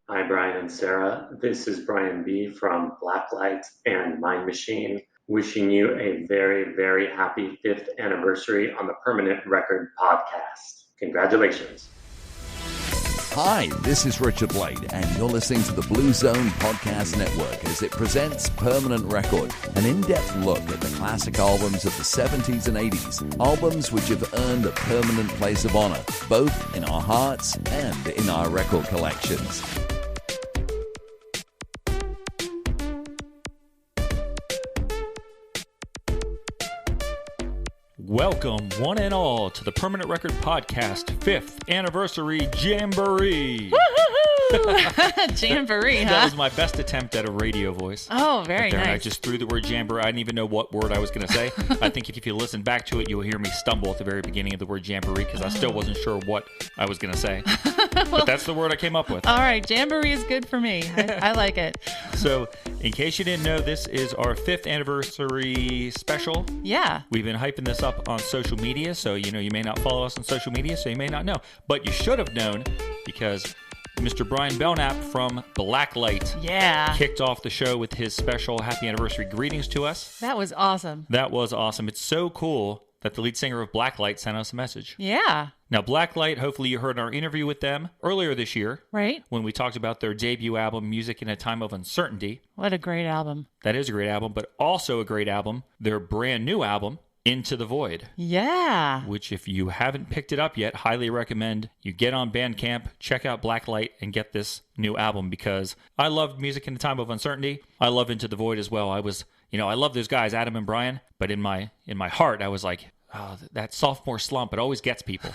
Hi, Brian and Sarah. This is Brian B. from Blacklight and Mind Machine, wishing you a very, very happy 5th anniversary on the Permanent Record podcast. Congratulations. Hi, this is Richard Blade, and you're listening to the Blue Zone Podcast Network as it presents Permanent Record, an in-depth look at the classic albums of the 70s and 80s, albums which have earned a permanent place of honor, both in our hearts and in our record collections. Welcome, one and all, to the Permanent Record Podcast 5th Anniversary Jamboree. Woo-hoo-hoo! Jamboree, huh? That was my best attempt at a radio voice. Oh, very nice. I just threw the word jamboree. I didn't even know what word I was going to say. I think if you listen back to it, you'll hear me stumble at the very beginning of the word jamboree because I still wasn't sure what I was going to say. But that's the word I came up with. All right, jamboree is good for me. I like it. So, in case you didn't know, this is our 5th anniversary special. Yeah. We've been hyping this up on social media, so you may not follow us on social media, so you may not know. But you should have known because Mr. Brian Belknap from Blacklight kicked off the show with his special happy anniversary greetings to us. That was awesome. That was awesome. It's so cool that the lead singer of Blacklight sent us a message. Yeah. Now, Blacklight, hopefully you heard our interview with them earlier this year. Right. When we talked about their debut album, Music in a Time of Uncertainty. What a great album. That is a great album, but also a great album, their brand new album, Into the Void. Yeah. Which, if you haven't picked it up yet, highly recommend you get on Bandcamp, check out Blacklight, and get this new album because I loved Music in a Time of Uncertainty. I love Into the Void as well. I love those guys, Adam and Brian, but in my heart, I was like, oh, that sophomore slump, it always gets people.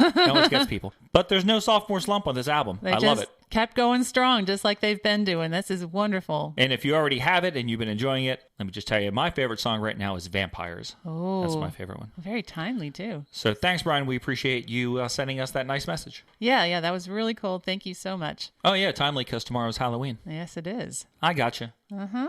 But there's no sophomore slump on this album. I love it. Kept going strong, just like they've been doing. This is wonderful. And if you already have it and you've been enjoying it, let me just tell you, my favorite song right now is Vampires. Oh. That's my favorite one. Very timely, too. So thanks, Brian. We appreciate you sending us that nice message. Yeah, that was really cool. Thank you so much. Oh, yeah, timely because tomorrow's Halloween. Yes, it is. I gotcha. Uh-huh.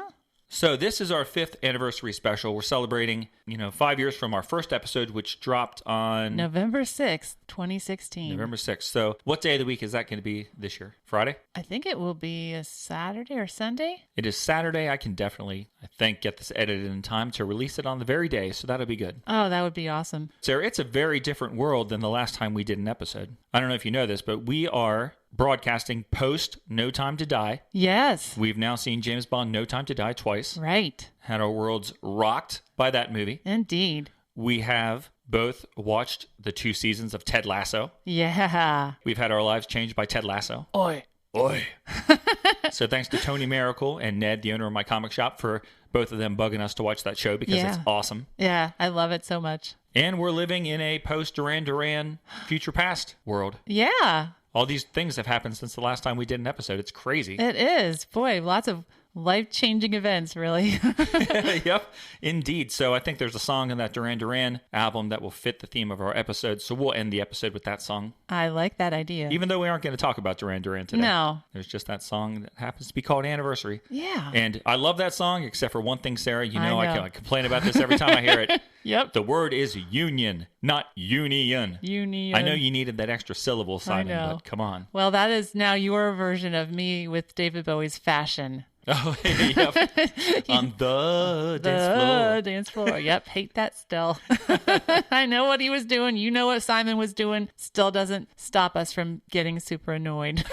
So this is our 5th anniversary special. We're celebrating, 5 years from our first episode, which dropped on November 6th, 2016. November 6th. So what day of the week is that going to be this year? Friday? I think it will be a Saturday or Sunday. It is Saturday. I can definitely, get this edited in time to release it on the very day, so that'll be good. Oh, that would be awesome. Sarah, it's a very different world than the last time we did an episode. I don't know if you know this, but we are broadcasting post No Time to Die. Yes. We've now seen James Bond No Time to Die twice. Right. Had our worlds rocked by that movie. Indeed. We have both watched the 2 seasons of Ted Lasso. Yeah. We've had our lives changed by Ted Lasso. Oi. So thanks to Tony Miracle and Ned, the owner of my comic shop, for both of them bugging us to watch that show because it's awesome. Yeah, I love it so much. And we're living in a post-Duran Duran future past world. Yeah. All these things have happened since the last time we did an episode. It's crazy. It is. Boy, lots of life-changing events, really. Yep, indeed. So I think there's a song in that Duran Duran album that will fit the theme of our episode. So we'll end the episode with that song. I like that idea. Even though we aren't going to talk about Duran Duran today. No. There's just that song that happens to be called Anniversary. Yeah. And I love that song, except for one thing, Sarah. I complain about this every time I hear it. Yep. The word is union, not union. Union. I know you needed that extra syllable, Simon, but come on. Well, that is now your version of me with David Bowie's Fashion. Oh, yep. On the dance floor. Yep, hate that still. I know what he was doing. You know what Simon was doing. Still doesn't stop us from getting super annoyed.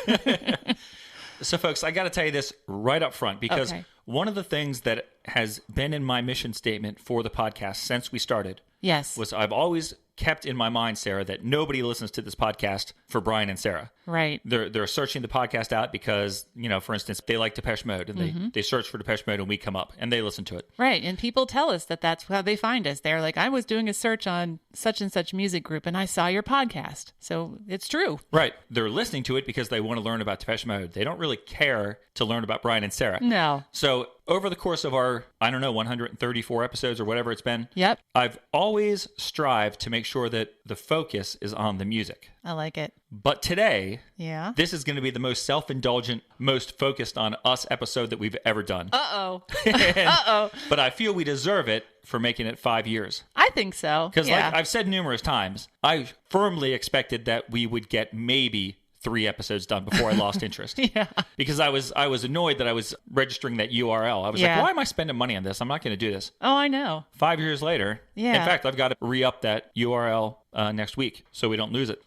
So, folks, I got to tell you this right up front because one of the things that has been in my mission statement for the podcast since we started was I've always kept in my mind, Sarah, that nobody listens to this podcast for Brian and Sarah. Right. They're searching the podcast out because, for instance, they like Depeche Mode and they search for Depeche Mode and we come up and they listen to it. Right. And people tell us that that's how they find us. They're like, I was doing a search on such and such music group and I saw your podcast. So it's true. Right. They're listening to it because they want to learn about Depeche Mode. They don't really care to learn about Brian and Sarah. No. So over the course of our, 134 episodes or whatever it's been, I've always strived to make sure that the focus is on the music. I like it. But today, this is going to be the most self-indulgent, most focused on us episode that we've ever done. Uh-oh. But I feel we deserve it for making it 5 years. I think so. Because like I've said numerous times, I firmly expected that we would get maybe 3 episodes done before I lost interest. Yeah. Because I was annoyed that I was registering that URL. I was like, why am I spending money on this? I'm not going to do this. Oh, I know. 5 years later. Yeah. In fact, I've got to re-up that URL next week so we don't lose it.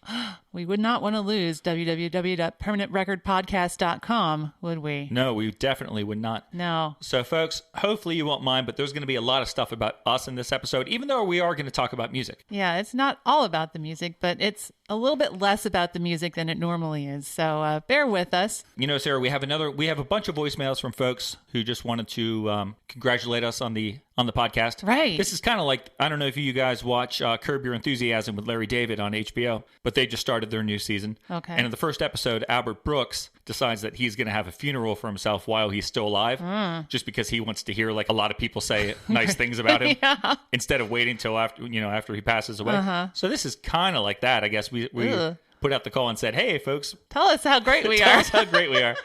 We would not want to lose www.permanentrecordpodcast.com, would we? No, we definitely would not. No. So, folks, hopefully you won't mind, but there's going to be a lot of stuff about us in this episode, even though we are going to talk about music. Yeah, it's not all about the music, but it's a little bit less about the music than it normally is. So bear with us. You know, Sarah, we have a bunch of voicemails from folks who just wanted to congratulate us on the podcast. Right. This is kind of like, I don't know if you guys watch Curb Your Enthusiasm with Larry David on HBO, but they just started their new season. Okay. And in the first episode, Albert Brooks decides that he's going to have a funeral for himself while he's still alive, just because he wants to hear like a lot of people say nice things about him instead of waiting till after he passes away. So this is kind of like that, I guess. We put out the call and said, hey, folks. Tell us how great we are. Tell us how great we are.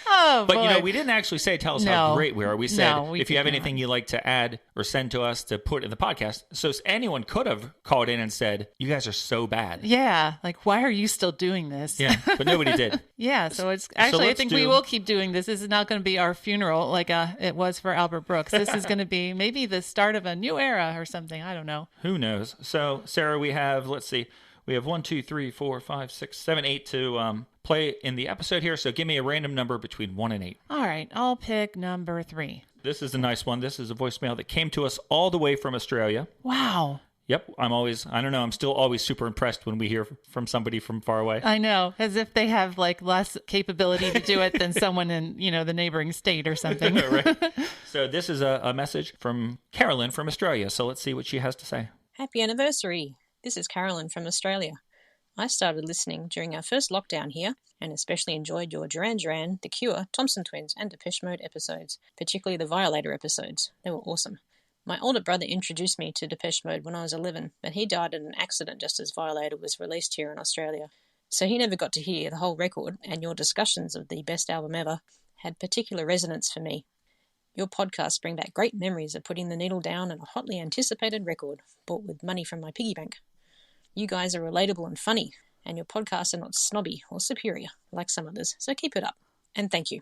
Oh, but, boy. we didn't actually say tell us how great we are. We said, if you have did anything you'd like to add or send to us to put in the podcast. So anyone could have called in and said, you guys are so bad. Yeah. Like, why are you still doing this? Yeah, but nobody did. Yeah. So it's actually, I think we will keep doing this. This is not going to be our funeral like it was for Albert Brooks. This is going to be maybe the start of a new era or something. I don't know. Who knows? So, Sarah, we have, let's see. We have 1, 2, 3, 4, 5, 6, 7, 8 to play in the episode here. So give me a random number between 1 and 8. All right. I'll pick number 3. This is a nice one. This is a voicemail that came to us all the way from Australia. Wow. Yep. I'm still always super impressed when we hear from somebody from far away. I know. As if they have like less capability to do it than someone in, the neighboring state or something. Right. So this is a message from Carolyn from Australia. So let's see what she has to say. Happy anniversary. This is Carolyn from Australia. I started listening during our first lockdown here and especially enjoyed your Duran Duran, The Cure, Thompson Twins and Depeche Mode episodes, particularly the Violator episodes. They were awesome. My older brother introduced me to Depeche Mode when I was 11, but he died in an accident just as Violator was released here in Australia. So he never got to hear the whole record, and your discussions of the best album ever had particular resonance for me. Your podcasts bring back great memories of putting the needle down on a hotly anticipated record, bought with money from my piggy bank. You guys are relatable and funny, and your podcasts are not snobby or superior, like some others, so keep it up. And thank you.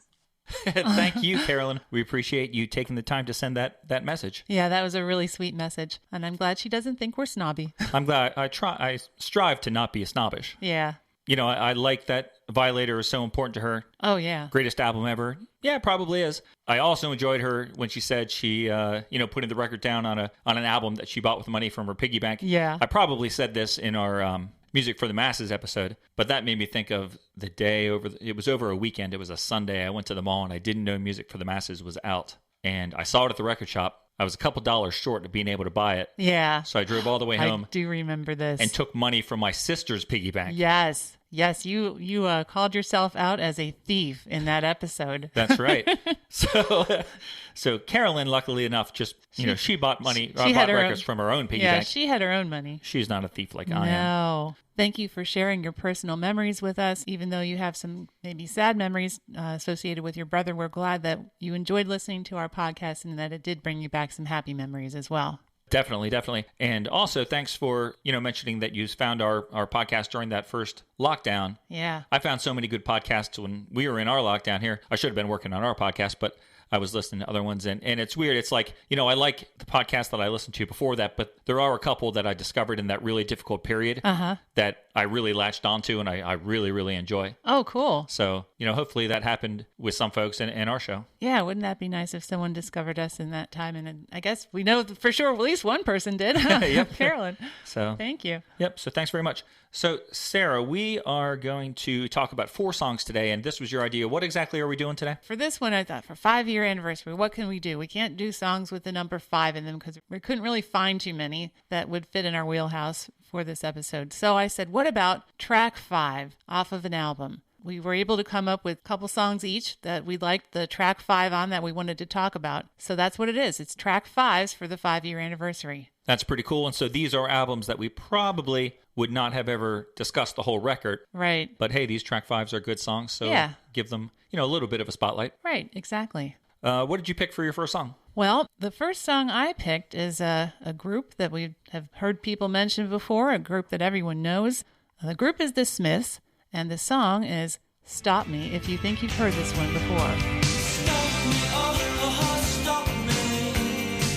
Thank you, Carolyn. We appreciate you taking the time to send that message. Yeah, that was a really sweet message, and I'm glad she doesn't think we're snobby. I'm glad. I strive to not be snobbish. Yeah. I like that Violator is so important to her. Oh, yeah. Greatest album ever. Yeah, it probably is. I also enjoyed her when she said she, putting the record down on an album that she bought with money from her piggy bank. Yeah. I probably said this in our Music for the Masses episode, but that made me think of the day it was over a weekend. It was a Sunday. I went to the mall and I didn't know Music for the Masses was out. And I saw it at the record shop. I was a couple dollars short of being able to buy it. Yeah. So I drove all the way home. I do remember this. And took money from my sister's piggy bank. Yes. Yes, you called yourself out as a thief in that episode. That's right. So Carolyn, luckily enough, just she bought records from her own piggy bank. Yeah, she had her own money. She's not a thief like I am. No. Thank you for sharing your personal memories with us, even though you have some maybe sad memories associated with your brother. We're glad that you enjoyed listening to our podcast and that it did bring you back some happy memories as well. Definitely. And also, thanks for, mentioning that you found our podcast during that first lockdown. Yeah. I found so many good podcasts when we were in our lockdown here. I should have been working on our podcast, but I was listening to other ones. And it's weird. It's like, I like the podcast that I listened to before that, but there are a couple that I discovered in that really difficult period that I really latched onto and I really, really enjoy. Oh, cool. So, hopefully that happened with some folks in our show. Yeah, wouldn't that be nice if someone discovered us in that time? And I guess we know for sure at least one person did. Yep. Carolyn. So thank you. Yep. So thanks very much. So, Sarah, we are going to talk about 4 songs today, and this was your idea. What exactly are we doing today? For this one, I thought for 5-year anniversary, what can we do? We can't do songs with the number 5 in them because we couldn't really find too many that would fit in our wheelhouse for this episode. So I said, what about track 5 off of an album? We were able to come up with a couple songs each that we liked the track 5 on that we wanted to talk about. So that's what it is. It's track 5s for the 5-year anniversary. That's pretty cool. And so these are albums that we probably would not have ever discussed the whole record. Right. But hey, these track 5s are good songs. So give them, a little bit of a spotlight. Right. Exactly. What did you pick for your first song? Well, the first song I picked is a group that we have heard people mention before, a group that everyone knows. The group is The Smiths. And the song is Stop Me If You Think You've heard this one before. Stop me, oh, stop me.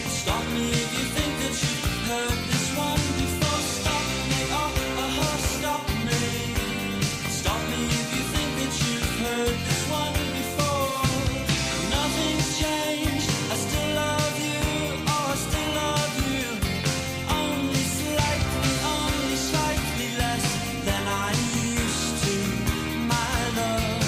Stop me if you think that you've heard this one before. Stop me, oh, stop me. Stop me if you think that you've heard this one before. Nothing's changed, I still love you, oh, I still love you. Only slightly less than I used to, my love.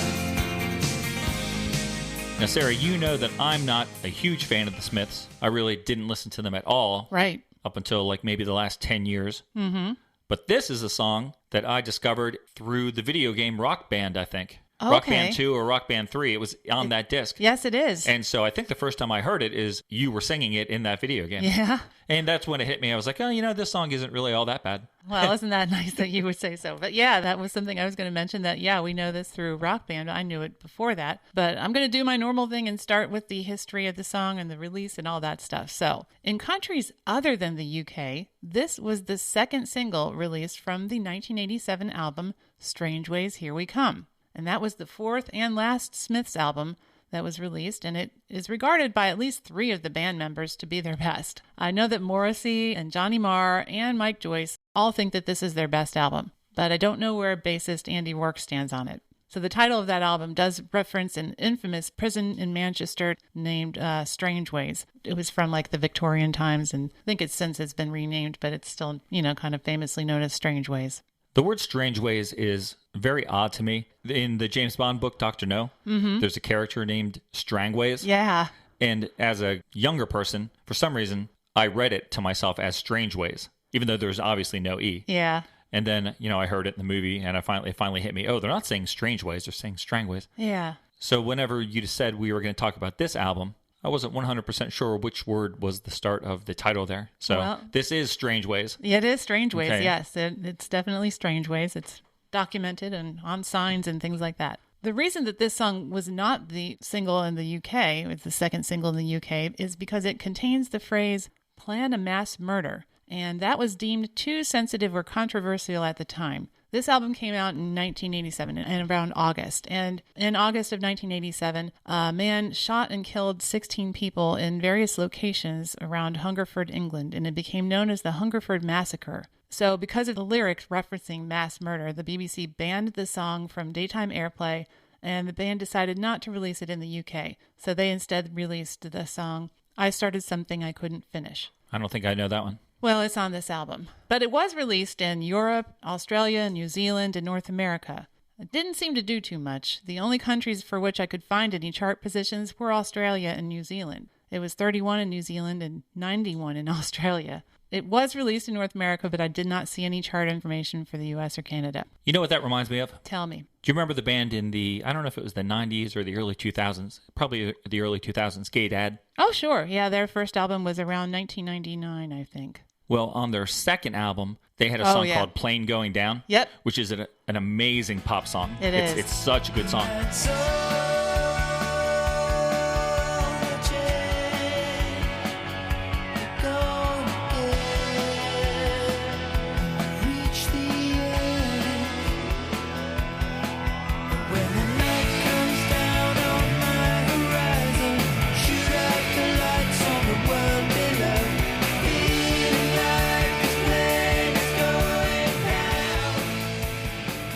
Now, Sarah, you know that I'm not a huge fan of the Smiths. I really didn't listen to them at all. Right. Up until like maybe the last 10 years. Mm-hmm. But this is a song that I discovered through the video game Rock Band, I think. Okay. Rock Band 2 or Rock Band 3. It was on that disc. Yes, it is. And so I think the first time I heard it is you were singing it in that video game. Yeah. And that's when it hit me. I was like, oh, this song isn't really all that bad. Well, isn't that nice that you would say so? But yeah, that was something I was going to mention that, yeah, we know this through Rock Band. I knew it before that. But I'm going to do my normal thing and start with the history of the song and the release and all that stuff. So in countries other than the UK, this was the second single released from the 1987 album Strange Ways, Here We Come. And that was the fourth and last Smiths album that was released, and it is regarded by at least 3 of the band members to be their best. I know that Morrissey and Johnny Marr and Mike Joyce all think that this is their best album, but I don't know where bassist Andy Rourke stands on it. So the title of that album does reference an infamous prison in Manchester named Strange Ways. It was from like the Victorian times, and I think it's since it's been renamed, but it's still, kind of famously known as Strange Ways. The word Strange Ways is very odd to me. In the James Bond book, Dr. No, there's a character named Strangways. Yeah. And as a younger person, for some reason, I read it to myself as Strange Ways, even though there's obviously no E. Yeah. And then, I heard it in the movie, and it finally hit me. Oh, they're not saying Strange Ways, they're saying Strangways. Yeah. So whenever you said we were going to talk about this album, I wasn't 100% sure which word was the start of the title there. So this is Strange Ways. It is Strange Ways, Okay. yes. It's definitely Strange Ways. It's documented and on signs and things like that. The reason that this song was not the single in the UK, it's the second single in the UK, is because it contains the phrase, plan a mass murder. And that was deemed too sensitive or controversial at the time. This album came out in 1987 and around August. And in August of 1987, a man shot and killed 16 people in various locations around Hungerford, England, and it became known as the Hungerford Massacre. So because of the lyrics referencing mass murder, the BBC banned the song from daytime airplay, and the band decided not to release it in the UK. So they instead released the song, I Started Something I Couldn't Finish. I don't think I know that one. Well, it's on this album. But it was released in Europe, Australia, New Zealand, and North America. It didn't seem to do too much. The only countries for which I could find any chart positions were Australia and New Zealand. It was 31 in New Zealand and 91 in Australia. It was released in North America, but I did not see any chart information for the US or Canada. You know what that reminds me of? Tell me. Do you remember the band in I don't know if it was the 90s or the early 2000s, probably the early 2000s, Gay Dad? Oh, sure. Yeah, their first album was around 1999, I think. Well, on their second album, they had a song called Plane Going Down. Yep. Which is an amazing pop song. It is. It's such a good song.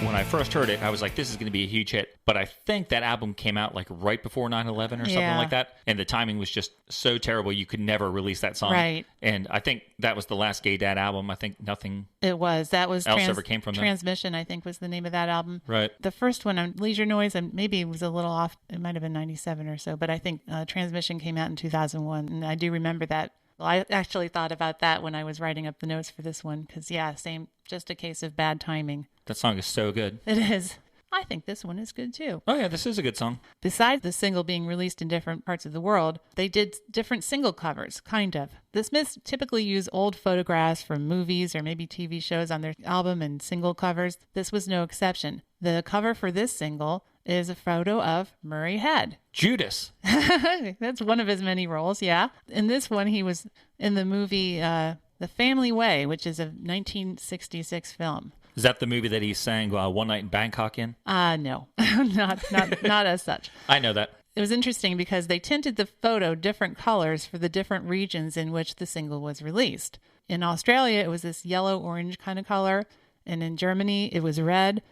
When I first heard it, I was like, this is going to be a huge hit. But I think that album came out like right before 9/11 or something like that. And the timing was just so terrible, you could never release that song. Right. And I think that was the last Gay Dad album. I think nothing It was. That was else ever came from them. Transmission, I think, was the name of that album. Right. The first one, Leisure Noise, and maybe it was a little off. It might have been 97 or so. But I think Transmission came out in 2001. And I do remember that. Well, I actually thought about that when I was writing up the notes for this one. Because, yeah, same, just a case of bad timing. That song is so good. It is. I think this one is good too. Oh, yeah, this is a good song. Besides the single being released in different parts of the world, they did different single covers, kind of. The Smiths typically use old photographs from movies or maybe TV shows on their album and single covers. This was no exception. The cover for this single is a photo of Murray Head. Judas. That's one of his many roles, yeah. In this one, he was in the movie The Family Way, which is a 1966 film. Is that the movie that he sang One Night in Bangkok in? No, not as such. I know that. It was interesting because they tinted the photo different colors for the different regions in which the single was released. In Australia, it was this yellow-orange kind of color, and in Germany, it was red,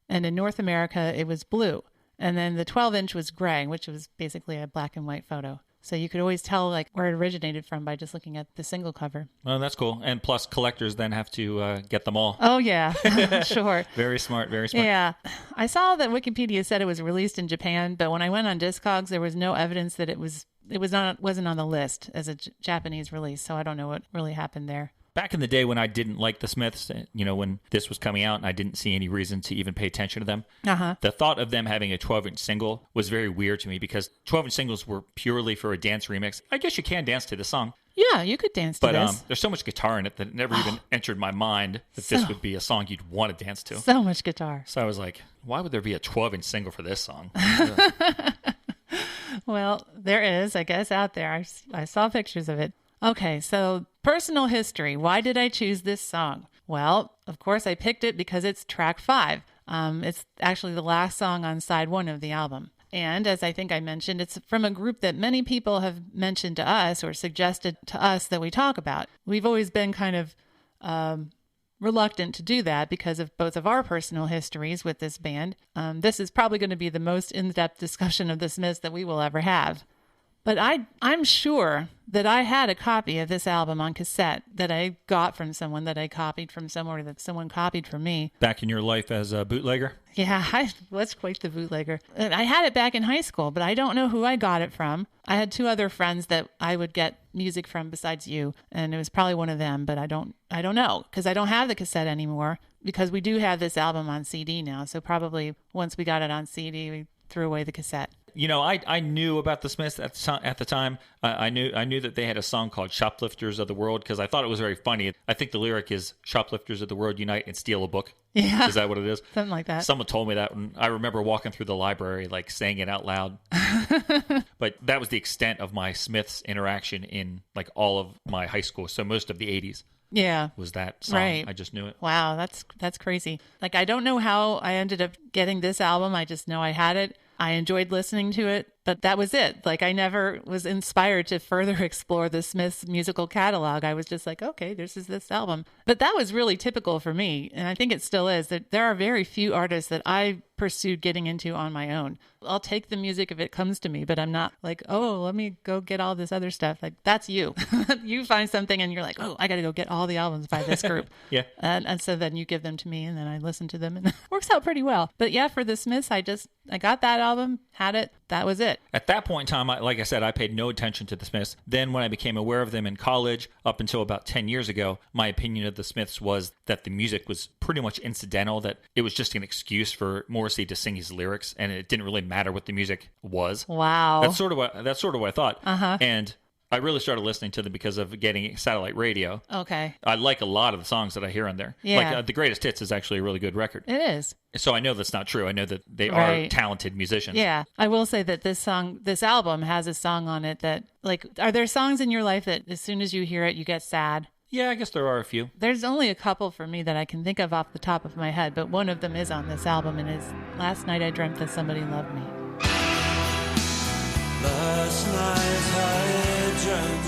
and in North America, it was blue. And then the 12-inch was gray, which was basically a black and white photo. So you could always tell like where it originated from by just looking at the single cover. Oh, that's cool. And plus, collectors then have to get them all. Oh, yeah. Sure. Very smart, very smart. Yeah. I saw that Wikipedia said it was released in Japan, but when I went on Discogs, there was no evidence that wasn't on the list as a Japanese release, so I don't know what really happened there. Back in the day when I didn't like the Smiths, when this was coming out and I didn't see any reason to even pay attention to them, the thought of them having a 12-inch single was very weird to me because 12-inch singles were purely for a dance remix. I guess you can dance to the song. Yeah, you could dance to this. But there's so much guitar in it that it never even entered my mind that this would be a song you'd want to dance to. So much guitar. So I was like, why would there be a 12-inch single for this song? Well, there is, I guess, out there. I saw pictures of it. Okay, so personal history. Why did I choose this song? Well, of course, I picked it because it's track 5. It's actually the last song on side 1 of the album. And as I think I mentioned, it's from a group that many people have mentioned to us or suggested to us that we talk about. We've always been kind of reluctant to do that because of both of our personal histories with this band. This is probably going to be the most in-depth discussion of the Smiths that we will ever have. But I'm sure that I had a copy of this album on cassette that I got from someone, that I copied from somewhere, that someone copied from me. Back in your life as a bootlegger? Yeah, I was quite the bootlegger. I had it back in high school, but I don't know who I got it from. I had 2 other friends that I would get music from besides you, and it was probably one of them, but I don't know, because I don't have the cassette anymore, because we do have this album on CD now, so probably once we got it on CD, we threw away the cassette. I knew about the Smiths at the time. I knew that they had a song called Shoplifters of the World because I thought it was very funny. I think the lyric is Shoplifters of the World unite and steal a book. Yeah. Is that what it is? Something like that. Someone told me that, and I remember walking through the library like saying it out loud. But that was the extent of my Smiths interaction in like all of my high school. So most of the 80s. Yeah. Was that song. Right. I just knew it. Wow, that's crazy. Like, I don't know how I ended up getting this album. I just know I had it. I enjoyed listening to it, but that was it. Like, I never was inspired to further explore the Smiths musical catalog. I was just like, okay, this is this album. But that was really typical for me, and I think it still is, that there are very few artists that I pursued getting into on my own. I'll take the music if it comes to me, but I'm not like, oh, let me go get all this other stuff. Like, that's you. You find something and you're like, oh, I got to go get all the albums by this group. Yeah. And so then you give them to me and then I listen to them and it works out pretty well. But yeah, for the Smiths, I got that album, had it, that was it. At that point in time, like I said, I paid no attention to the Smiths. Then when I became aware of them in college, up until about 10 years ago, my opinion of the Smiths was that the music was pretty much incidental, that it was just an excuse for Morrissey to sing his lyrics, and it didn't really matter what the music was. Wow. That's sort of what I thought. Uh-huh. And I really started listening to them because of getting satellite radio. Okay. I like a lot of the songs that I hear on there. Yeah. Like The Greatest Hits is actually a really good record. It is. So I know that's not true. I know that they Right. are talented musicians. Yeah. I will say that this album has a song on it that, like, are there songs in your life that as soon as you hear it, you get sad? Yeah, I guess there are a few. There's only a couple for me that I can think of off the top of my head, but one of them is on this album and is Last Night I Dreamt That Somebody Loved Me. Last night I dreamt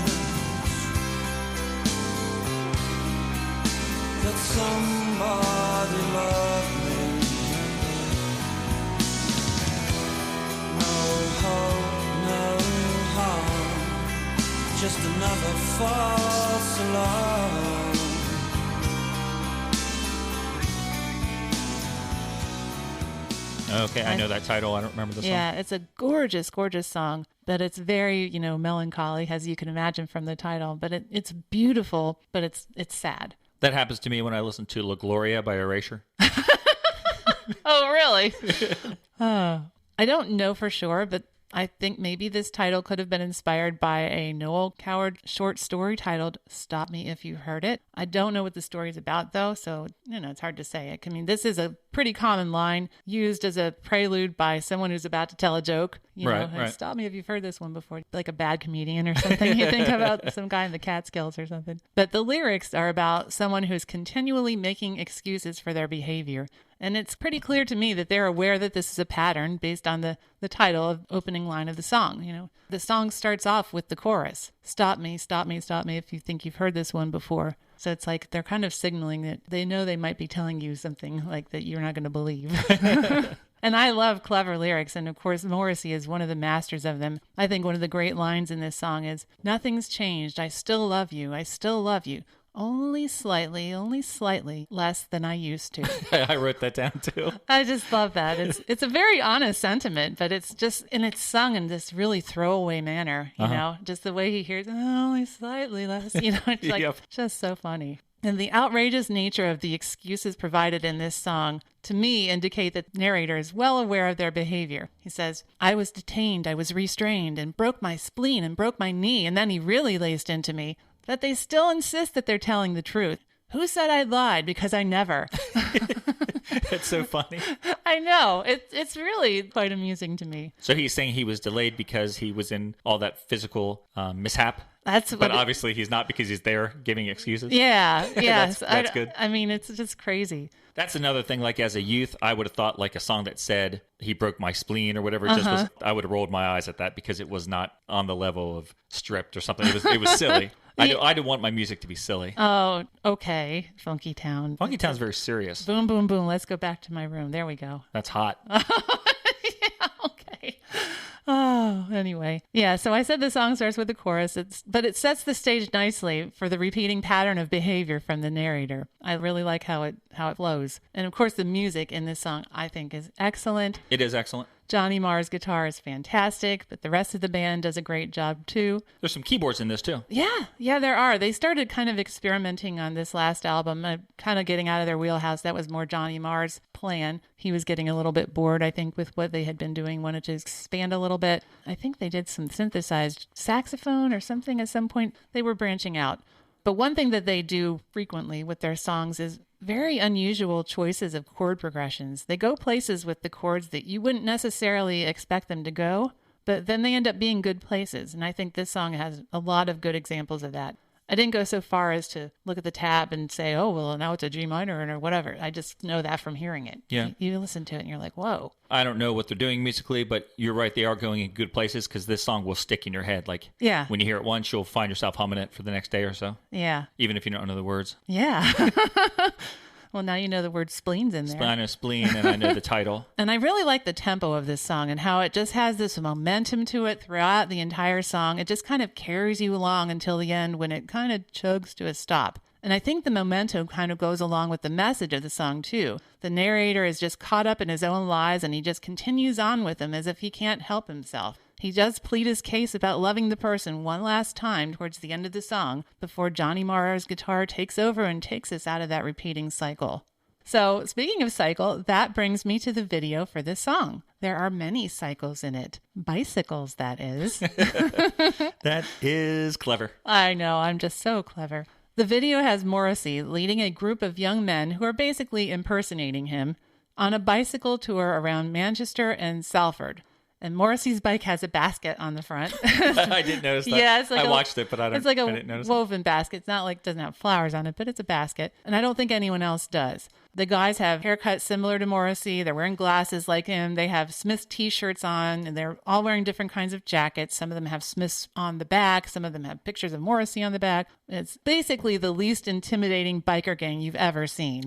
that somebody loved me. No hope, no harm, just another false alarm. Okay, I know that title. I don't remember the song. Yeah, it's a gorgeous, gorgeous song, but it's very, melancholy, as you can imagine from the title. But it's beautiful, but it's sad. That happens to me when I listen to La Gloria by Erasure. Oh, really? I don't know for sure, but I think maybe this title could have been inspired by a Noel Coward short story titled Stop Me If You Heard It. I don't know what the story is about, though, so, it's hard to say. I mean, this is a pretty common line used as a prelude by someone who's about to tell a joke. Right. Stop me if you've heard this one before. Like a bad comedian or something. You think about some guy in the Catskills or something. But the lyrics are about someone who's continually making excuses for their behavior. And it's pretty clear to me that they're aware that this is a pattern based on the title of opening line of the song. The song starts off with the chorus. Stop me, stop me, stop me if you think you've heard this one before. So it's like they're kind of signaling that they know they might be telling you something like that you're not going to believe. And I love clever lyrics. And of course, Morrissey is one of the masters of them. I think one of the great lines in this song is, "Nothing's changed. I still love you. I still love you. Only slightly less than I used to." I wrote that down too. I just love that. It's a very honest sentiment, but it's sung in this really throwaway manner, you know, just the way he hears, only slightly less, it's like Yep. just so funny. And the outrageous nature of the excuses provided in this song, to me, indicate that the narrator is well aware of their behavior. He says, "I was detained, I was restrained, and broke my spleen and broke my knee, and then he really laced into me." That they still insist that they're telling the truth. Who said I lied? Because I never. It's so funny. I know. It's really quite amusing to me. So he's saying he was delayed because he was in all that physical mishap. But obviously he's not, because he's there giving excuses. Yeah, yes. That's good. I mean, it's just crazy. That's another thing. Like as a youth, I would have thought like a song that said he broke my spleen or whatever. I would have rolled my eyes at that because it was not on the level of stripped or something. It was silly. I don't want my music to be silly. Oh, okay. Funky Town. Funky Town's very serious. Boom, boom, boom. Let's go back to my room. There we go. That's hot. Yeah, okay. Oh, anyway. Yeah, so I said the song starts with the chorus, but it sets the stage nicely for the repeating pattern of behavior from the narrator. I really like how it flows. And of course, the music in this song, I think, is excellent. It is excellent. Johnny Marr's guitar is fantastic, but the rest of the band does a great job too. There's some keyboards in this too. Yeah, there are. They started kind of experimenting on this last album, kind of getting out of their wheelhouse. That was more Johnny Marr's plan. He was getting a little bit bored, I think, with what they had been doing, wanted to expand a little bit. I think they did some synthesized saxophone or something at some point. They were branching out. But one thing that they do frequently with their songs is very unusual choices of chord progressions. They go places with the chords that you wouldn't necessarily expect them to go, but then they end up being good places. And I think this song has a lot of good examples of that. I didn't go so far as to look at the tab and say, oh, well, now it's a G minor or whatever. I just know that from hearing it. Yeah. You listen to it and you're like, whoa. I don't know what they're doing musically, but you're right. They are going in good places because this song will stick in your head. Like, yeah, when you hear it once, you'll find yourself humming it for the next day or so. Yeah. Even if you don't know the words. Yeah. Well, now you know the word spleen's in there. I know spleen, and I know the title. And I really like the tempo of this song and how it just has this momentum to it throughout the entire song. It just kind of carries you along until the end when it kind of chugs to a stop. And I think the momentum kind of goes along with the message of the song, too. The narrator is just caught up in his own lies, and he just continues on with them as if he can't help himself. He does plead his case about loving the person one last time towards the end of the song before Johnny Marr's guitar takes over and takes us out of that repeating cycle. So, speaking of cycle, that brings me to the video for this song. There are many cycles in it. Bicycles, that is. That is clever. I know, I'm just so clever. The video has Morrissey leading a group of young men who are basically impersonating him on a bicycle tour around Manchester and Salford. And Morrissey's bike has a basket on the front. I didn't notice that. Yeah, it's like I watched it, but I didn't notice it. It's like a woven basket. It's not like it doesn't have flowers on it, but it's a basket. And I don't think anyone else does. The guys have haircuts similar to Morrissey. They're wearing glasses like him. They have Smith's t-shirts on, and they're all wearing different kinds of jackets. Some of them have Smith's on the back. Some of them have pictures of Morrissey on the back. It's basically the least intimidating biker gang you've ever seen.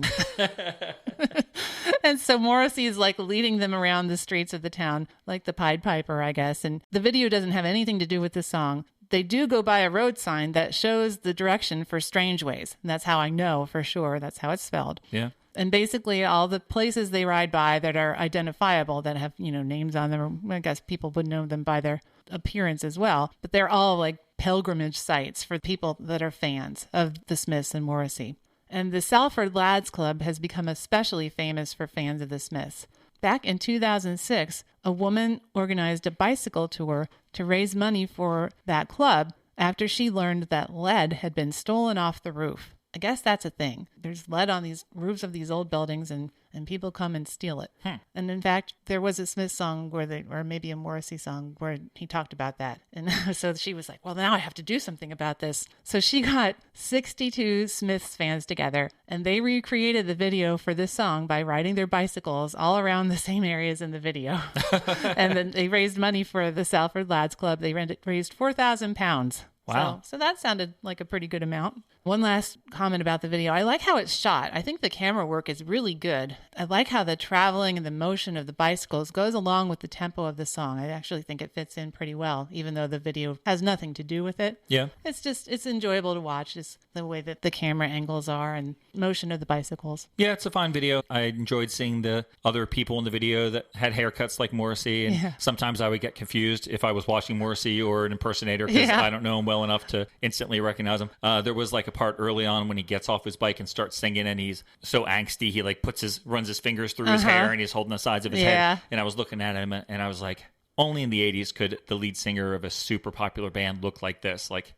And so Morrissey is like leading them around the streets of the town, like the Pied Piper, I guess. And the video doesn't have anything to do with the song. They do go by a road sign that shows the direction for Strange Ways. And that's how I know for sure. That's how it's spelled. Yeah. And basically all the places they ride by that are identifiable, that have, names on them, or I guess people would know them by their appearance as well. But they're all like pilgrimage sites for people that are fans of the Smiths and Morrissey. And the Salford Lads Club has become especially famous for fans of the Smiths. back in 2006, a woman organized a bicycle tour to raise money for that club after she learned that lead had been stolen off the roof. I guess that's a thing. There's lead on these roofs of these old buildings, and people come and steal it. And in fact, there was a Smith song or maybe a Morrissey song where he talked about that. And so she was like, well, now I have to do something about this. So she got 62 Smiths fans together, and they recreated the video for this song by riding their bicycles all around the same areas in the video. And then they raised money for the Salford Lads Club. They raised £4,000. Wow. So that sounded like a pretty good amount. One last comment about the video. I like how it's shot. I think the camera work is really good. I like how the traveling and the motion of the bicycles goes along with the tempo of the song. I actually think it fits in pretty well, even though the video has nothing to do with it. Yeah. It's enjoyable to watch, just the way that the camera angles are and motion of the bicycles. Yeah, it's a fine video. I enjoyed seeing the other people in the video that had haircuts like Morrissey, and sometimes I would get confused if I was watching Morrissey or an impersonator because I don't know him well enough to instantly recognize him. There was like a part early on when he gets off his bike and starts singing, and he's so angsty he like runs his fingers through his hair and he's holding the sides of his head. And I was looking at him and I was like, only in the 80s could the lead singer of a super popular band look like this. Like,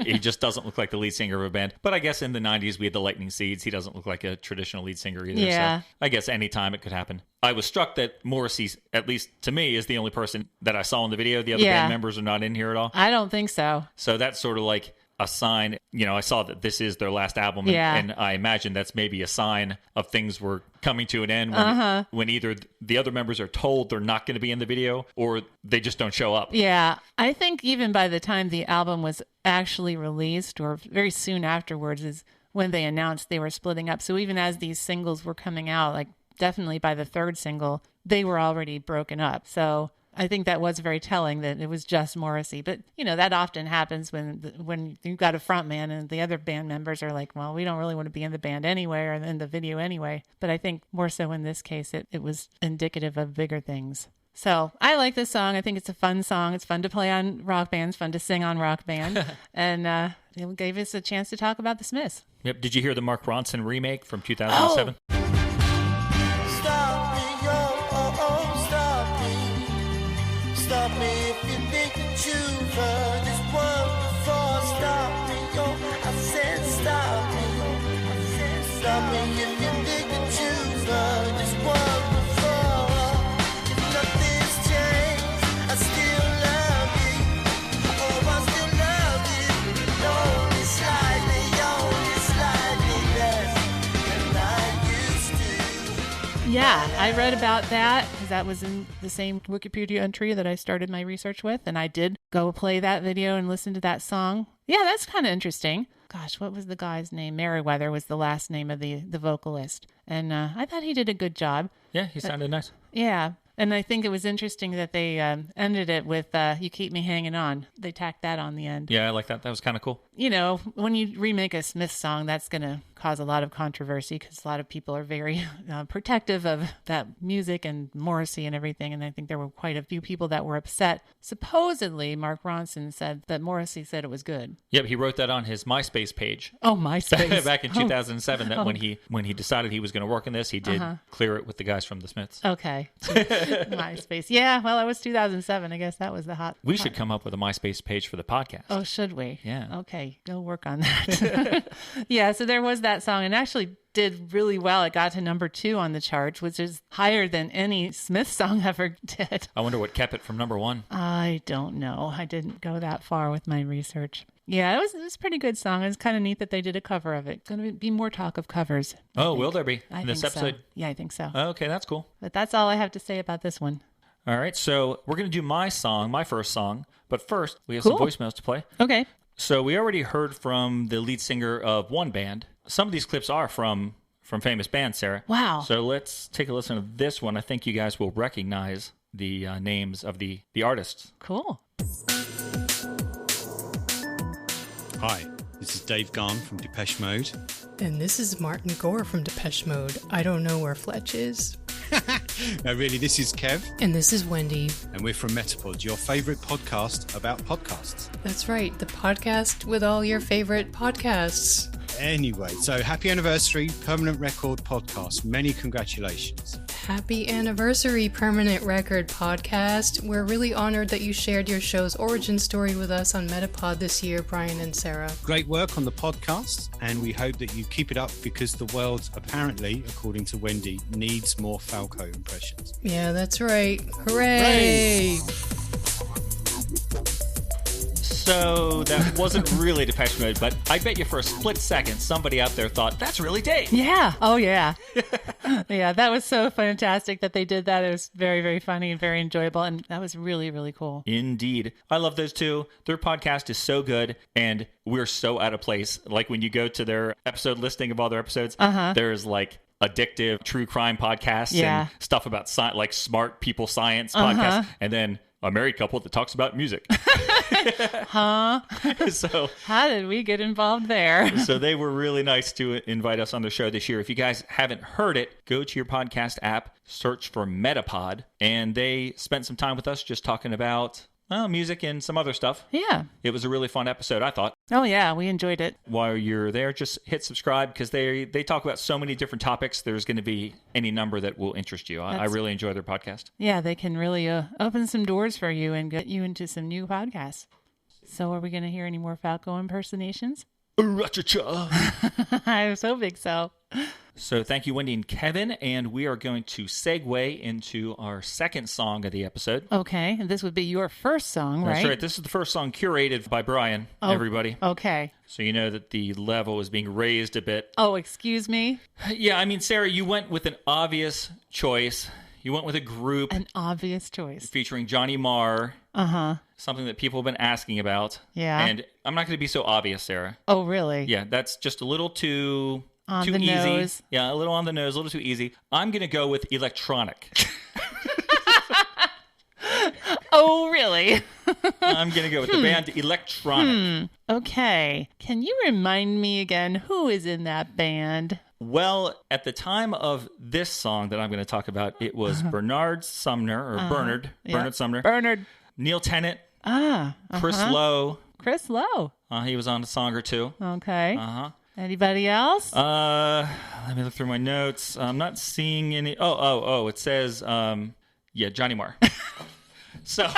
he just doesn't look like the lead singer of a band. But I guess in the 90s we had the Lightning Seeds. He doesn't look like a traditional lead singer either. Yeah. So I guess anytime it could happen. I was struck that Morrissey, at least to me, is the only person that I saw in the video. The other band members are not in here at all. I don't think so. So that's sort of like a sign. You know, I saw that this is their last album, and I imagine that's maybe a sign of things were coming to an end when either the other members are told they're not going to be in the video or they just don't show up. Yeah, I think even by the time the album was actually released, or very soon afterwards, is when they announced they were splitting up. So even as these singles were coming out, like definitely by the third single, they were already broken up. So I think that was very telling that it was just Morrissey. But, you know, that often happens when you've got a front man and the other band members are like, well, we don't really want to be in the band anyway or in the video anyway. But I think more so in this case, it was indicative of bigger things. So I like this song. I think it's a fun song. It's fun to play on Rock Band. It's fun to sing on Rock Band. And it gave us a chance to talk about the Smiths. Yep. Did you hear the Mark Ronson remake from 2007? Stop me, stop me. Stop me if you think that you've heard this one before. Stop me, I said stop me. Stop me if you think that you've heard this one before. If nothing's changed, I still love you. Oh, I still love you. Only slightly less than I used to. Yeah, I read about that because that was in the same Wikipedia entry that I started my research with. And I did go play that video and listen to that song. Yeah, that's kind of interesting. Gosh, what was the guy's name? Merriweather was the last name of the vocalist. And I thought he did a good job. Yeah, he sounded nice. Yeah. And I think it was interesting that they ended it with You Keep Me Hanging On. They tacked that on the end. Yeah, I like that. That was kind of cool. You know, when you remake a Smith song, that's going to cause a lot of controversy because a lot of people are very protective of that music and Morrissey and everything. And I think there were quite a few people that were upset. Supposedly, Mark Ronson said that Morrissey said it was good. Yep, he wrote that on his MySpace page. Oh, MySpace. Back in 2007, that when he decided he was going to work on this, he did clear it with the guys from the Smiths. Okay. MySpace. Yeah, well, it was 2007. I guess that was the hot. We should come up with a MySpace page for the podcast. Oh, should we? Yeah. Okay, go work on that. Yeah, so there was that song, and actually did really well. It got to number 2 on the charts, which is higher than any Smith song ever did. I wonder what kept it from number 1. I don't know. I didn't go that far with my research. Yeah, it was a pretty good song. It was kind of neat that they did a cover of it. Going to be more talk of covers. Oh, will there be in this episode? So. Yeah, I think so. Oh, okay, that's cool. But that's all I have to say about this one. All right, so we're going to do my first song. But first, we have some voicemails to play. Okay. So we already heard from the lead singer of one band. Some of these clips are from famous bands, Sarah. Wow. So let's take a listen to this one. I think you guys will recognize the names of the artists. Cool. Hi, this is Dave Garn from Depeche Mode. And this is Martin Gore from Depeche Mode. I don't know where Fletch is. No, really, this is Kev. And this is Wendy. And we're from Metapod, your favourite podcast about podcasts. That's right, the podcast with all your favourite podcasts. Anyway, so happy anniversary, Permanent Record Podcast. Many congratulations. Happy anniversary, Permanent Record Podcast. We're really honored that you shared your show's origin story with us on Metapod this year, Brian and Sarah. Great work on the podcast, and we hope that you keep it up because the world, apparently, according to Wendy, needs more Falco impressions. Yeah, that's right. Hooray! So that wasn't really Depeche Mode, but I bet you for a split second somebody out there thought, that's really Dave. Yeah. Oh, yeah. Yeah, that was so fantastic that they did that. It was very, very funny and very enjoyable, and that was really, really cool. Indeed. I love those two. Their podcast is so good, and we're so out of place. Like when you go to their episode listing of all their episodes, there's like addictive true crime podcasts and stuff about like smart people science podcasts, and then a married couple that talks about music. So how did we get involved there? So they were really nice to invite us on their show this year. If you guys haven't heard it, go to your podcast app, search for Metapod, and they spent some time with us just talking about music and some other stuff. Yeah. It was a really fun episode, I thought. Oh, yeah, we enjoyed it. While you're there, just hit subscribe because they talk about so many different topics. There's going to be any number that will interest you. I really enjoy their podcast. Yeah, they can really open some doors for you and get you into some new podcasts. So are we going to hear any more Falco impersonations? I was hoping so. So thank you, Wendy and Kevin, and we are going to segue into our second song of the episode. Okay, and this would be your first song, right? That's right. This is the first song curated by Brian, everybody. Okay. So you know that the level is being raised a bit. Oh, excuse me? Yeah, I mean, Sarah, you went with an obvious choice. You went with a group. An obvious choice. Featuring Johnny Marr. Uh-huh. Something that people have been asking about. Yeah. And I'm not going to be so obvious, Sarah. Oh, really? Yeah, that's just a little too on the easy. Nose. Yeah, a little on the nose, a little too easy. I'm going to go with electronic. Oh, really? I'm going to go with the band Electronic. Okay. Can you remind me again who is in that band? Well, at the time of this song that I'm going to talk about, it was Bernard Sumner, or Bernard Sumner. Bernard. Neil Tennant. Chris Lowe. Chris Lowe. He was on a song or two. Okay. Anybody else? Let me look through my notes. I'm not seeing any. Oh, it says, Johnny Marr. So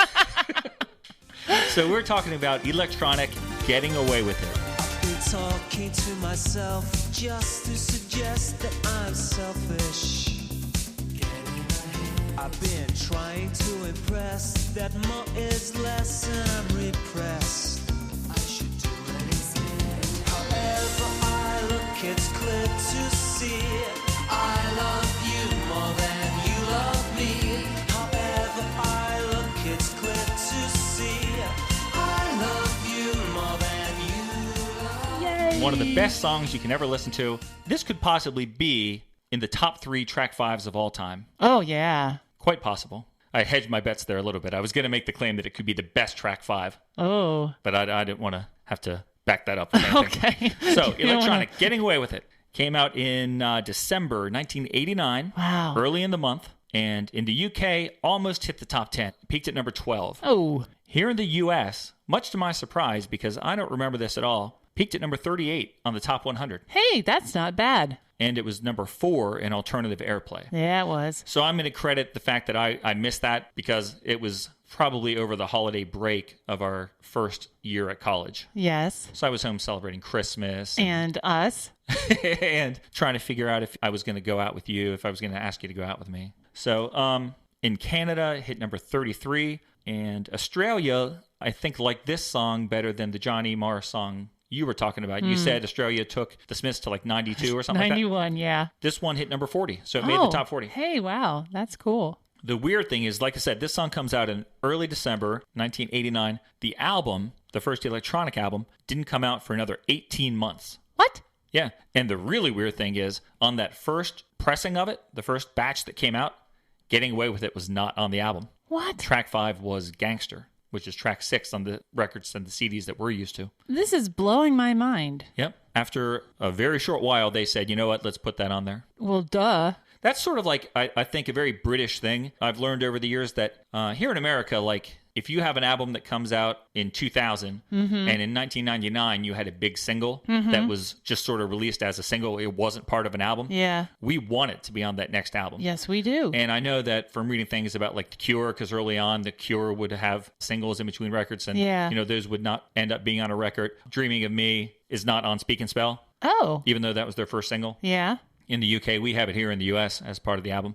we're talking about Electronic, Getting Away with It. I've been talking to myself just to suggest that I'm selfish. I've been trying to impress that more is less and I'm repressed. I should do anything. However I look, it's clear to see I love you more than you love me. However I look, it's clear to see I love you more than you love me. One of the best songs you can ever listen to. This could possibly be in the top 3 track 5s of all time. Oh, yeah. Quite possible. I hedged my bets there a little bit. I was going to make the claim that it could be the best track 5. Oh. But I didn't want to have to back that up with anything. Okay. So, Electronic, Getting Away with It, came out in December 1989. Wow. Early in the month. And in the UK, almost hit the top 10. Peaked at number 12. Oh. Here in the US, much to my surprise, because I don't remember this at all, peaked at number 38 on the top 100. Hey, that's not bad. And it was number 4 in alternative airplay. Yeah, it was. So I'm going to credit the fact that I missed that because it was probably over the holiday break of our first year at college. Yes. So I was home celebrating Christmas. And us. And trying to figure out if I was going to go out with you, if I was going to ask you to go out with me. So in Canada, it hit number 33. And Australia, I think, liked this song better than the Johnny Marr song you were talking about. You said Australia took the Smiths to like 92 or something 91, yeah. This one hit number 40, so it made the top 40. Hey, wow, that's cool. The weird thing is, like I said, this song comes out in early December 1989. The album, the first Electronic album, didn't come out for another 18 months. What? Yeah, and the really weird thing is, on that first pressing of it, the first batch that came out, Getting Away with It was not on the album. What? Track 5 was Gangster, which is track 6 on the records and the CDs that we're used to. This is blowing my mind. Yep. After a very short while, they said, you know what, let's put that on there. Well, duh. That's sort of like, I think, a very British thing. I've learned over the years that here in America, like, if you have an album that comes out in 2000 and in 1999 you had a big single that was just sort of released as a single, it wasn't part of an album. Yeah. We want it to be on that next album. Yes, we do. And I know that from reading things about like The Cure, because early on The Cure would have singles in between records, and Yeah. you know, those would not end up being on a record. Dreaming of Me is not on Speak and Spell, Oh. even though that was their first single. Yeah. In the UK, we have it here in the US as part of the album.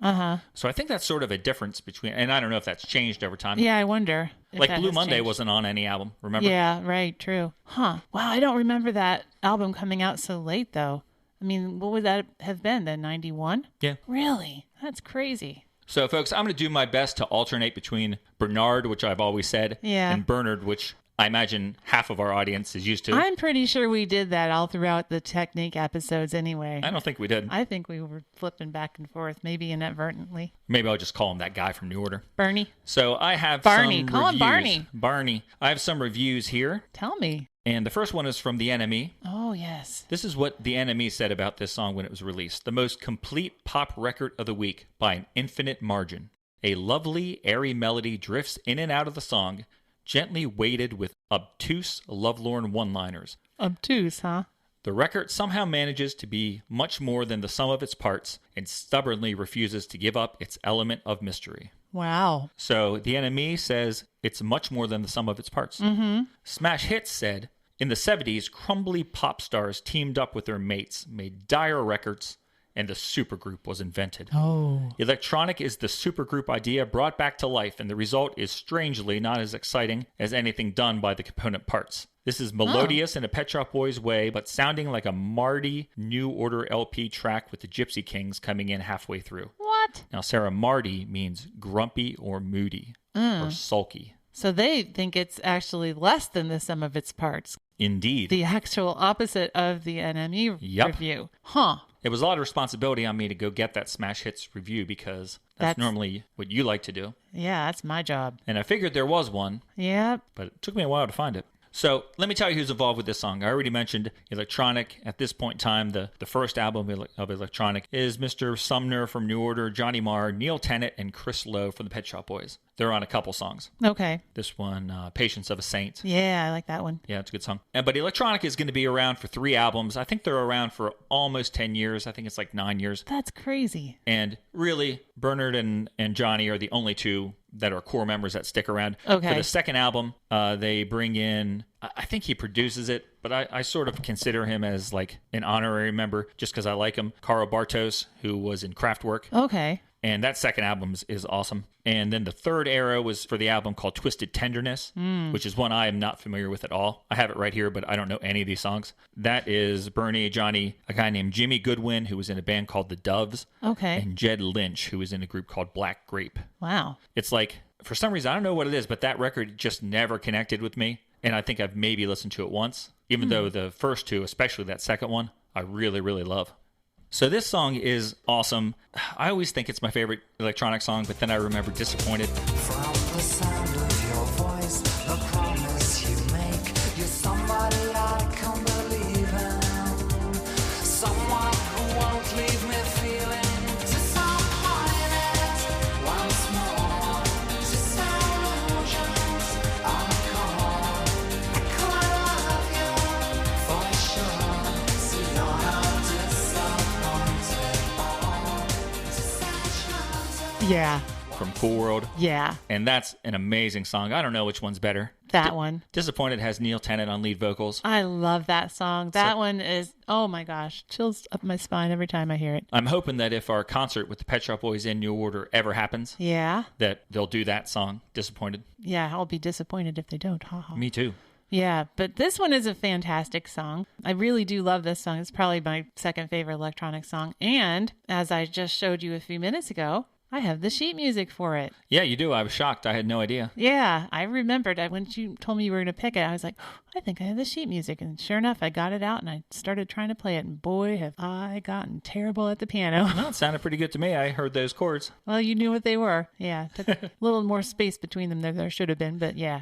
So I think that's sort of a difference between, and I don't know if that's changed over time. Yeah, I wonder. If Like that Blue has Monday changed. wasn't on any album, remember? Yeah, right, true. Huh. Wow, I don't remember that album coming out so late, though. I mean, what would that have been then, 91? Yeah. Really? That's crazy. So, folks, I'm going to do my best to alternate between Bernard, which I've always said, Yeah. and Bernard, which I imagine half of our audience is used to. I'm pretty sure we did that all throughout the Technique episodes anyway. I don't think we did. I think we were flipping back and forth, maybe inadvertently. Maybe I'll just call him that guy from New Order. Bernie, So I have Barney. some Call him reviews. Barney. Barney. I have some reviews here, tell me. and the first one is from The Enemy. Oh, yes. This is what The Enemy said about this song when it was released. The most complete pop record of the week by an infinite margin. A lovely, airy melody drifts in and out of the song, gently weighted with obtuse, lovelorn one-liners. Obtuse, huh? The record somehow manages to be much more than the sum of its parts and stubbornly refuses to give up its element of mystery. Wow. So The Enemy says it's much more than the sum of its parts. Smash Hits said, in the 70s, crumbly pop stars teamed up with their mates, made dire records, and the supergroup was invented. Oh. Electronic is the supergroup idea brought back to life, and the result is strangely not as exciting as anything done by the component parts. This is melodious in a Pet Shop Boys way, but sounding like a Marty New Order LP track with the Gypsy Kings coming in halfway through. What? Now, Sarah, Marty means grumpy or moody or sulky. So they think it's actually less than the sum of its parts. Indeed. The actual opposite of the NME Yep. review. Huh. It was a lot of responsibility on me to go get that Smash Hits review because that's normally what you like to do. Yeah, that's my job. And I figured there was one, Yep. but it took me a while to find it. So let me tell you who's involved with this song. I already mentioned Electronic. At this point in time, the first album of Electronic is Mr. Sumner from New Order, Johnny Marr, Neil Tennant, and Chris Lowe from the Pet Shop Boys. They're on a couple songs. Okay. This one, Patience of a Saint. Yeah, I like that one. Yeah, it's a good song. But Electronic is going to be around for 3 albums. I think they're around for almost 10 years. I think it's like 9 years. That's crazy. And really, Bernard and Johnny are the only two that are core members that stick around. Okay. For the second album, they bring in, I think he produces it, but I sort of consider him as like an honorary member just because I like him. Carl Bartos, who was in Kraftwerk. Okay. And that second album is awesome. And then the third era was for the album called Twisted Tenderness, which is one I am not familiar with at all. I have it right here, but I don't know any of these songs. That is Bernie, Johnny, a guy named Jimmy Goodwin, who was in a band called The Doves, Okay. and Jed Lynch, who was in a group called Black Grape. Wow. It's like, for some reason, I don't know what it is, but that record just never connected with me. And I think I've maybe listened to it once, even though the first two, especially that second one, I really, really love. So this song is awesome. I always think it's my favorite electronic song, but then I remember Disappointed. From the sound of your voice, the promise you make, you're somebody I can believe in. Someone who won't leave me feeling disappointed once more. Disillusions on a call. I could love you for sure. So you're not disappointed. Yeah. From Cool World. Yeah. And that's an amazing song. I don't know which one's better. That one. Disappointed has Neil Tennant on lead vocals. I love that song. That one is, oh my gosh, chills up my spine every time I hear it. I'm hoping that if our concert with the Pet Shop Boys in New Order ever happens, Yeah. that they'll do that song, Disappointed. Yeah, I'll be disappointed if they don't. Ha ha. Me too. Yeah, but this one is a fantastic song. I really do love this song. It's probably my second favorite electronic song. And as I just showed you a few minutes ago, I have the sheet music for it. Yeah, you do. I was shocked. I had no idea. Yeah, I remembered when you told me you were going to pick it. I was like, I think I have the sheet music. And sure enough, I got it out and I started trying to play it. And boy, have I gotten terrible at the piano. No, it sounded pretty good to me. I heard those chords. Well, you knew what they were. Yeah, took a little more space between them than there should have been, but yeah.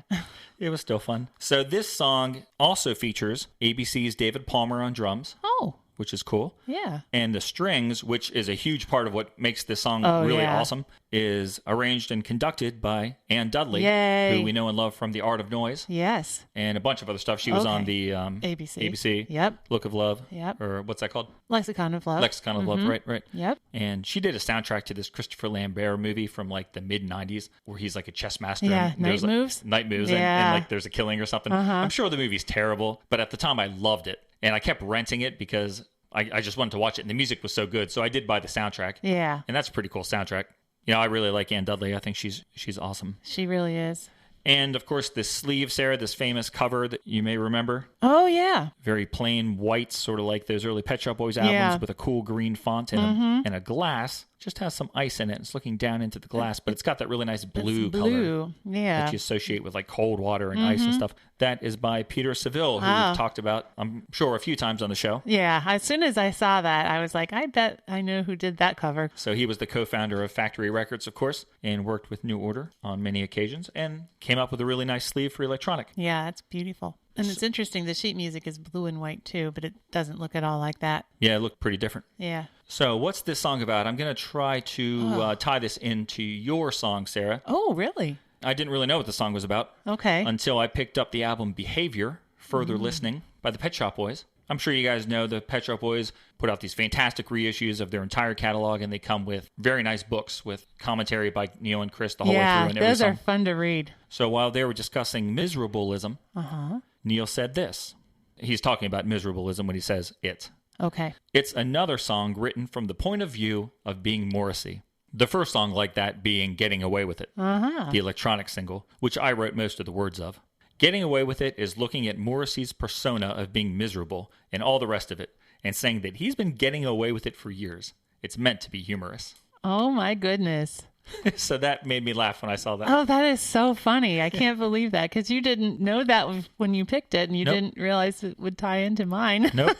It was still fun. So this song also features ABC's David Palmer on drums. Oh, which is cool. Yeah. And the strings, which is a huge part of what makes this song really awesome, is arranged and conducted by Ann Dudley, Yay. who we know and love from The Art of Noise. Yes. And a bunch of other stuff. She was on the ABC. Yep. Look of Love. Yep. Or what's that called? Lexicon of Love. Lexicon of Love, right. Yep. And she did a soundtrack to this Christopher Lambert movie from like the mid-90s where he's like a chess master. Yeah, and Night Moves. Night Moves, and like there's a killing or something. I'm sure the movie's terrible, but at the time I loved it. And I kept renting it because I just wanted to watch it, and the music was so good. So I did buy the soundtrack. Yeah. And that's a pretty cool soundtrack. You know, I really like Ann Dudley. I think she's awesome. She really is. And, of course, this sleeve, Sarah, this famous cover that you may remember. Oh, yeah. Very plain white, sort of like those early Pet Shop Boys albums with a cool green font and a glass. Just has some ice in it. It's looking down into the glass, but it's got that really nice blue color that you associate with like cold water and ice and stuff. That is by Peter Seville, who we've talked about, I'm sure, a few times on the show. Yeah. As soon as I saw that, I was like, I bet I know who did that cover. So he was the co-founder of Factory Records, of course, and worked with New Order on many occasions and came up with a really nice sleeve for electronic. Yeah, it's beautiful. And it's interesting, the sheet music is blue and white too, but it doesn't look at all like that. Yeah, it looked pretty different. Yeah. So what's this song about? I'm going to try to tie this into your song, Sarah. Oh, really? I didn't really know what the song was about. Okay. Until I picked up the album Behavior, Further Listening by the Pet Shop Boys. I'm sure you guys know the Pet Shop Boys put out these fantastic reissues of their entire catalog, and they come with very nice books with commentary by Neil and Chris the whole way through. And those are fun to read. So while they were discussing miserableism, Neil said this. He's talking about miserableism when he says it. Okay. It's another song written from the point of view of being Morrissey. The first song like that being Getting Away With It, the electronic single, which I wrote most of the words of. Getting Away With It is looking at Morrissey's persona of being miserable and all the rest of it, and saying that he's been getting away with it for years. It's meant to be humorous. Oh, my goodness. So that made me laugh when I saw that. Oh, that is so funny. I can't believe that, because you didn't know that when you picked it, and you didn't realize it would tie into mine. Nope.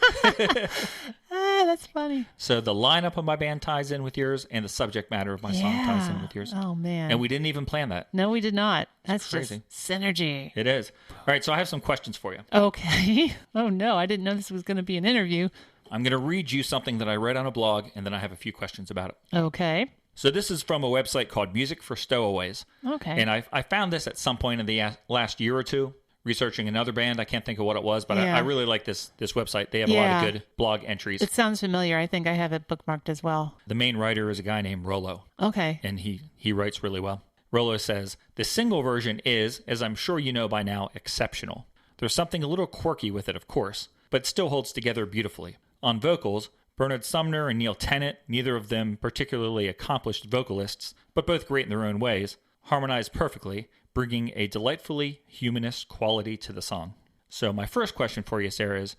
That's funny. So the lineup of my band ties in with yours, and the subject matter of my song ties in with yours. Oh, man. And we didn't even plan that. No, we did not. That's crazy. Just synergy. It is. All right, so I have some questions for you. Okay. Oh, no, I didn't know this was going to be an interview. I'm going to read you something that I read on a blog, and then I have a few questions about it. Okay. So this is from a website called Music for Stowaways. Okay. And I found this at some point in the last year or two, researching another band. I can't think of what it was, but I really like this website. They have a lot of good blog entries. It sounds familiar. I think I have it bookmarked as well. The main writer is a guy named Rollo. Okay. And he writes really well. Rollo says, the single version is, as I'm sure you know by now, exceptional. There's something a little quirky with it, of course, but still holds together beautifully. On vocals, Bernard Sumner and Neil Tennant, neither of them particularly accomplished vocalists, but both great in their own ways, harmonize perfectly, bringing a delightfully humanist quality to the song. So my first question for you, Sarah, is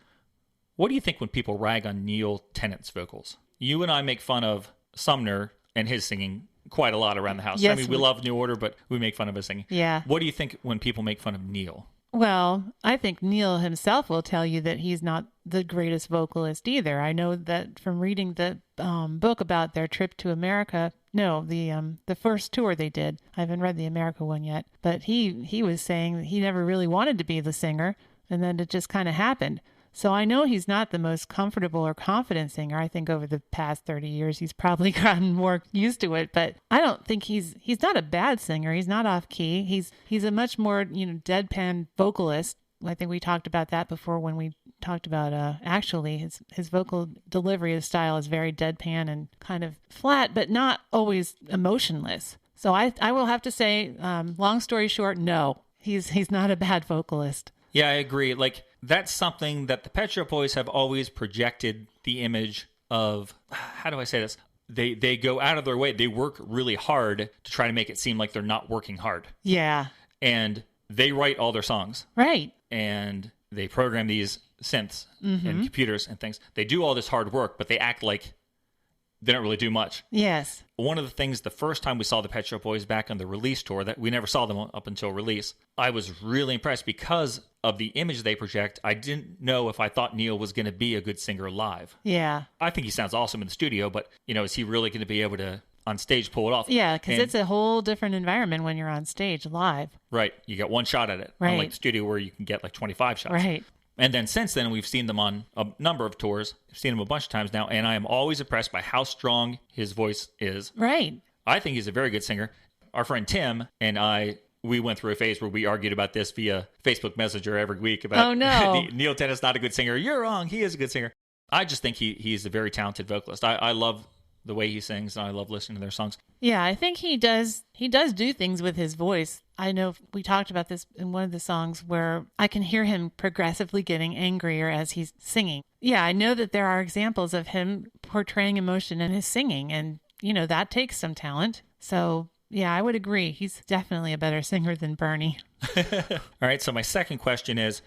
what do you think when people rag on Neil Tennant's vocals? You and I make fun of Sumner and his singing quite a lot around the house. Yes, I mean, we love New Order, but we make fun of his singing. Yeah. What do you think when people make fun of Neil? Well, I think Neil himself will tell you that he's not the greatest vocalist either. I know that from reading the book about their trip to America. No, the first tour they did. I haven't read the America one yet. But he was saying that he never really wanted to be the singer, and then it just kind of happened. So I know he's not the most comfortable or confident singer. I think over the past 30 years, he's probably gotten more used to it. But I don't think he's not a bad singer. He's not off key. He's a much more, deadpan vocalist. I think we talked about that before when we talked about actually his vocal delivery style is very deadpan and kind of flat, but not always emotionless. So I will have to say, long story short, no, he's not a bad vocalist. Yeah, I agree. Like, that's something that the Pet Shop Boys have always projected the image of. How do I say this? They go out of their way. They work really hard to try to make it seem like they're not working hard. Yeah. And they write all their songs. Right. And they program these synths and computers and things. They do all this hard work, but they act like they don't really do much. Yes. One of the things, the first time we saw the Pet Shop Boys back on the release tour, that we never saw them up until release, I was really impressed because of the image they project. I didn't know if I thought Neil was going to be a good singer live. Yeah. I think he sounds awesome in the studio, but, is he really going to be able to, on stage, pull it off? Yeah, because it's a whole different environment when you're on stage live. Right. You got one shot at it. Right. Unlike the studio where you can get like 25 shots. Right. And then since then, we've seen them on a number of tours. I've seen him a bunch of times now, and I am always impressed by how strong his voice is. Right. I think he's a very good singer. Our friend Tim and I, we went through a phase where we argued about this via Facebook Messenger every week about Oh, no. Neil Tennant's not a good singer. You're wrong. He is a good singer. I just think he's a very talented vocalist. I love the way he sings, and I love listening to their songs. Yeah, I think he does do things with his voice. I know we talked about this in one of the songs where I can hear him progressively getting angrier as he's singing. Yeah, I know that there are examples of him portraying emotion in his singing, and, that takes some talent. So, yeah, I would agree. He's definitely a better singer than Bernie. All right, so my second question is,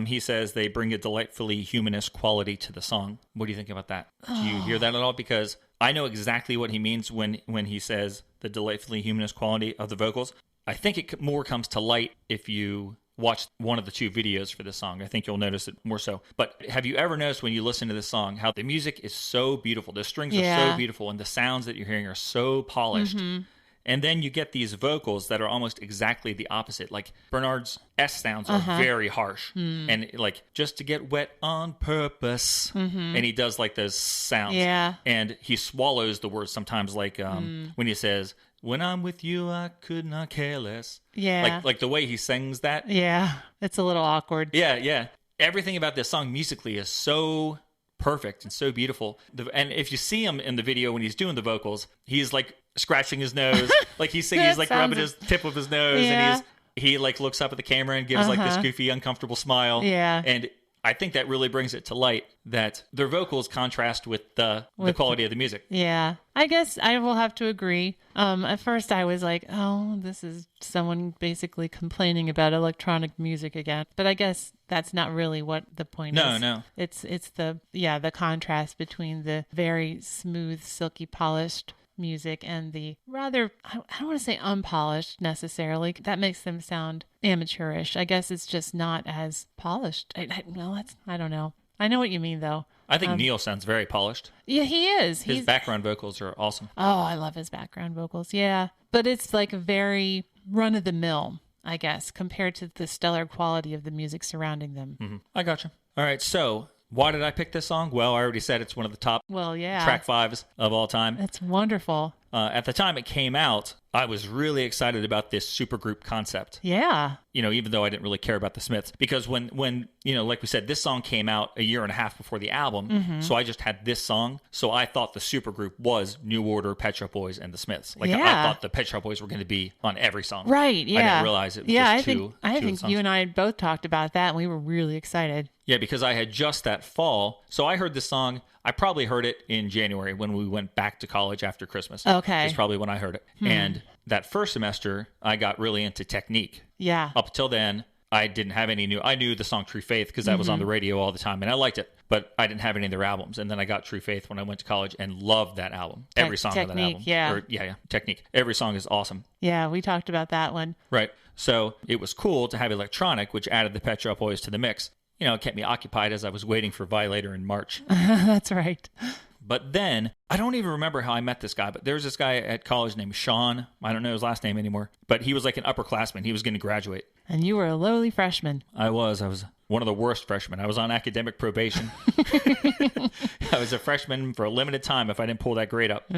he says they bring a delightfully humanist quality to the song. What do you think about that? Do you hear that at all? Because I know exactly what he means when he says the delightfully humanist quality of the vocals. I think it more comes to light if you watch one of the 2 videos for this song. I think you'll notice it more so. But have you ever noticed when you listen to this song how the music is so beautiful? The strings are so beautiful, and the sounds that you're hearing are so polished. Mm-hmm. And then you get these vocals that are almost exactly the opposite. Like Bernard's S sounds are very harsh. And like, just to get wet on purpose. And he does like those sounds. Yeah. And he swallows the words sometimes, like when he says, "When I'm with you, I could not care less." Yeah. Like the way he sings that. Yeah. It's a little awkward. Yeah. Everything about this song musically is so perfect and so beautiful. And if you see him in the video when he's doing the vocals, he's like scratching his nose, like he's singing, he's like rubbing his tip of his nose, and he like looks up at the camera and gives like this goofy, uncomfortable smile. Yeah. And I think that really brings it to light that their vocals contrast with the quality of the music. Yeah. I guess I will have to agree. At first I was like, oh, this is someone basically complaining about electronic music again. But I guess that's not really what the point is. No. It's the contrast between the very smooth, silky, polished music and the rather, I don't want to say unpolished necessarily. That makes them sound amateurish. I guess it's just not as polished. I don't know. I know what you mean, though. I think Neil sounds very polished. Yeah, he is. His background vocals are awesome. Oh, I love his background vocals. Yeah. But it's like a very run-of-the-mill, I guess, compared to the stellar quality of the music surrounding them. Mm-hmm. I gotcha. All right, so why did I pick this song? Well, I already said it's one of the top track 5s of all time. It's wonderful. At the time it came out, I was really excited about this supergroup concept. Yeah. Even though I didn't really care about the Smiths. Because when like we said, this song came out a year and a half before the album, so I just had this song. So I thought the supergroup was New Order, Pet Shop Boys, and the Smiths. Like, I thought the Pet Shop Boys were going to be on every song. Right, yeah. I didn't realize it was just two I think songs. you and I both talked about that, and we were really excited. Yeah, because I had just that fall. So I heard this song. I probably heard it in January when we went back to college after Christmas. Okay. That's probably when I heard it. And that first semester, I got really into Technique. Yeah. Up till then, I didn't have any new... I knew the song True Faith because that was on the radio all the time, and I liked it. But I didn't have any of their albums. And then I got True Faith when I went to college and loved that album. Every song of that album. Yeah. Technique. Every song is awesome. Yeah, we talked about that one. Right. So it was cool to have electronic, which added the Pet Shop Boys to the mix. It kept me occupied as I was waiting for Violator in March. That's right. But then, I don't even remember how I met this guy, but there was this guy at college named Sean. I don't know his last name anymore. But he was like an upperclassman. He was going to graduate. And you were a lowly freshman. I was one of the worst freshmen. I was on academic probation. I was a freshman for a limited time if I didn't pull that grade up.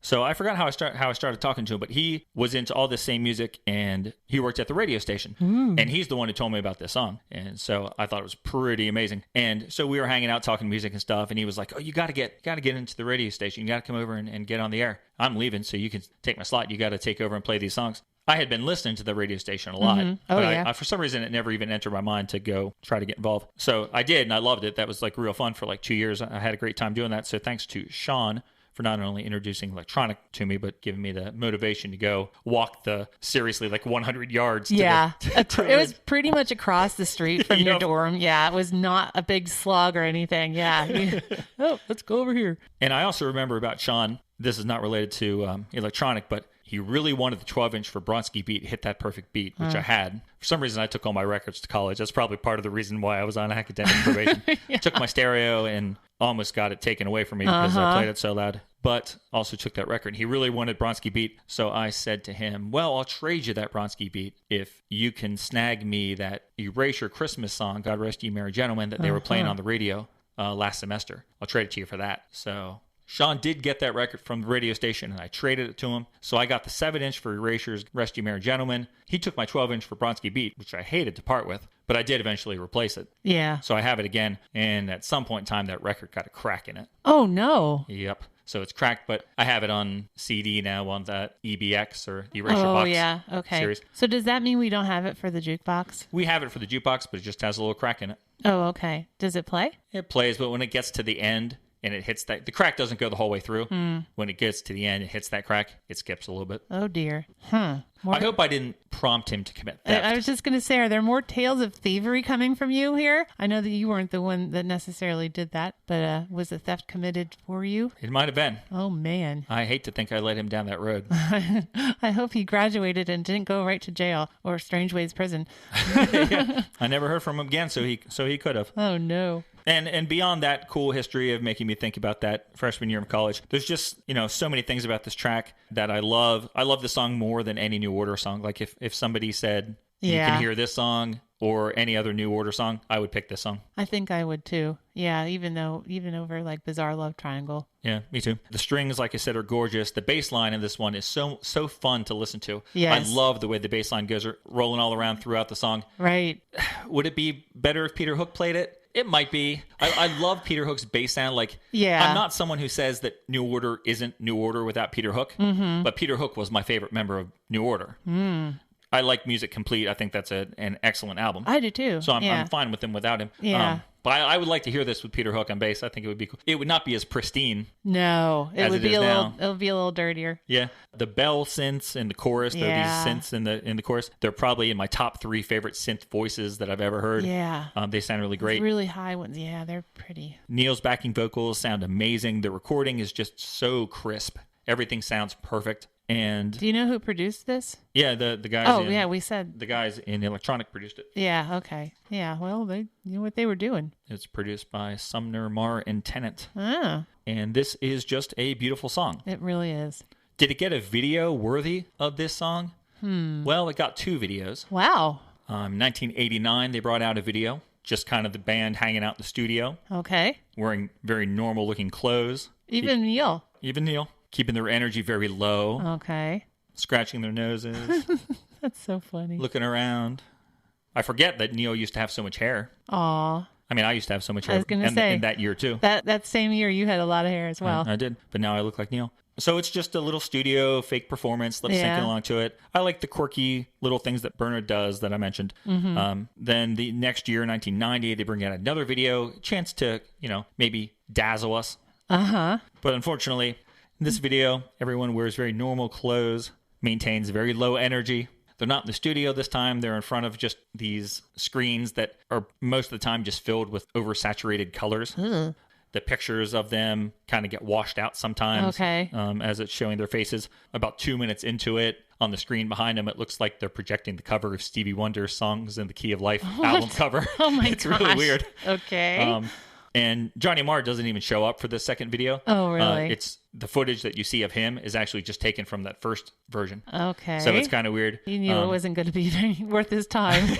So I forgot how I started talking to him, but he was into all this same music, and he worked at the radio station. And he's the one who told me about this song. And so I thought it was pretty amazing. And so we were hanging out talking music and stuff, and he was like, "Oh, you got to get into the radio station. You got to come over and get on the air. I'm leaving, so you can take my slot. You got to take over and play these songs." I had been listening to the radio station a lot, but I, for some reason, it never even entered my mind to go try to get involved. So I did, and I loved it. That was like real fun for like 2 years. I had a great time doing that. So thanks to Sean for not only introducing electronic to me, but giving me the motivation to go walk the seriously like 100 yards. It was pretty much across the street from your dorm. Yeah, it was not a big slug or anything. Yeah. Oh, let's go over here. And I also remember about Sean, this is not related to electronic, but he really wanted the 12-inch for Bronski beat, hit that perfect beat, which I had. For some reason, I took all my records to college. That's probably part of the reason why I was on academic probation. Took my stereo and almost got it taken away from me because I played it so loud. but also took that record. He really wanted Bronski Beat, so I said to him, well, I'll trade you that Bronski Beat if you can snag me that Erasure Christmas song, God Rest Ye Merry Gentlemen, that they were playing on the radio last semester. I'll trade it to you for that. So Sean did get that record from the radio station, and I traded it to him. So I got the 7-inch for Erasure's Rest Ye Merry Gentlemen. He took my 12-inch for Bronski Beat, which I hated to part with, but I did eventually replace it. Yeah. So I have it again, and at some point in time, that record got a crack in it. Oh, no. Yep. So it's cracked, but I have it on CD now on that EBX or Erasure Oh, Box yeah. Okay. series. So does that mean we don't have it for the jukebox? We have it for the jukebox, but it just has a little crack in it. Oh, okay. Does it play? It plays, but when it gets to the end and it hits that, the crack doesn't go the whole way through. When it gets to the end, it hits that crack, it skips a little bit. Oh, dear. I hope I didn't prompt him to commit theft. I was just going to say, are there more tales of thievery coming from you here? I know that you weren't the one that necessarily did that, but was the theft committed for you? It might have been. Oh, man. I hate to think I led him down that road. I hope he graduated and didn't go right to jail or Strangeways prison. Yeah. I never heard from him again, so he could have. Oh, no. And beyond that cool history of making me think about that freshman year of college, there's just, so many things about this track that I love. I love the song more than any New Order song. Like if somebody said, you can hear this song or any other New Order song, I would pick this song. I think I would too. Yeah, even over like Bizarre Love Triangle. Yeah, me too. The strings, like I said, are gorgeous. The bass line in this one is so fun to listen to. Yes. I love the way the bass line goes rolling all around throughout the song. Right. Would it be better if Peter Hook played it? It might be. I love Peter Hook's bass sound. I'm not someone who says that New Order isn't New Order without Peter Hook, but Peter Hook was my favorite member of New Order. I like Music Complete. I think that's an excellent album. I do too. So I'm fine with him without him. Yeah. But I would like to hear this with Peter Hook on bass. I think it would be cool. It would not be as pristine. No, it would be it'll be a little dirtier. Yeah. The bell synths in the chorus, there are these synths in the chorus. They're probably in my top 3 favorite synth voices that I've ever heard. Yeah. They sound really great. Those really high ones. Yeah, they're pretty. Neil's backing vocals sound amazing. The recording is just so crisp. Everything sounds perfect. And do you know who produced this? Yeah, the guys. Oh, yeah, we said the guys in Electronic produced it. Yeah, okay, yeah. Well, they knew what they were doing. It's produced by Sumner, Marr, and Tennant. Ah, and this is just a beautiful song. It really is. Did it get a video worthy of this song? Well, it got 2 videos. Wow. 1989, they brought out a video, just kind of the band hanging out in the studio. Okay. Wearing very normal looking clothes. Even Neil. Keeping their energy very low. Okay. Scratching their noses. That's so funny. Looking around. I forget that Neil used to have so much hair. Aw. I mean, I used to have so much hair. I was going to say. In that year, too. That same year, you had a lot of hair as well. I did. But now I look like Neil. So it's just a little studio fake performance, lip syncing along to it. I like the quirky little things that Bernard does that I mentioned. Then the next year, 1990, they bring out another video. Chance to, maybe dazzle us. Uh-huh. But unfortunately, in this video, everyone wears very normal clothes, maintains very low energy. They're not in the studio this time. They're in front of just these screens that are most of the time just filled with oversaturated colors. The pictures of them kind of get washed out sometimes as it's showing their faces. About 2 minutes into it, on the screen behind them, it looks like they're projecting the cover of Stevie Wonder's Songs in the Key of Life album cover. Oh my It's really weird. Okay. And Johnny Marr doesn't even show up for this second video. Oh, really? It's the footage that you see of him is actually just taken from that first version. Okay. So it's kind of weird. He knew it wasn't going to be worth his time.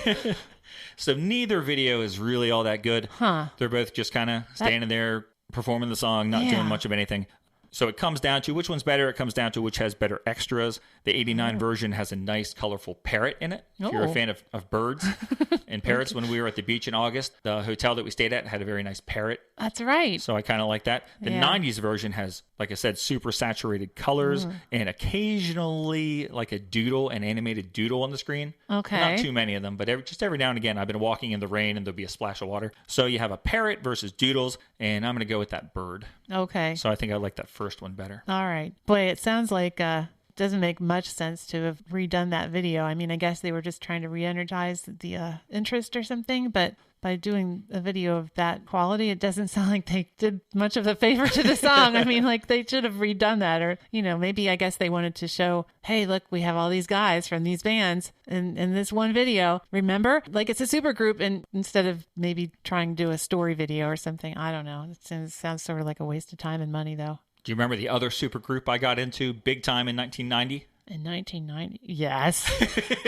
So neither video is really all that good. Huh. They're both just kind of standing there performing the song, not doing much of anything. So it comes down to which one's better. It comes down to which has better extras. The 89 version has a nice, colorful parrot in it. If you're a fan of birds and parrots, when we were at the beach in August, the hotel that we stayed at had a very nice parrot. That's right. So I kind of like that. The 90s version has, like I said, super saturated colors and occasionally like a doodle, an animated doodle on the screen. Okay. Not too many of them, but every now and again, I've been walking in the rain and there'll be a splash of water. So you have a parrot versus doodles, and I'm going to go with that bird. Okay. So I think I like that first one better. All right. Boy, it sounds like doesn't make much sense to have redone that video. I mean, I guess they were just trying to re-energize the interest or something, but by doing a video of that quality, it doesn't sound like they did much of a favor to the song. I mean, like they should have redone that, or, maybe I guess they wanted to show, hey, look, we have all these guys from these bands in this one video. Remember? Like it's a super group, and instead of maybe trying to do a story video or something, I don't know. It sounds sort of like a waste of time and money, though. Do you remember the other super group I got into big time in 1990? In 1990? Yes.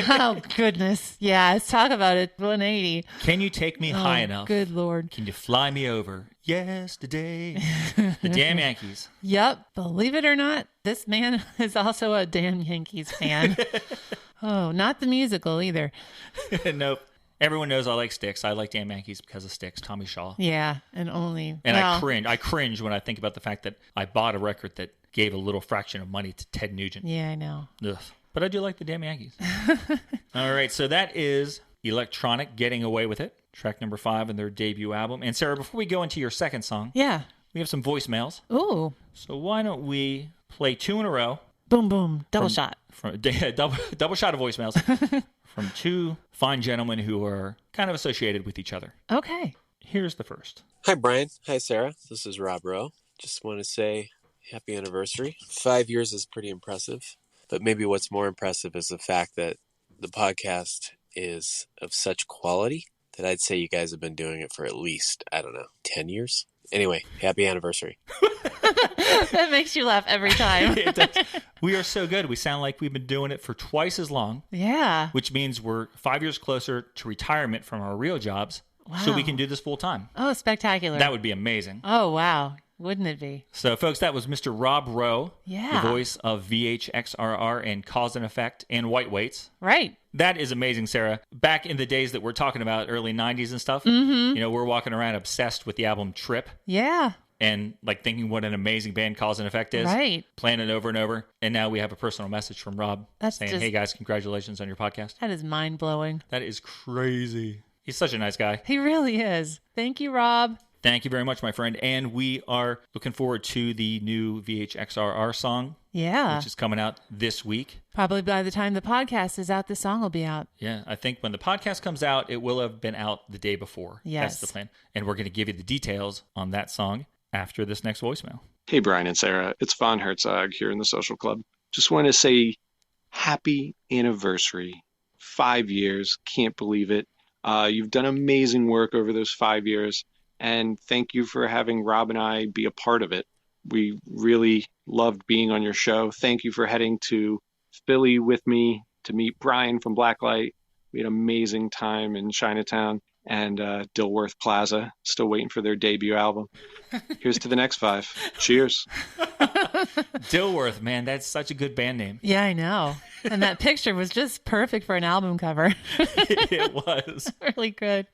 Oh, goodness. Yes. Talk about it. 180. Can you take me high enough? Good Lord. Can you fly me over yesterday? The damn Yankees. Yep. Believe it or not, this man is also a damn Yankees fan. Oh, not the musical either. Nope. Everyone knows I like Styx. I like damn Yankees because of Styx, Tommy Shaw. Yeah, and only. And well, I cringe when I think about the fact that I bought a record that gave a little fraction of money to Ted Nugent. Yeah, I know. Ugh. But I do like the damn Yankees. All right, so that is Electronic Getting Away With It, track number 5 in their debut album. And Sarah, before we go into your second song, yeah, we have some voicemails. Ooh. So why don't we play 2 in a row? Boom, boom. Double shot. Double shot of voicemails from 2 fine gentlemen who are kind of associated with each other. Okay. Here's the first. Hi, Brian. Hi, Sarah. This is Rob Rowe. Just want to say happy anniversary. 5 years is pretty impressive, but maybe what's more impressive is the fact that the podcast is of such quality that I'd say you guys have been doing it for at least, 10 years. Anyway, happy anniversary. That makes you laugh every time. It does. We are so good. We sound like we've been doing it for twice as long. Yeah. Which means we're 5 years closer to retirement from our real jobs. Wow. So we can do this full time. Oh, spectacular. That would be amazing. Oh, wow. Wouldn't it be? So, folks, that was Mr. Rob Rowe, Yeah. the voice of VHXRR and Cause and Effect and White Weights. Right. That is amazing, Sarah. Back in the days that we're talking about, early 90s and stuff, we're walking around obsessed with the album Trip. Yeah. And like thinking what an amazing band Cause and Effect is. Right. Playing it over and over. And now we have a personal message from Rob saying, just- hey guys, congratulations on your podcast. That is mind-blowing. That is crazy. He's such a nice guy. He really is. Thank you, Rob. Thank you very much, my friend. And we are looking forward to the new VHXRR song, Yeah. which is coming out this week. Probably by the time the podcast is out, the song will be out. Yeah, I think when the podcast comes out, it will have been out the day before. Yes. That's the plan. And we're going to give you the details on that song after this next voicemail. Hey, Brian and Sarah. It's Von Herzog here in the Social Club. Just want to say happy anniversary. 5 years. Can't believe it. You've done amazing work over those 5 years. And thank you for having Rob and I be a part of it. We really loved being on your show. Thank you for heading to Philly with me to meet Brian from Blacklight. We had an amazing time in Chinatown and Dilworth Plaza. Still waiting for their debut album. Here's to the next 5. Cheers. Dilworth, man, that's such a good band name. Yeah, I know. And that picture was just perfect for an album cover. It was. Really good.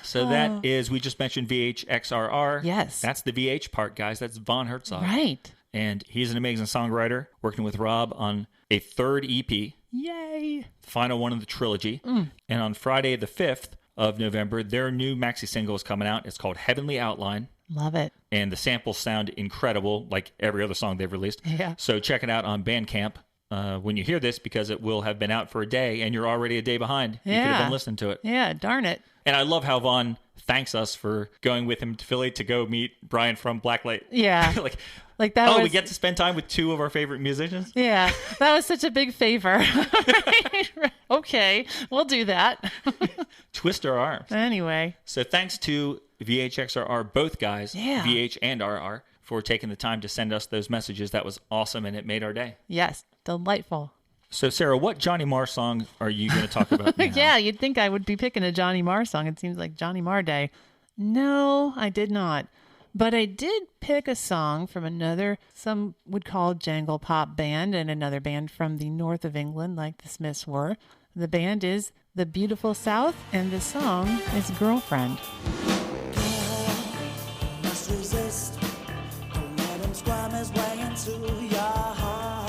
So that is, we just mentioned VHXRR. Yes. That's the VH part, guys. That's Von Herzog. Right. And he's an amazing songwriter, working with Rob on a 3rd EP. Yay. The final one of the trilogy. And on Friday the 5th of November, their new maxi single is coming out. It's called Heavenly Outline. Love it. And the samples sound incredible, like every other song they've released. Yeah. So check it out on Bandcamp when you hear this, because it will have been out for a day, and you're already a day behind. You could have been listening to it. Yeah, darn it. And I love how Vaughn thanks us for going with him to Philly to go meet Brian from Blacklight. Yeah. like that was... we get to spend time with 2 of our favorite musicians? Yeah, that was such a big favor. Okay, we'll do that. Twist our arms. Anyway. So thanks to VHXRR, both guys, Yeah. VH and RR, for taking the time to send us those messages. That was awesome, and it made our day. Yes, delightful. So, Sarah, what Johnny Marr song are you going to talk about now? Yeah, you'd think I would be picking a Johnny Marr song. It seems like Johnny Marr Day. No, I did not. But I did pick a song from another, some would call jangle pop band, and another band from the north of England, like the Smiths were. The band is The Beautiful South, and the song is Girlfriend. Must resist. Don't let him squirm his way into your heart.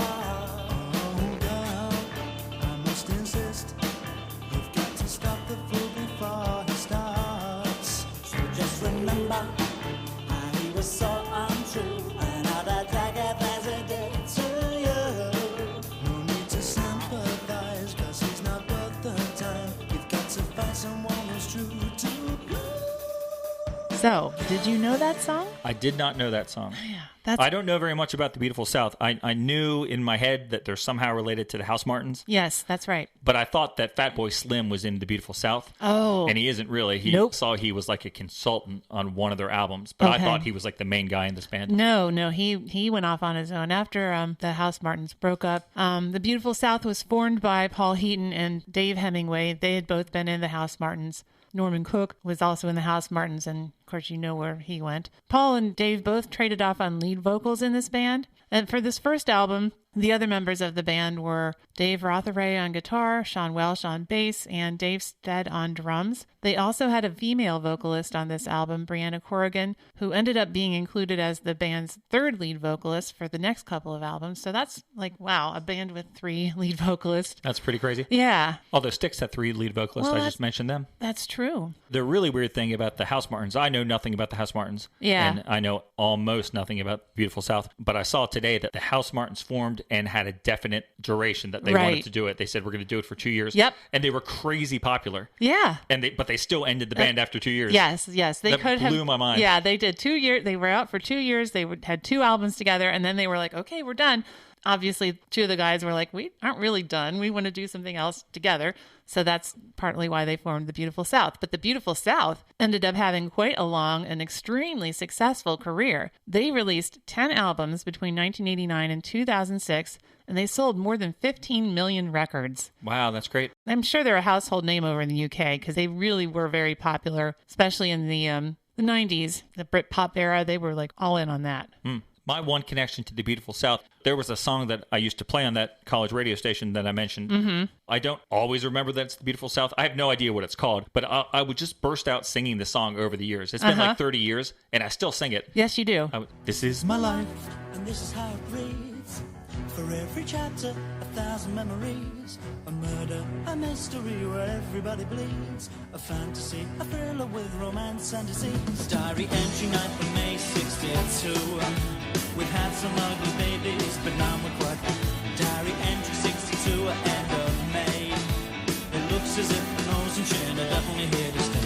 Oh, girl, I must insist. You've got to stop the fool before he starts. So just remember, he was so untrue. And all that jagged things he did to you. No need to sympathize, 'cause he's not worth the time. You've got to find someone who's true to you. So, did you know that song? I did not know that song. Yeah. I don't know very much about the Beautiful South. I knew in my head that they're somehow related to the House Martins. Yes, that's right. But I thought that Fatboy Slim was in the Beautiful South. Oh. And he isn't really. He saw he was like a consultant on one of their albums. But I thought he was like the main guy in this band. No, he went off on his own after the House Martins broke up. The Beautiful South was formed by Paul Heaton and Dave Hemingway. They had both been in the House Martins. Norman Cook was also in the House Martins, and of course you know where he went. Paul and Dave both traded off on lead vocals in this band. And for this first album, the other members of the band were Dave Rotheray on guitar, Sean Welsh on bass, and Dave Stead on drums. They also had a female vocalist on this album, Brianna Corrigan, who ended up being included as the band's third lead vocalist for the next couple of albums. So that's like, wow, a band with 3 lead vocalists. That's pretty crazy. Yeah. Although Styx had 3 lead vocalists, I just mentioned them. That's true. The really weird thing about the House Martins, I know nothing about the House Martins. Yeah. And I know almost nothing about Beautiful South. But I saw today that the House Martins formed and had a definite duration that they wanted to do it. They said, we're going to do it for 2 years. Yep. And they were crazy popular. Yeah. But they still ended the band after 2 years. Yes. They blew my mind. Yeah, they did 2 years. They were out for 2 years. They had 2 albums together, and then they were like, okay, we're done. Obviously, 2 of the guys were like, we aren't really done. We want to do something else together. So that's partly why they formed the Beautiful South. But the Beautiful South ended up having quite a long and extremely successful career. They released 10 albums between 1989 and 2006, and they sold more than 15 million records. Wow, that's great. I'm sure they're a household name over in the UK because they really were very popular, especially in the 90s, the Britpop era. They were like all in on that. My one connection to the Beautiful South, there was a song that I used to play on that college radio station that I mentioned. Mm-hmm. I don't always remember that it's the Beautiful South. I have no idea what it's called, but I would just burst out singing the song over the years. It's been like 30 years, and I still sing it. Yes, you do. This is my life. And this is how it reads. For every chapter, 1,000 memories. A murder, a mystery where everybody bleeds. A fantasy, a thriller with romance and disease. Diary entry 9th of May 62. We've had some ugly babies, but now we're quite. Diary entry 62, end of May. It looks as if the nose and chin are definitely here to stay.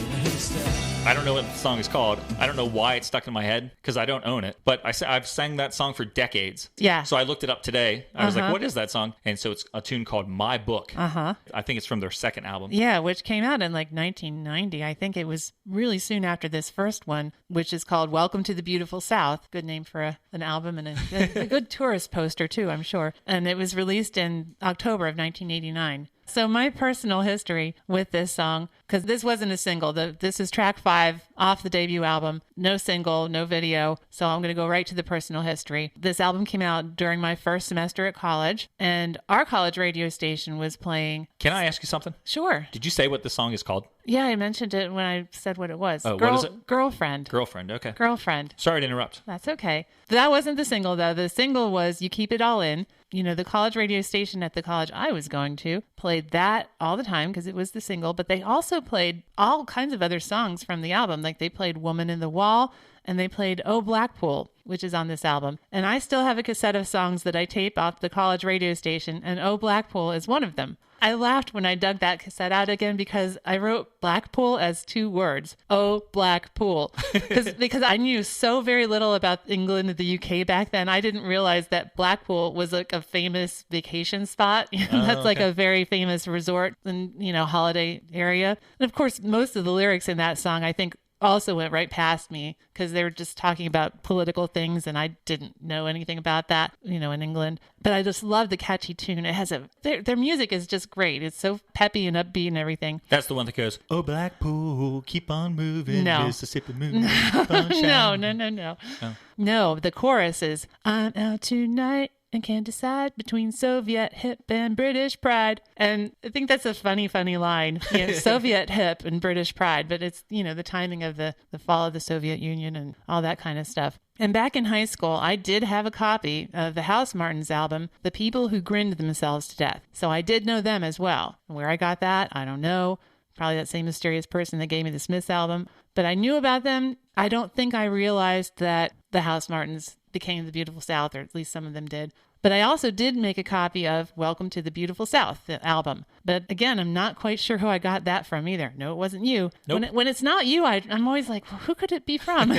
I don't know what the song is called. I don't know why it's stuck in my head because I don't own it. But I've sang that song for decades. Yeah. So I looked it up today. I was like, what is that song? And so it's a tune called My Book. I think it's from their second album. Yeah, which came out in like 1990. I think it was really soon after this first one, which is called Welcome to the Beautiful South. Good name for an album and a good tourist poster too, I'm sure. And it was released in October of 1989. So my personal history with this song, because this wasn't a single. This is track 5 off the debut album. No single, no video. So I'm going to go right to the personal history. This album came out during my first semester at college, and our college radio station was playing. Can I ask you something? Sure. Did you say what the song is called? Yeah, I mentioned it when I said what it was. Oh, what is it? Girlfriend. Girlfriend, okay. Girlfriend. Sorry to interrupt. That's okay. That wasn't the single, though. The single was You Keep It All In. You know, the college radio station at the college I was going to played that all the time because it was the single, but they also played all kinds of other songs from the album. Like they played Woman in the Wall, and they played Oh Blackpool, which is on this album. And I still have a cassette of songs that I tape off the college radio station, and Oh Blackpool is one of them. I laughed when I dug that cassette out again because I wrote Blackpool as 2 words. Oh, Blackpool. Because I knew so very little about England and the UK back then. I didn't realize that Blackpool was like a famous vacation spot. That's like a very famous resort and, holiday area. And of course, most of the lyrics in that song, I think, also went right past me because they were just talking about political things and I didn't know anything about that, in England. But I just love the catchy tune. It has their music is just great. It's so peppy and upbeat and everything. That's the one that goes, oh, Blackpool, keep on moving, no. Mississippi moving, keep on shining. No. Oh. No, the chorus is, I'm out tonight and can't decide between Soviet hip and British pride. And I think that's a funny line. Soviet hip and British pride, but it's, the timing of the fall of the Soviet Union and all that kind of stuff. And back in high school, I did have a copy of the House Martins album, The People Who Grinned Themselves to Death. So I did know them as well. Where I got that, I don't know. Probably that same mysterious person that gave me the Smiths album. But I knew about them. I don't think I realized that the House Martins became the Beautiful South, or at least some of them did. But I also did make a copy of Welcome to the Beautiful South, the album. But again, I'm not quite sure who I got that from either. No, it wasn't you. Nope. When it's not you, I'm always like, well, who could it be from?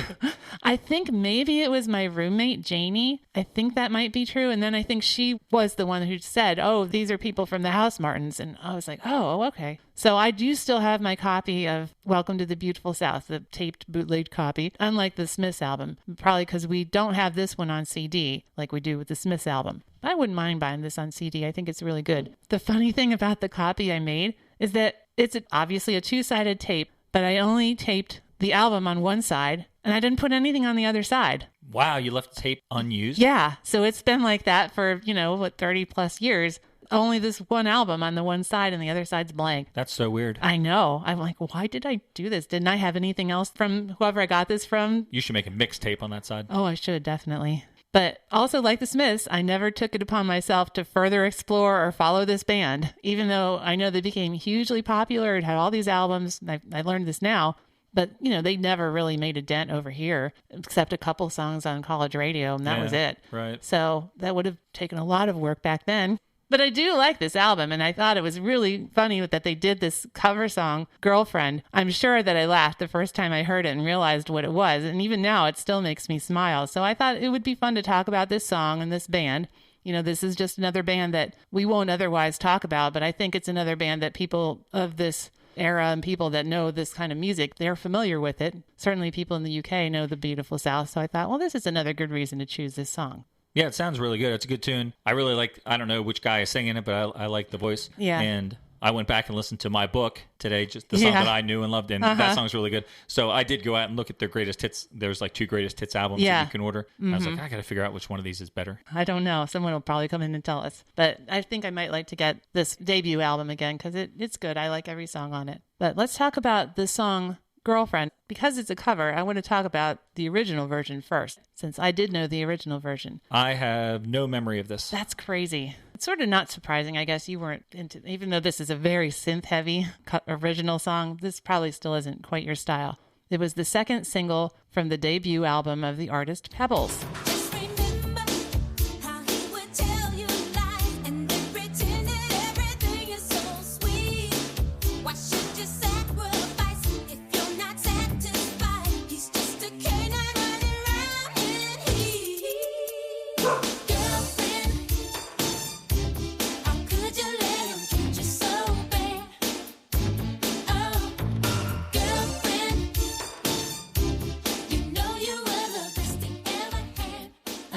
I think maybe it was my roommate, Janie. I think that might be true. And then I think she was the one who said, oh, these are people from the House Martins. And I was like, oh, okay. So I do still have my copy of Welcome to the Beautiful South, the taped bootleg copy, unlike the Smiths album, probably because we don't have this one on CD like we do with the Smiths album. I wouldn't mind buying this on CD. I think it's really good. The funny thing about the copy I made is that it's obviously a two-sided tape, but I only taped the album on one side and I didn't put anything on the other side. Wow, you left the tape unused? Yeah. So it's been like that for, 30 plus years. Only this one album on the one side and the other side's blank. That's so weird. I know. I'm like, why did I do this? Didn't I have anything else from whoever I got this from? You should make a mixtape on that side. Oh, I should, definitely. But also, like the Smiths, I never took it upon myself to further explore or follow this band, even though I know they became hugely popular and had all these albums. I learned this now. But, they never really made a dent over here, except a couple songs on college radio, and that was it. Right. So that would have taken a lot of work back then. But I do like this album, and I thought it was really funny that they did this cover song, Girlfriend. I'm sure that I laughed the first time I heard it and realized what it was, and even now it still makes me smile. So I thought it would be fun to talk about this song and this band. This is just another band that we won't otherwise talk about, but I think it's another band that people of this era and people that know this kind of music, they're familiar with it. Certainly people in the UK know the Beautiful South, so I thought, well, this is another good reason to choose this song. Yeah, it sounds really good. It's a good tune. I really like, I don't know which guy is singing it, but I like the voice. Yeah. And I went back and listened to My Book today, just the song that I knew and loved, and that song's really good. So I did go out and look at their greatest hits. There's like 2 greatest hits albums that you can order. Mm-hmm. I was like, I got to figure out which one of these is better. I don't know. Someone will probably come in and tell us. But I think I might like to get this debut album again because it's good. I like every song on it. But let's talk about the song Girlfriend. Because it's a cover, I want to talk about the original version first, since I did know the original version. I have no memory of this. That's crazy. It's sort of not surprising. I guess you weren't into, even though this is a very synth-heavy original song, this probably still isn't quite your style. It was the second single from the debut album of the artist Pebbles.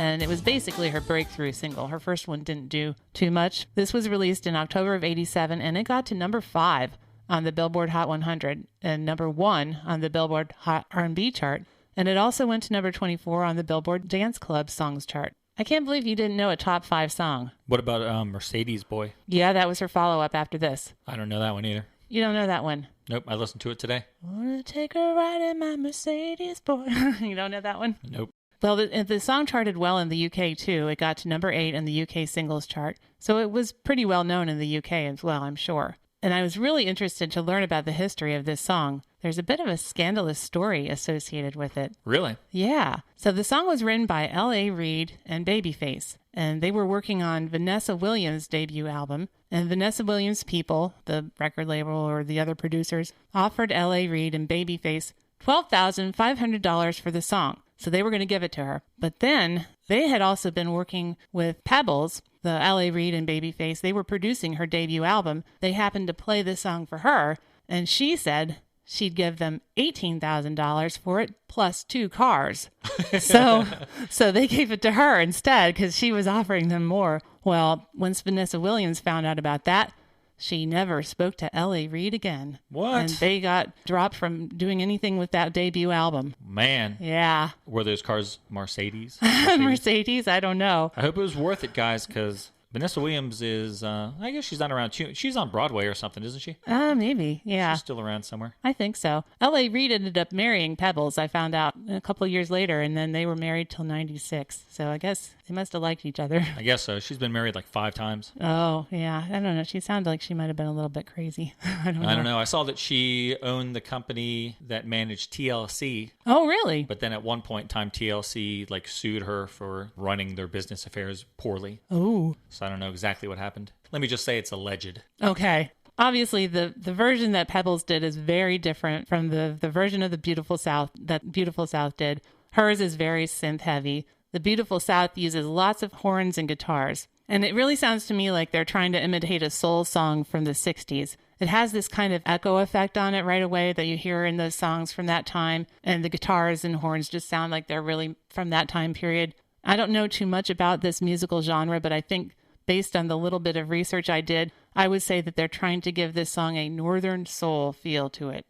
And it was basically her breakthrough single. Her first one didn't do too much. This was released in October of '87, and it got to number 5 on the Billboard Hot 100 and number 1 on the Billboard Hot R&B chart. And it also went to number 24 on the Billboard Dance Club Songs chart. I can't believe you didn't know a top 5 song. What about Mercedes Boy? Yeah, that was her follow-up after this. I don't know that one either. You don't know that one? Nope, I listened to it today. Wanna take a ride in my Mercedes Boy. You don't know that one? Nope. Well, the song charted well in the UK, too. It got to number 8 in the UK singles chart. So it was pretty well known in the UK as well, I'm sure. And I was really interested to learn about the history of this song. There's a bit of a scandalous story associated with it. Really? Yeah. So the song was written by L.A. Reid and Babyface, and they were working on Vanessa Williams' debut album. And Vanessa Williams' people, the record label or the other producers, offered L.A. Reid and Babyface $12,500 for the song. So they were going to give it to her. But then they had also been working with Pebbles, the L.A. Reid and Babyface. They were producing her debut album. They happened to play this song for her, and she said she'd give them $18,000 for it plus 2 cars. So they gave it to her instead because she was offering them more. Well, once Vanessa Williams found out about that, she never spoke to L.A. Reid again. What? And they got dropped from doing anything with that debut album. Man. Yeah. Were those cars Mercedes? Mercedes? I don't know. I hope it was worth it, guys, because Vanessa Williams is, I guess she's not around too. She's on Broadway or something, isn't she? Maybe, yeah. She's still around somewhere. I think so. L.A. Reid ended up marrying Pebbles, I found out a couple of years later, and then they were married till 96. So I guess they must have liked each other. I guess so. She's been married like 5 times. Oh, yeah. I don't know. She sounded like she might have been a little bit crazy. I don't know. I saw that she owned the company that managed TLC. Oh, really? But then at one point in time, TLC like sued her for running their business affairs poorly. Oh. So I don't know exactly what happened. Let me just say it's alleged. Okay. Obviously, the version that Pebbles did is very different from the version of the Beautiful South that Beautiful South did. Hers is very synth heavy. The Beautiful South uses lots of horns and guitars. And it really sounds to me like they're trying to imitate a soul song from the 60s. It has this kind of echo effect on it right away that you hear in those songs from that time. And the guitars and horns just sound like they're really from that time period. I don't know too much about this musical genre, but I think based on the little bit of research I did, I would say that they're trying to give this song a northern soul feel to it.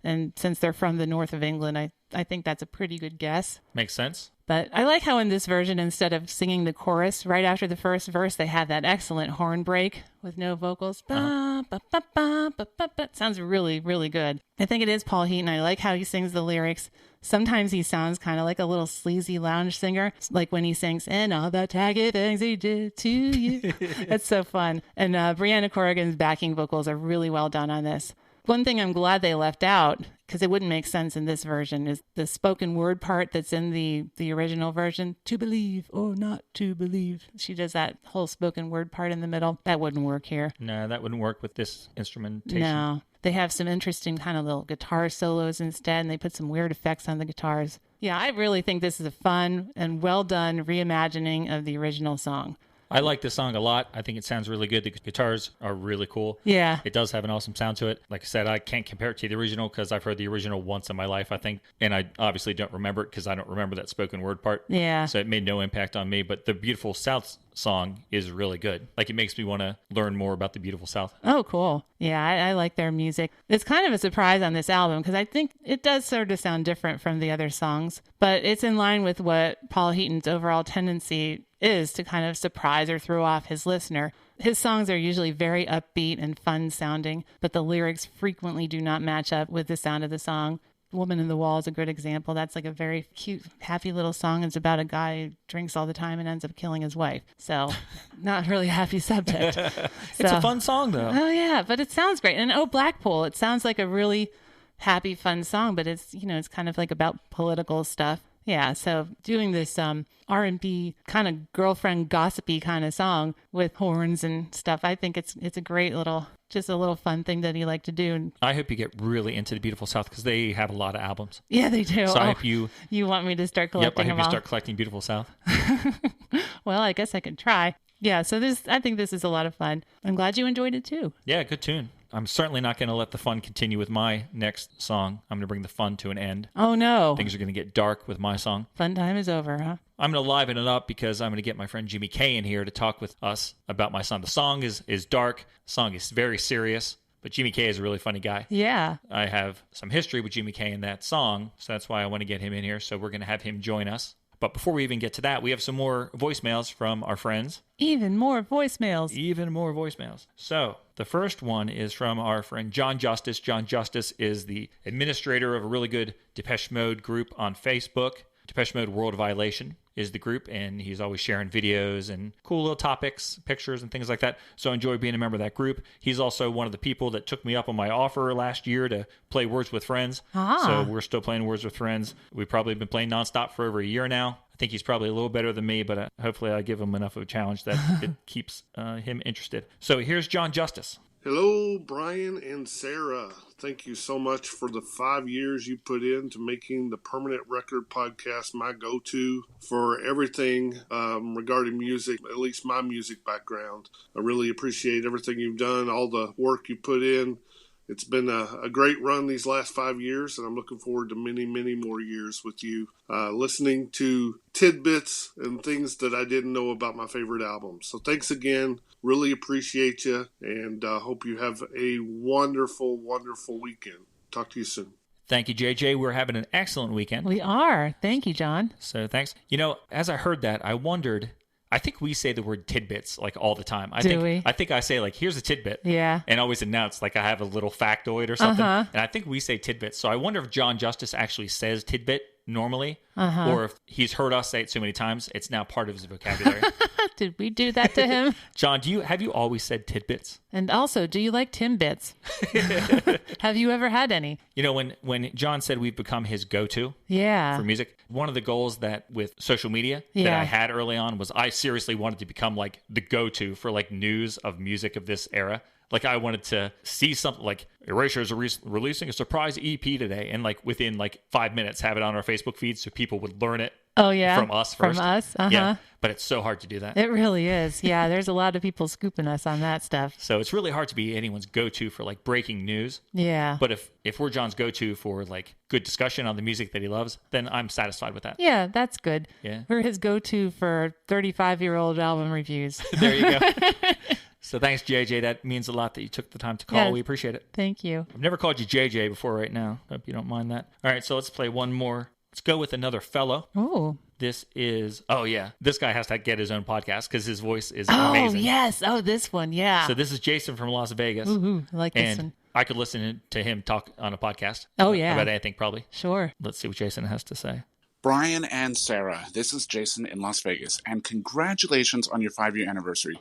And since they're from the north of England, I think that's a pretty good guess. Makes sense. But I like how in this version, instead of singing the chorus right after the first verse, they have that excellent horn break with no vocals. Ba, ba, ba, ba, ba, ba, ba. Sounds really, really good. I think it is Paul Heaton. I like how he sings the lyrics. Sometimes he sounds kind of like a little sleazy lounge singer, like when he sings, and all the tacky things he did to you. That's so fun. And Brianna Corrigan's backing vocals are really well done on this. One thing I'm glad they left out, because it wouldn't make sense in this version, is the spoken word part that's in the original version. To believe or not to believe. She does that whole spoken word part in the middle. That wouldn't work here. No, that wouldn't work with this instrumentation. No. They have some interesting kind of little guitar solos instead, and they put some weird effects on the guitars. Yeah, I really think this is a fun and well done reimagining of the original song. I like this song a lot. I think it sounds really good. The guitars are really cool. Yeah. It does have an awesome sound to it. Like I said, I can't compare it to the original because I've heard the original once in my life, I think. And I obviously don't remember it because I don't remember that spoken word part. Yeah. So it made no impact on me. But the Beautiful South song is really good. Like, it makes me want to learn more about the Beautiful South. Oh, cool. Yeah, I like their music. It's kind of a surprise on this album because I think it does sort of sound different from the other songs. But it's in line with what Paul Heaton's overall tendency is to kind of surprise or throw off his listener. His songs are usually very upbeat and fun sounding, but the lyrics frequently do not match up with the sound of the song. Woman in the Wall is a good example. That's like a very cute, happy little song. It's about a guy who drinks all the time and ends up killing his wife. So not really a happy subject. It's a fun song, though. Oh, yeah, but it sounds great. And Blackpool, it sounds like a really happy, fun song, but it's, it's kind of like about political stuff. Yeah, so doing this R&B kind of girlfriend gossipy kind of song with horns and stuff, I think it's a great little, just a little fun thing that he liked to do. I hope you get really into the Beautiful South because they have a lot of albums. Yeah, they do. So I hope you want me to start collecting them all? I hope you start collecting Beautiful South. Well, I guess I could try. Yeah, so I think this is a lot of fun. I'm glad you enjoyed it too. Yeah, good tune. I'm certainly not going to let the fun continue with my next song. I'm going to bring the fun to an end. Oh, no. Things are going to get dark with my song. Fun time is over, huh? I'm going to liven it up because I'm going to get my friend Jimmy Kay in here to talk with us about my song. The song is dark. The song is very serious. But Jimmy Kay is a really funny guy. Yeah. I have some history with Jimmy Kay in that song, so that's why I want to get him in here. So we're going to have him join us. But before we even get to that, we have some more voicemails from our friends. Even more voicemails. Even more voicemails. So the first one is from our friend John Justice. John Justice is the administrator of a really good Depeche Mode group on Facebook. Depeche Mode World Violation is the group, and he's always sharing videos and cool little topics, pictures, and things like that. So I enjoy being a member of that group. He's also one of the people that took me up on my offer last year to play Words with Friends. So we're still playing Words with Friends. We've probably been playing nonstop for over a year now. I think he's probably a little better than me, but hopefully I give him enough of a challenge that it keeps him interested. So here's John Justice. Hello, Brian and Sarah. Thank you so much for the 5 years you put into making the Permanent Record podcast my go-to for everything regarding music, at least my music background. I really appreciate everything you've done, all the work you put in. It's been a great run these last 5 years, and I'm looking forward to many, many more years with you, listening to tidbits and things that I didn't know about my favorite albums. So thanks again. Really appreciate you, and hope you have a wonderful, wonderful weekend. Talk to you soon. Thank you, JJ. We're having an excellent weekend. We are. Thank you, John. So thanks. As I heard that, I I think we say the word tidbits like all the time. I think I say like, here's a tidbit. Yeah. And always announce like I have a little factoid or something. And I think we say tidbits. So I wonder if John Justice actually says tidbit normally, or if he's heard us say it so many times, it's now part of his vocabulary. Did we do that to him? John, have you always said tidbits? And also, do you like Timbits? Have you ever had any? You know, when John said we've become his go-to for music, one of the goals that with social media that I had early on was I seriously wanted to become like the go-to for like news of music of this era. Like I wanted to see something like Erasure is releasing a surprise EP today, and like within like 5 minutes have it on our Facebook feed so people would learn it. Oh yeah, from us first. From us, Yeah, but it's so hard to do that. It really is. Yeah, there's a lot of people scooping us on that stuff. So it's really hard to be anyone's go-to for like breaking news. Yeah. But if we're John's go-to for like good discussion on the music that he loves, then I'm satisfied with that. Yeah, that's good. Yeah. We're his go-to for 35-year-old album reviews. There you go. So thanks, JJ. That means a lot that you took the time to call. Yeah, we appreciate it. Thank you. I've never called you JJ before right now. Hope you don't mind that. All right, so let's play one more. Let's go with another fellow. Oh. This is, this guy has to get his own podcast because his voice is amazing. amazing. Oh, yes. Oh, this one, yeah. So this is Jason from Las Vegas. Ooh, I like this one. I could listen to him talk on a podcast. Oh, yeah. About anything, probably. Sure. Let's see what Jason has to say. Brian and Sarah, this is Jason in Las Vegas, and congratulations on your 5-year anniversary.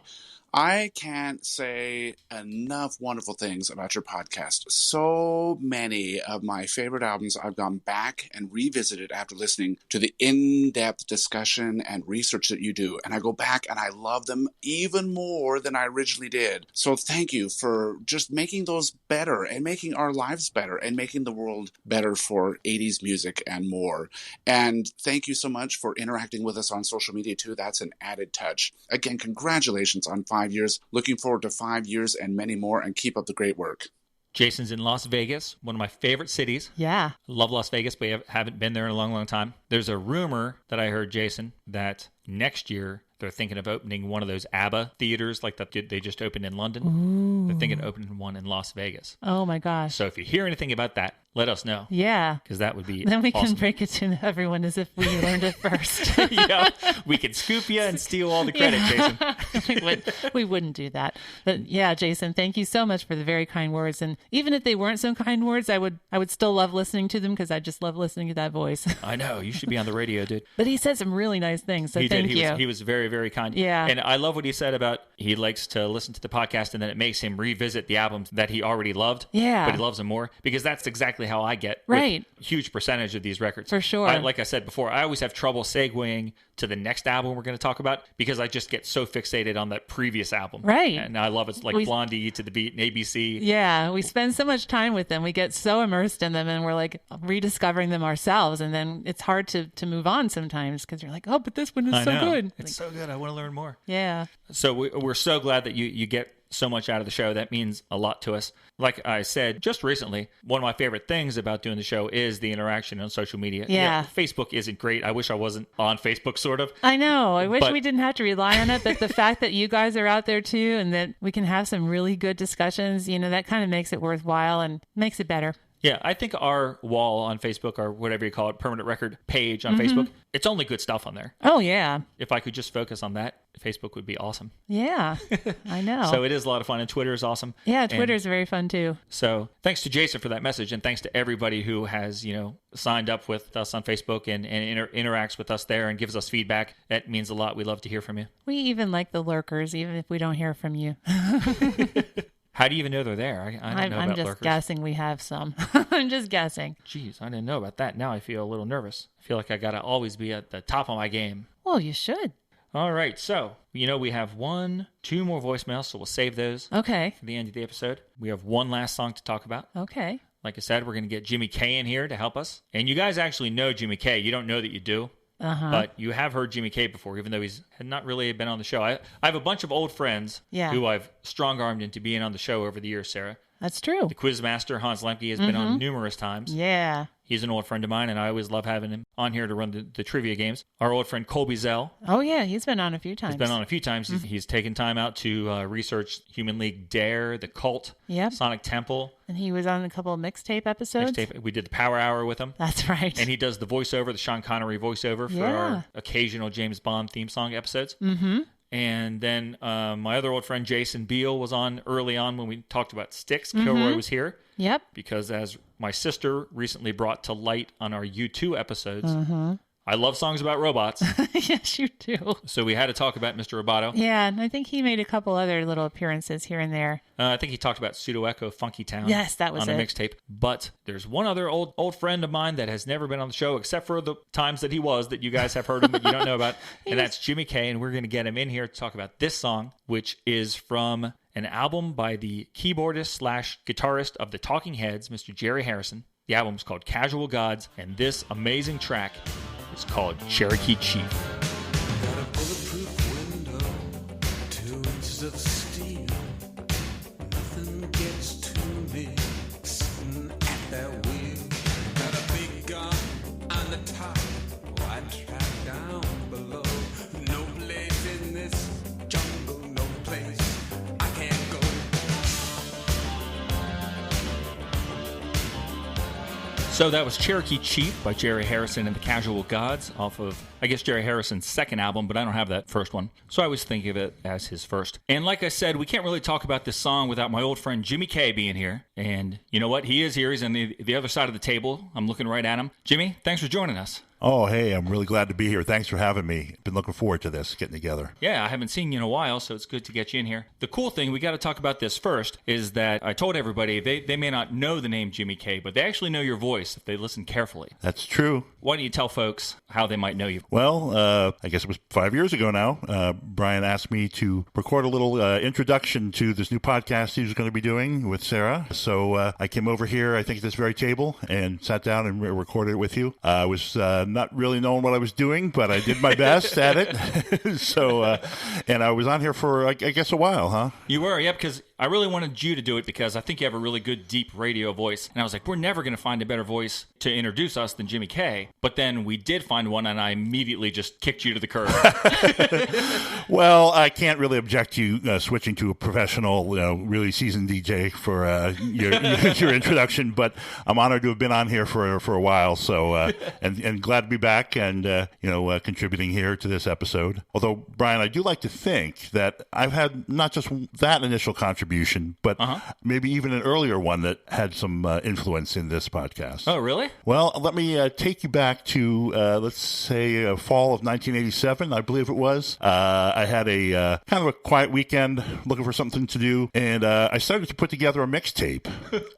I can't say enough wonderful things about your podcast. So many of my favorite albums I've gone back and revisited after listening to the in-depth discussion and research that you do. And I go back and I love them even more than I originally did. So thank you for just making those better and making our lives better and making the world better for 80s music and more. And thank you so much for interacting with us on social media too. That's an added touch. Again, congratulations on 5 years. Looking forward to 5 years and many more, and keep up the great work. Jason's in Las Vegas, one of my favorite cities. Yeah. Love Las Vegas, but haven't been there in a long, long time. There's a rumor that I heard, Jason, that next year they're thinking of opening one of those ABBA theaters like that they just opened in London. Ooh. They're thinking of opening one in Las Vegas. Oh, my gosh. So if you hear anything about that, let us know. Yeah. Because that would be Then we awesome. can break it to everyone as if we learned it first. Yeah, we could scoop you and steal all the credit, Jason. we wouldn't do that. But yeah, Jason, thank you so much for the very kind words. And even if they weren't so kind words, I would still love listening to them because I just love listening to that voice. I know. You should be on the radio, dude. But he said some really nice things, so he thank did. you. He was very, very kind. Yeah. And I love what he said about he likes to listen to the podcast and then it makes him revisit the albums that he already loved. Yeah. But he loves them more because that's exactly how I get. Right. Huge percentage of these records. For sure. Like I said before, I always have trouble segueing to the next album we're going to talk about because I just get so fixated on that previous album. Right. And I love it. Like Blondie, To the Beat, and ABC. Yeah. We spend so much time with them. We get so immersed in them and we're like rediscovering them ourselves. And then it's hard to move on sometimes because you're like, oh, but this one is so good. It's so good. I want to learn more. Yeah. So we're so glad that you get so much out of the show. That means a lot to us. Like I said just recently, one of my favorite things about doing the show is the interaction on social media. Yeah. Facebook isn't great. I wish I wasn't on Facebook, sort of. I know. I wish we didn't have to rely on it, but the fact that you guys are out there too and that we can have some really good discussions, that kind of makes it worthwhile and makes it better. Yeah, I think our wall on Facebook, or whatever you call it, permanent record page on Facebook, it's only good stuff on there. Oh, yeah. If I could just focus on that, Facebook would be awesome. Yeah, I know. So it is a lot of fun, and Twitter is awesome. Yeah, Twitter's very fun, too. So thanks to Jason for that message, and thanks to everybody who has, signed up with us on Facebook and interacts with us there and gives us feedback. That means a lot. We love to hear from you. We even like the lurkers, even if we don't hear from you. How do you even know they're there? I don't know about I'm just lurkers. guessing we have some. I'm just guessing. Jeez, I didn't know about that. Now I feel a little nervous. I feel like I got to always be at the top of my game. Well, you should. All right, so, we have 2 more voicemails, so we'll save those okay. for the end of the episode. We have one last song to talk about. Okay. Like I said, we're going to get Jimmy K in here to help us. And you guys actually know Jimmy K. You don't know that you do. But you have heard Jimmy K before, even though he's not really been on the show. I have a bunch of old friends who I've strong-armed into being on the show over the years, Sarah. That's true. The Quizmaster, Hans Lemke, has been on numerous times. Yeah. He's an old friend of mine, and I always love having him on here to run the trivia games. Our old friend Colby Zell. Oh, yeah, he's been on a few times. He's been on a few times. He's taken time out to research Human League Dare, The Cult, Sonic Temple. And he was on a couple of mixtape episodes. We did the Power Hour with him. That's right. And he does the voiceover, the Sean Connery voiceover for our occasional James Bond theme song episodes. Mm-hmm. And then my other old friend Jason Beal was on early on when we talked about Styx. Kilroy was here. Yep. Because as my sister recently brought to light on our U2 episodes, I love songs about robots. Yes, you do. So we had to talk about Mr. Roboto. Yeah, and I think he made a couple other little appearances here and there. I think he talked about Pseudo Echo Funky Town. Yes, that was on a mixtape. But there's one other old friend of mine that has never been on the show, except for the times that he was, that you guys have heard him, but you don't know about. And that's Jimmy K. And we're going to get him in here to talk about this song, which is from an album by the keyboardist/guitarist of the Talking Heads, Mr. Jerry Harrison. The album's called Casual Gods, and this amazing track is called Cherokee Chief. Got a bulletproof window, 2 inches of steel. Nothing gets to me, sitting at that wheel. Got a big gun on the top, wide track down below. No place in this jungle, no place I can't go. So that was Cherokee Chief by Jerry Harrison and the Casual Gods off of, I guess, Jerry Harrison's second album, but I don't have that first one. So I always think of it as his first. And like I said, we can't really talk about this song without my old friend Jimmy K being here. And you know what? He is here. He's on the other side of the table. I'm looking right at him. Jimmy, thanks for joining us. Oh, hey, I'm really glad to be here. Thanks for having me. Been looking forward to this, getting together. Yeah, I haven't seen you in a while, so it's good to get you in here. The cool thing, we got to talk about this first, is that I told everybody they may not know the name Jimmy K, but they actually know your voice if they listen carefully. That's true. Why don't you tell folks how they might know you? Well, I guess it was 5 years ago now. Brian asked me to record a little introduction to this new podcast he was going to be doing with Sarah. So I came over here, I think, at this very table and sat down and recorded it with you. I was not really knowing what I was doing, but I did my best at it. So, and I was on here for, I guess, a while, huh? You were, yeah, because I really wanted you to do it because I think you have a really good, deep radio voice. And I was like, we're never going to find a better voice to introduce us than Jimmy K. But then we did find one, and I immediately just kicked you to the curb. Well, I can't really object to you switching to a professional, really seasoned DJ for your introduction. But I'm honored to have been on here for a while. So, and glad to be back and, contributing here to this episode. Although, Brian, I do like to think that I've had not just that initial contribution, but maybe even an earlier one that had some influence in this podcast. Oh, really? Well, let me take you back to, let's say, fall of 1987, I believe it was. I had a kind of a quiet weekend looking for something to do, and I started to put together a mixtape.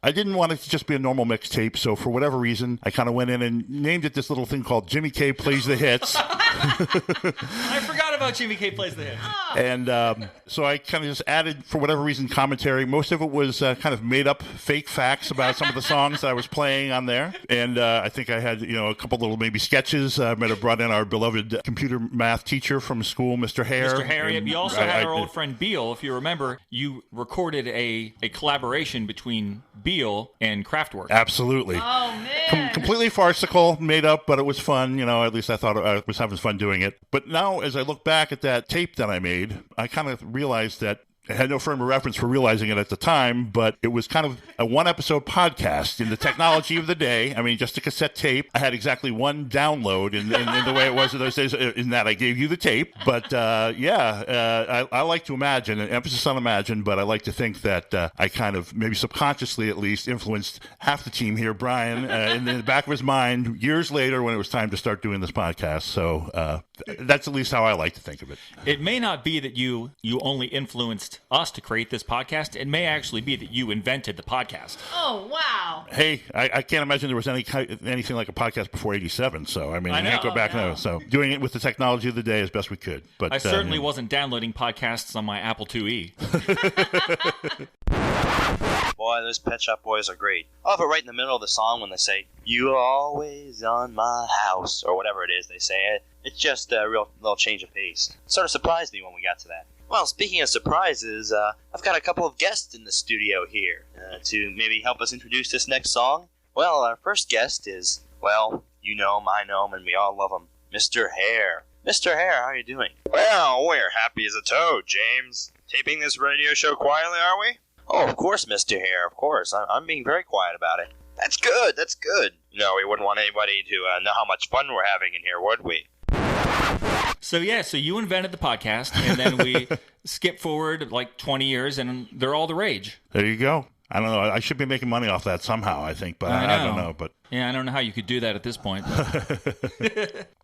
I didn't want it to just be a normal mixtape, so for whatever reason, I kind of went in and named it this little thing called Jimmy K Plays the Hits. I forgot about Jimmy K Plays the Hits. And so I kind of just added, for whatever reason, commentary. Most of it was kind of made up fake facts about some of the songs that I was playing on there. And I think I had, a couple little maybe sketches. I might have brought in our beloved computer math teacher from school, Mr. Hare. Mr. Hare. You also had our old friend Beal. If you remember, you recorded a collaboration between Beal and Kraftwerk. Absolutely. Oh, man. Completely farcical, made up, but it was fun. At least I thought I was having fun doing it. But now, as I look back at that tape that I made, I kind of realized that I had no frame of reference for realizing it at the time, but it was kind of a one-episode podcast in the technology of the day. I mean, just a cassette tape. I had exactly one download in the way it was in those days, in that I gave you the tape. But, I like to imagine, an emphasis on imagine, but I like to think that I kind of, maybe subconsciously at least, influenced half the team here, Brian, in the back of his mind, years later when it was time to start doing this podcast. So that's at least how I like to think of it. It may not be that you only influenced us to create this podcast. It may actually be that you invented the podcast. Oh, wow. Hey, I can't imagine there was anything like a podcast before 87, so I mean, I can't go back now. So doing it with the technology of the day as best we could. But I certainly wasn't downloading podcasts on my Apple IIe. Boy, those Pet Shop Boys are great. I love it right in the middle of the song when they say, "You always on my house," or whatever it is they say. It's just a real little change of pace. It sort of surprised me when we got to that. Well, speaking of surprises, I've got a couple of guests in the studio here to maybe help us introduce this next song. Well, our first guest is, well, you know him, I know him, and we all love him, Mr. Hare. Mr. Hare, how are you doing? Well, we're happy as a toad, James. Taping this radio show quietly, are we? Oh, of course, Mr. Hare, of course. I'm being very quiet about it. That's good, that's good. No, we wouldn't want anybody to know how much fun we're having in here, would we? So you invented the podcast, and then we skip forward like 20 years, and they're all the rage. There you go. I don't know. I should be making money off that somehow, I think, but I don't know. But yeah, I don't know how you could do that at this point.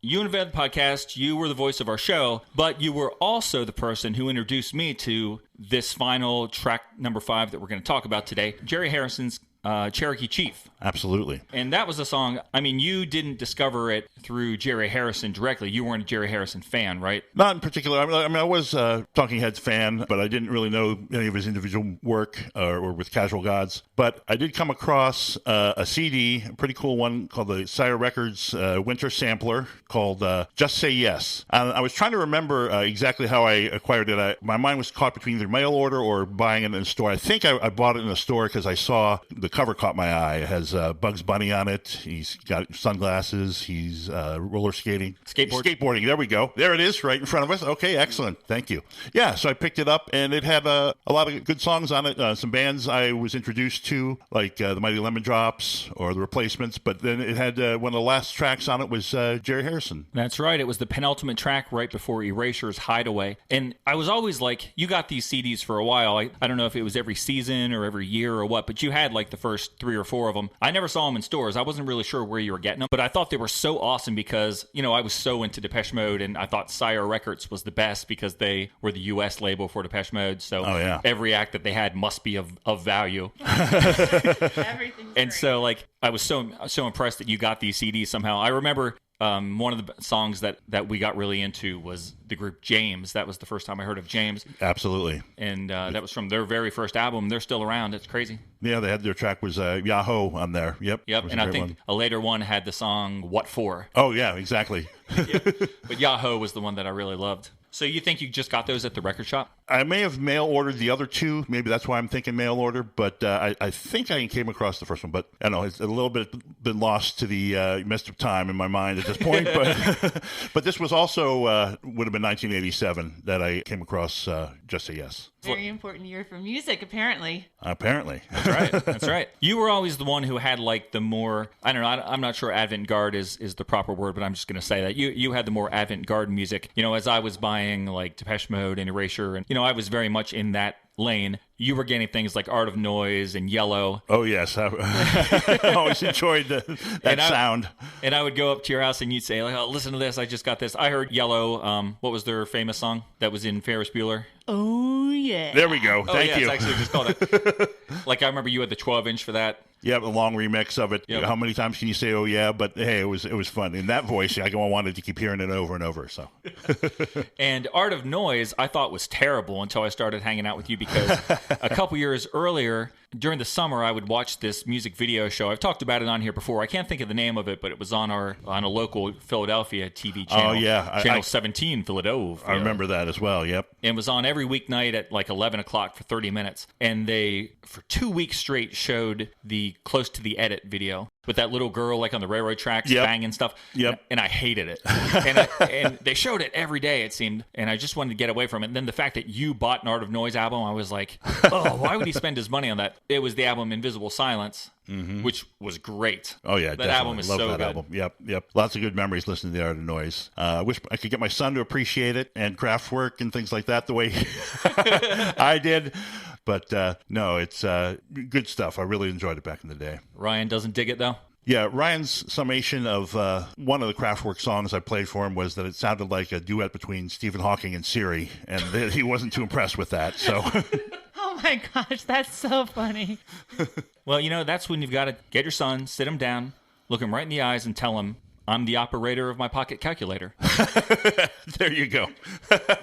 You invented the podcast. You were the voice of our show, but you were also the person who introduced me to this final track number 5 that we're going to talk about today, Jerry Harrison's Cherokee Chief. Absolutely. And that was a song, I mean, you didn't discover it through Jerry Harrison directly. You weren't a Jerry Harrison fan, right? Not in particular. I mean, I was a Talking Heads fan, but I didn't really know any of his individual work or with Casual Gods. But I did come across a CD, a pretty cool one called the Sire Records Winter Sampler called Just Say Yes. I was trying to remember exactly how I acquired it. My mind was caught between either mail order or buying it in a store. I think I bought it in a store because I saw the cover caught my eye. It has Bugs Bunny on it. He's got sunglasses. He's roller skating. Skateboarding. There we go. There it is right in front of us. Okay, excellent. Thank you. Yeah, so I picked it up, and it had a lot of good songs on it. Some bands I was introduced to, like the Mighty Lemon Drops or the Replacements, but then it had one of the last tracks on it was Jerry Harrison. That's right. It was the penultimate track right before Erasure's Hideaway. And I was always like, you got these CDs for a while. I don't know if it was every season or every year or what, but you had like the first 3 or 4 of them. I never saw them in stores. I wasn't really sure where you were getting them, but I thought they were so awesome because, you know, I was so into Depeche Mode, and I thought Sire Records was the best because they were the U.S. label for Depeche Mode. So every act that they had must be of value. And so, like, I was so impressed that you got these CDs somehow. I remember one of the songs that we got really into was the group James. That was the first time I heard of James. Absolutely. And that was from their very first album. They're still around. It's crazy. Yeah, they had their track was Yahoo on there. Yep. And I think a later one had the song What For. Oh, yeah, exactly. But Yahoo was the one that I really loved. So you think you just got those at the record shop? I may have mail ordered the other 2. Maybe that's why I'm thinking mail order. But I think I came across the first one. But I don't know, it's a little bit been lost to the mist of time in my mind at this point. But this was also would have been 1987 that I came across Just Say Yes. Very important year for music, apparently. Apparently. That's right. That's right. You were always the one who had like the more, I don't know, I'm not sure avant-garde is the proper word, but I'm just going to say that. You had the more avant-garde music. You know, as I was buying like Depeche Mode and Erasure, and, you know, I was very much in that lane. You were getting things like Art of Noise and Yellow. Oh, yes. I always enjoyed that sound. And I would go up to your house and you'd say, like, oh, listen to this. I just got this. I heard Yellow. What was their famous song that was in Ferris Bueller? Oh, yeah. There we go. Thank you. It's actually just called it. Like, I remember you had the 12-inch for that. Yeah, the long remix of it. Yep. How many times can you say, oh, yeah? But, hey, it was fun. In that voice, I wanted to keep hearing it over and over. So, And Art of Noise, I thought was terrible until I started hanging out with you because a couple years earlier, during the summer, I would watch this music video show. I've talked about it on here before. I can't think of the name of it, but it was on a local Philadelphia TV channel. Oh, yeah. Channel 17, Philadelphia. I remember that as well, yep. And it was on every weeknight at like 11 o'clock for 30 minutes. And they, for 2 weeks straight, showed the Close to the Edit video with that little girl like on the railroad tracks banging stuff. Yep. And I hated it. And they showed it every day, it seemed. And I just wanted to get away from it. And then the fact that you bought an Art of Noise album, I was like, oh, why would he spend his money on that? It was the album Invisible Silence, which was great. Oh, yeah, that album is Love so that good. Album. Yep. Lots of good memories listening to the Art of Noise. Wish I could get my son to appreciate it and Kraftwerk and things like that the way I did. But no, it's good stuff. I really enjoyed it back in the day. Ryan doesn't dig it, though? Yeah, Ryan's summation of one of the Kraftwerk songs I played for him was that it sounded like a duet between Stephen Hawking and Siri, and he wasn't too impressed with that. So, Oh my gosh, that's so funny. Well, you know, that's when you've got to get your son, sit him down, look him right in the eyes, and tell him, I'm the operator of my pocket calculator. There you go.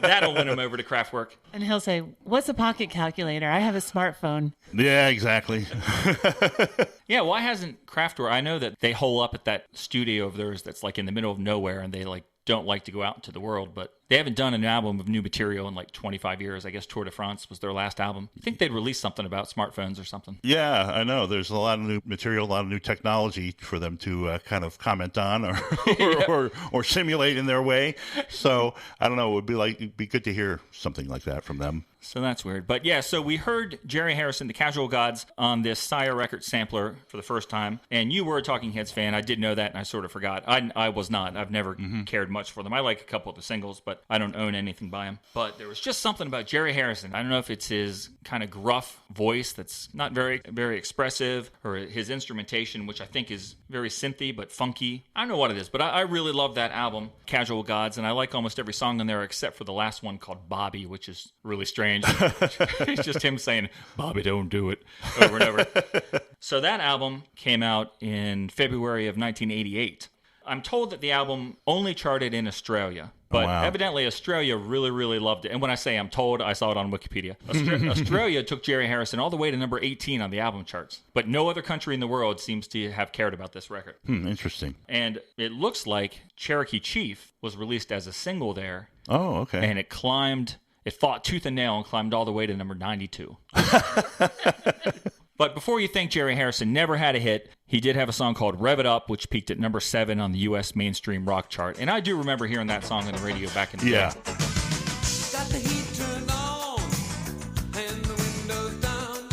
That'll win him over to Kraftwerk. And he'll say, what's a pocket calculator? I have a smartphone. Yeah, exactly. Yeah, why hasn't Kraftwerk? I know that they hole up at that studio of theirs that's like in the middle of nowhere, and they like don't like to go out into the world. But They haven't done an album of new material in like 25 years. I guess Tour de France was their last album. You think they'd release something about smartphones or something? Yeah, I know. There's a lot of new material, a lot of new technology for them to kind of comment on or simulate in their way. So I don't know. It'd be good to hear something like that from them. So that's weird. But yeah, so we heard Jerry Harrison, the Casual Gods, on this Sire Records sampler for the first time. And you were a Talking Heads fan. I did know that, and I sort of forgot. I was not. I've never cared much for them. I like a couple of the singles, but I don't own anything by them. But there was just something about Jerry Harrison. I don't know if it's his kind of gruff voice that's not very, very expressive, or his instrumentation, which I think is very synthy but funky. I don't know what it is, but I really love that album, Casual Gods, and I like almost every song on there except for the last one called Bobby, which is really strange. It's just him saying, Bobby, don't do it, over and over. So that album came out in February of 1988. I'm told that the album only charted in Australia, but evidently Australia really, really loved it. And when I say I'm told, I saw it on Wikipedia. Australia took Jerry Harrison all the way to number 18 on the album charts, but no other country in the world seems to have cared about this record. Interesting. And it looks like Cherokee Chief was released as a single there. Oh, okay. And it fought tooth and nail and climbed all the way to number 92. But before you think Jerry Harrison never had a hit, he did have a song called Rev It Up, which peaked at number 7 on the U.S. mainstream rock chart. And I do remember hearing that song on the radio back in the day. Got the heat turned on and the windows down.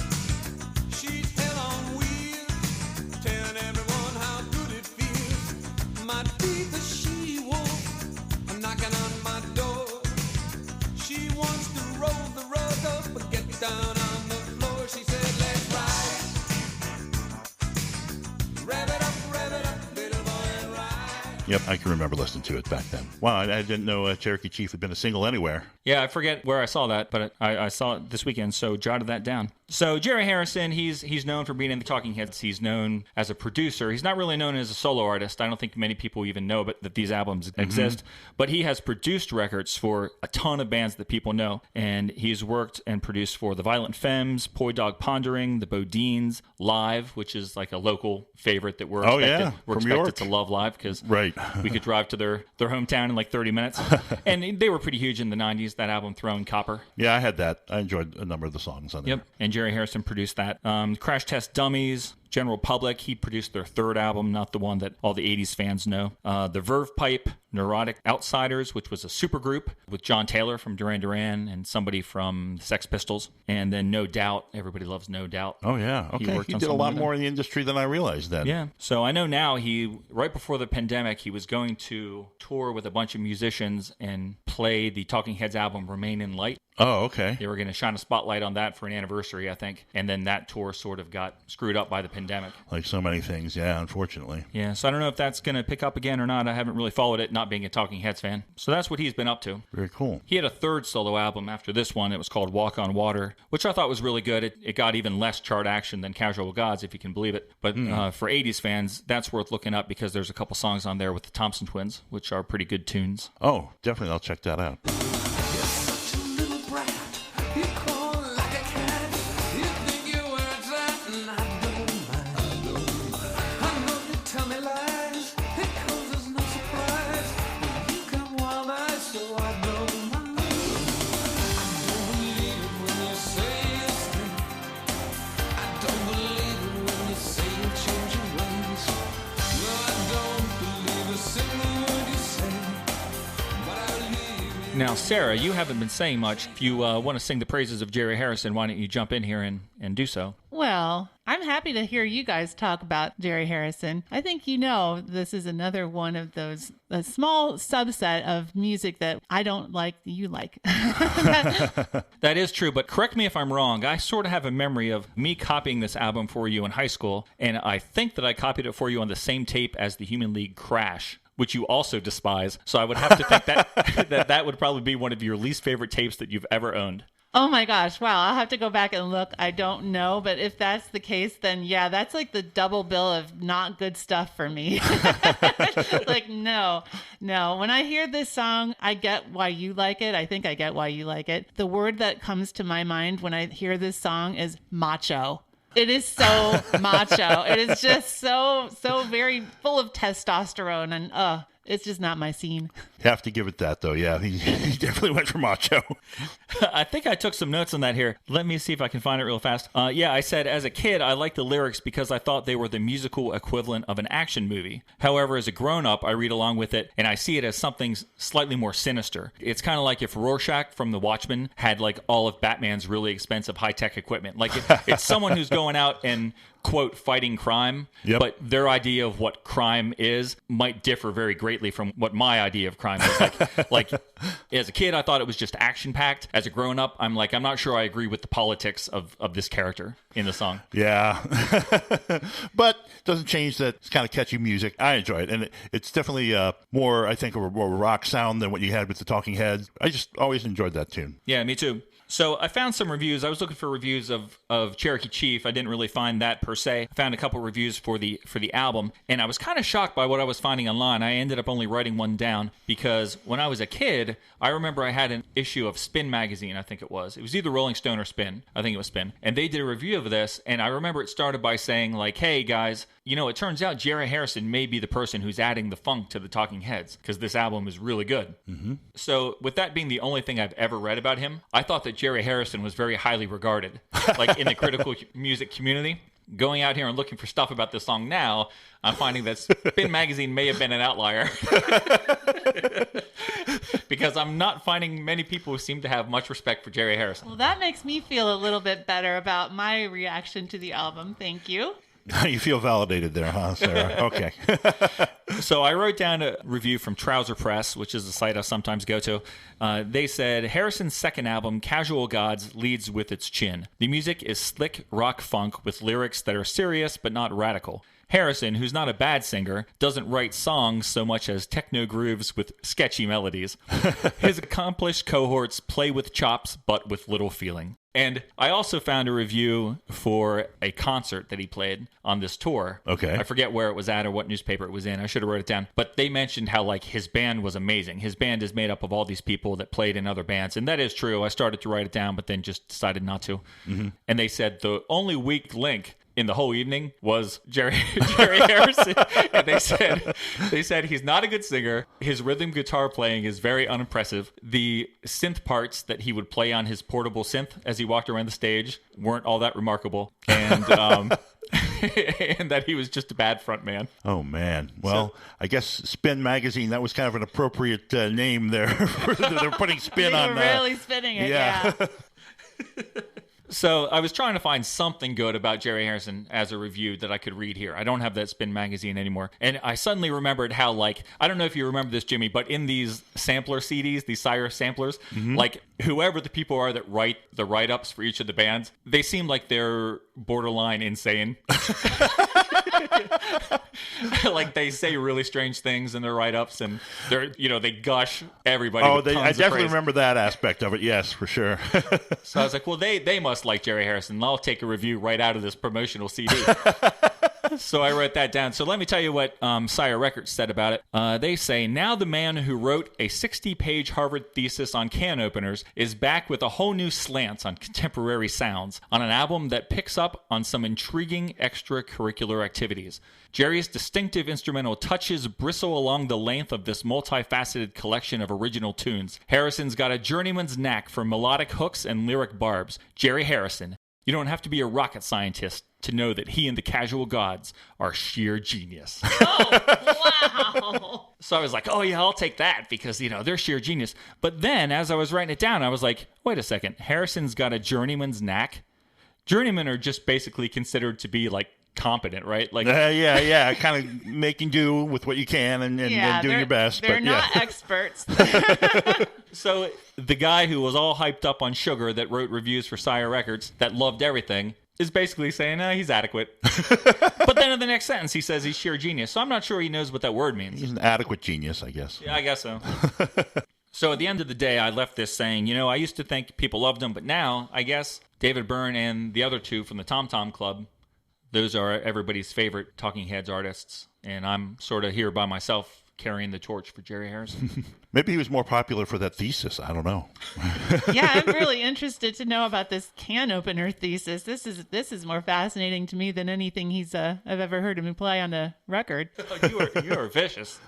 She's hell on wheels, telling everyone how good it feels. Might be the she-wolf knocking on my door. She wants to roll the rug up but get down on the floor. She said, let's ride. Rev it up, little boy, ride. Yep, I can remember listening to it back then. Wow, I didn't know Cherokee Chief had been a single anywhere. Yeah, I forget where I saw that, but I saw it this weekend, so jotted that down. So Jerry Harrison, he's known for being in the Talking Heads. He's known as a producer. He's not really known as a solo artist. I don't think many people even know that these albums exist. But he has produced records for a ton of bands that people know. And he's worked and produced for the Violent Femmes, Poi Dog Pondering, the Bodines, Live, which is like a local favorite that we're expected to love Live because we could drive to their hometown in like 30 minutes. And they were pretty huge in the 90s, that album Throne Copper. Yeah, I had that. I enjoyed a number of the songs on there. Yep, and Jerry Harrison produced that. Crash Test Dummies, General Public, he produced their third album, not the one that all the 80s fans know. The Verve Pipe, Neurotic Outsiders, which was a supergroup with John Taylor from Duran Duran and somebody from Sex Pistols. And then No Doubt. Everybody loves No Doubt. Oh, yeah. Okay. He did a lot more in the industry than I realized then. Yeah. So I know now right before the pandemic, he was going to tour with a bunch of musicians and play the Talking Heads album Remain in Light. Oh, okay. They were going to shine a spotlight on that for an anniversary, I think. And then that tour sort of got screwed up by the pandemic. Like so many things, yeah, unfortunately. Yeah, so I don't know if that's going to pick up again or not. I haven't really followed it, not being a Talking Heads fan. So that's what he's been up to. Very cool. He had a third solo album after this one. It was called Walk on Water, which I thought was really good. It got even less chart action than Casual Gods, if you can believe it. But for 80s fans, that's worth looking up because there's a couple songs on there with the Thompson Twins, which are pretty good tunes. Oh, definitely. I'll check that out. Now, Sarah, you haven't been saying much. If you want to sing the praises of Jerry Harrison, why don't you jump in here and do so? Well, I'm happy to hear you guys talk about Jerry Harrison. I think this is another one of those, a small subset of music that I don't like, you like. That is true, but correct me if I'm wrong. I sort of have a memory of me copying this album for you in high school, and I think that I copied it for you on the same tape as the Human League Crash, which you also despise. So I would have to think that would probably be one of your least favorite tapes that you've ever owned. Oh my gosh, wow, I'll have to go back and look. I don't know, but if that's the case, then yeah, that's like the double bill of not good stuff for me. Like, no. When I hear this song, I get why you like it. I think I get why you like it. The word that comes to my mind when I hear this song is macho. It is so macho. It is just so very full of testosterone and It's just not my scene. You have to give it that, though. Yeah, he definitely went for macho. I think I took some notes on that here. Let me see if I can find it real fast. Yeah, I said, as a kid, I liked the lyrics because I thought they were the musical equivalent of an action movie. However, as a grown-up, I read along with it, and I see it as something slightly more sinister. It's kind of like if Rorschach from The Watchmen had, like, all of Batman's really expensive high-tech equipment. Like, it's someone who's going out and, quote, fighting crime, but their idea of what crime is might differ very greatly from what my idea of crime is. Like as a kid, I thought it was just action-packed. As a grown-up, I'm not sure I agree with the politics of this character in the song. Yeah. But it doesn't change that it's kind of catchy music. I enjoy it. And it's definitely more, I think, of a more rock sound than what you had with the Talking Heads. I just always enjoyed that tune. Yeah, me too. So I found some reviews. I was looking for reviews of Cherokee Chief. I didn't really find that per se. I found a couple reviews for the album, and I was kind of shocked by what I was finding online. I ended up only writing one down because when I was a kid, I remember I had an issue of Spin magazine, I think it was. It was either Rolling Stone or Spin. I think it was Spin. And they did a review of this, and I remember it started by saying, like, hey, guys, you know, it turns out Jerry Harrison may be the person who's adding the funk to the Talking Heads because this album is really good. Mm-hmm. So with that being the only thing I've ever read about him, I thought that Jerry Harrison was very highly regarded, like in the critical music community. Going out here and looking for stuff about this song now, I'm finding that Spin Magazine may have been an outlier. Because I'm not finding many people who seem to have much respect for Jerry Harrison. Well, that makes me feel a little bit better about my reaction to the album. Thank you. You feel validated there, huh, Sarah? Okay. So I wrote down a review from Trouser Press, which is a site I sometimes go to. They said, Harrison's second album, Casual Gods, leads with its chin. The music is slick rock funk with lyrics that are serious but not radical. Harrison, who's not a bad singer, doesn't write songs so much as techno grooves with sketchy melodies. His accomplished cohorts play with chops but with little feeling. And I also found a review for a concert that he played on this tour. Okay. I forget where it was at or what newspaper it was in. I should have wrote it down. But they mentioned how, like, his band was amazing. His band is made up of all these people that played in other bands. And that is true. I started to write it down, but then just decided not to. Mm-hmm. And they said the only weak link in the whole evening was Jerry Harrison. And they said he's not a good singer. His rhythm guitar playing is very unimpressive. The synth parts that he would play on his portable synth as he walked around the stage weren't all that remarkable. And and that he was just a bad front man. Oh, man. Well, I guess Spin Magazine, that was kind of an appropriate name there. They're putting spin on that. Really spinning it, yeah. So I was trying to find something good about Jerry Harrison as a review that I could read here. I don't have that Spin Magazine anymore. And I suddenly remembered how, like, I don't know if you remember this, Jimmy, but in these sampler CDs, these Sire samplers, like, whoever the people are that write the write-ups for each of the bands, they seem like they're borderline insane. Like, they say really strange things in their write-ups, and they gush everybody. Oh, I definitely remember that aspect of it. Yes, for sure. So I was like, well, they must like Jerry Harrison. I'll take a review right out of this promotional CD. So I wrote that down. So let me tell you what Sire Records said about it. They say, now the man who wrote a 60-page Harvard thesis on can openers is back with a whole new slant on contemporary sounds on an album that picks up on some intriguing extracurricular activities. Jerry's distinctive instrumental touches bristle along the length of this multifaceted collection of original tunes. Harrison's got a journeyman's knack for melodic hooks and lyric barbs. Jerry Harrison. You don't have to be a rocket scientist to know that he and the Casual Gods are sheer genius. Oh, wow. So I was like, oh, yeah, I'll take that because, they're sheer genius. But then as I was writing it down, I was like, wait a second. Harrison's got a journeyman's knack? Journeymen are just basically considered to be, like, competent, right? Like, yeah, kind of making do with what you can and doing your best. They're not experts. So the guy who was all hyped up on sugar that wrote reviews for Sire Records that loved everything is basically saying, he's adequate. But then in the next sentence, he says he's sheer genius. So I'm not sure he knows what that word means. He's an adequate genius, I guess. Yeah, I guess so. So at the end of the day, I left this saying, I used to think people loved him, but now, I guess, David Byrne and the other two from the Tom Tom Club, those are everybody's favorite Talking Heads artists. And I'm sort of here by myself carrying the torch for Jerry Harrison. Maybe he was more popular for that thesis. I don't know. Yeah, I'm really interested to know about this can opener thesis. This is more fascinating to me than anything I've ever heard him play on a record. You are vicious.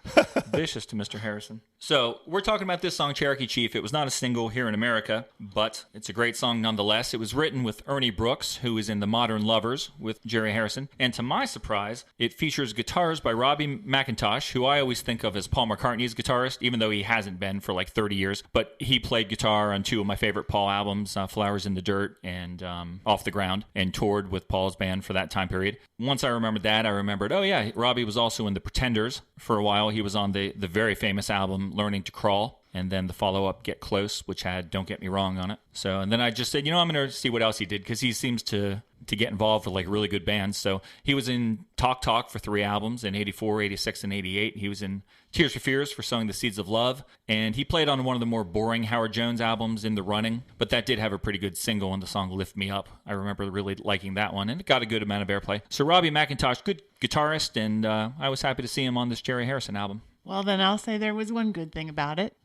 Vicious to Mr. Harrison. So we're talking about this song, Cherokee Chief. It was not a single here in America, but it's a great song nonetheless. It was written with Ernie Brooks, who is in The Modern Lovers with Jerry Harrison. And to my surprise, it features guitars by Robbie McIntosh, who I always think of as Paul McCartney's guitarist, even though he hasn't been for like 30 years. But he played guitar on two of my favorite Paul albums, Flowers in the Dirt and Off the Ground, and toured with Paul's band for that time period. Once I remembered that, I remembered, oh yeah, Robbie was also in The Pretenders for a while. He was on the very famous album Learning to Crawl, and then the follow-up Get Close, which had Don't Get Me Wrong on it. So, and then I just said, I'm going to see what else he did, because he seems to get involved with like really good bands. So he was in Talk for 3 albums in 84, 86, and 88. He was in Tears for Fears for Sowing the Seeds of Love, and he played on one of the more boring Howard Jones albums, In the Running, but that did have a pretty good single in the song Lift Me Up. I remember really liking that one, and it got a good amount of airplay. So Robbie McIntosh, good guitarist, and I was happy to see him on this Jerry Harrison album. Well, then I'll say there was one good thing about it.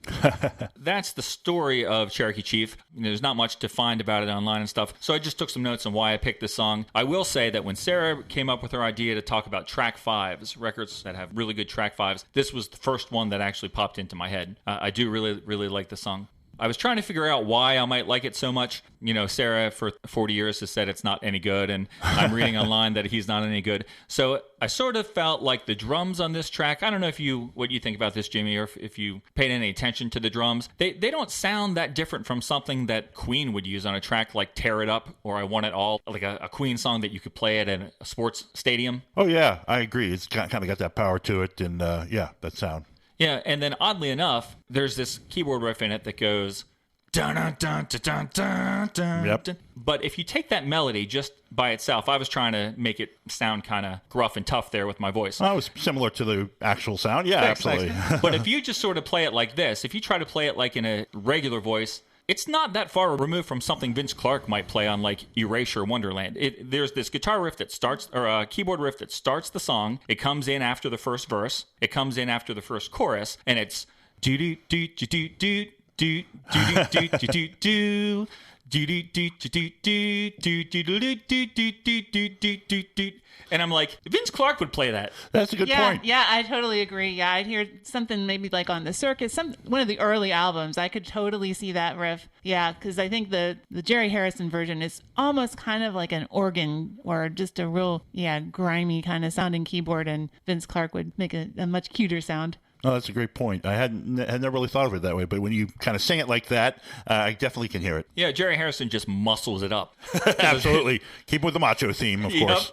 That's the story of Cherokee Chief. There's not much to find about it online and stuff, so I just took some notes on why I picked this song. I will say that when Sarah came up with her idea to talk about track fives, records that have really good track fives, this was the first one that actually popped into my head. I do really, really like the song. I was trying to figure out why I might like it so much. Sarah for 40 years has said it's not any good, and I'm reading online that he's not any good. So I sort of felt like the drums on this track, I don't know what you think about this, Jimmy, or if you paid any attention to the drums. They don't sound that different from something that Queen would use on a track like Tear It Up or I Want It All, like a Queen song that you could play at a sports stadium. Oh, yeah, I agree. It's kind of got that power to it, and that sound. Yeah, and then oddly enough, there's this keyboard riff in it that goes dun dun dun dun dun dun. Yep. But if you take that melody just by itself, I was trying to make it sound kind of gruff and tough there with my voice. Well, it was similar to the actual sound. Yeah, Thanks. absolutely. But if you just sort of play it like this, if you try to play it like in a regular voice, it's not that far removed from something Vince Clarke might play on like Erasure Wonderland. There's this guitar riff that starts, or a keyboard riff that starts the song. It comes in after the first verse. It comes in after the first chorus, and it's do do do do do do do do do do do do. And I'm like, Vince Clarke would play that. That's a good point. Yeah, I totally agree. Yeah, I'd hear something maybe like on the Circus, one of the early albums. I could totally see that riff. Yeah, because I think the Jerry Harrison version is almost kind of like an organ or just a real, grimy kind of sounding keyboard, and Vince Clarke would make a much cuter sound. Oh, that's a great point. I had never really thought of it that way, but when you kind of sing it like that, I definitely can hear it. Yeah, Jerry Harrison just muscles it up. Absolutely. Keep with the macho theme, of course.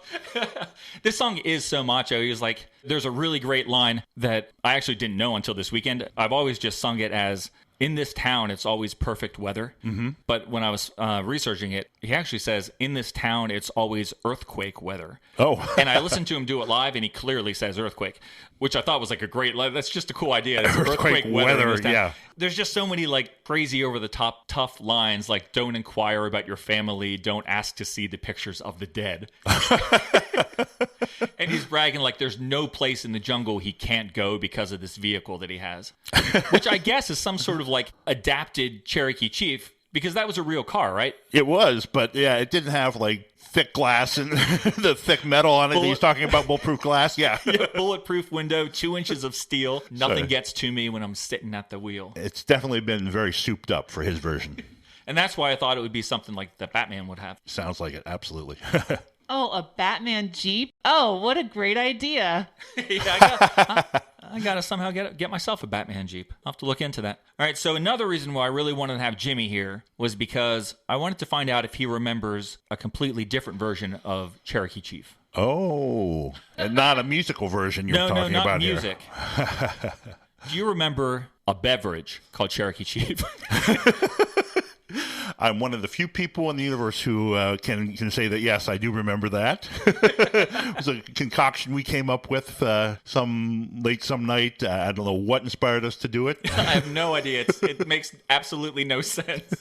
This song is so macho. He was like, there's a really great line that I actually didn't know until this weekend. I've always just sung it as, in this town, it's always perfect weather. Mm-hmm. But when I was researching it, he actually says, in this town, it's always earthquake weather. Oh. And I listened to him do it live, and he clearly says earthquake, which I thought was like a great, that's just a cool idea. It's earthquake weather in this town. Yeah. There's just so many like crazy over the top tough lines, like don't inquire about your family, don't ask to see the pictures of the dead. And he's bragging like there's no place in the jungle he can't go because of this vehicle that he has, which I guess is some sort of like adapted Cherokee Chief, because that was a real car, right? It was, but yeah, it didn't have like thick glass and the thick metal on it. He's talking about bulletproof glass. Yeah. Yeah, bulletproof window, 2 inches of steel. Nothing gets to me when I'm sitting at the wheel. It's definitely been very souped up for his version. And that's why I thought it would be something like that Batman would have. Sounds like it. Absolutely. Oh, a Batman Jeep? Oh, what a great idea. I got to somehow get myself a Batman Jeep. I'll have to look into that. All right, so another reason why I really wanted to have Jimmy here was because I wanted to find out if he remembers a completely different version of Cherokee Chief. Oh, and not a musical version you're talking about here. No, not music. Do you remember a beverage called Cherokee Chief? I'm one of the few people in the universe who can say that, yes, I do remember that. It was a concoction we came up with some night. I don't know what inspired us to do it. I have no idea. It makes absolutely no sense.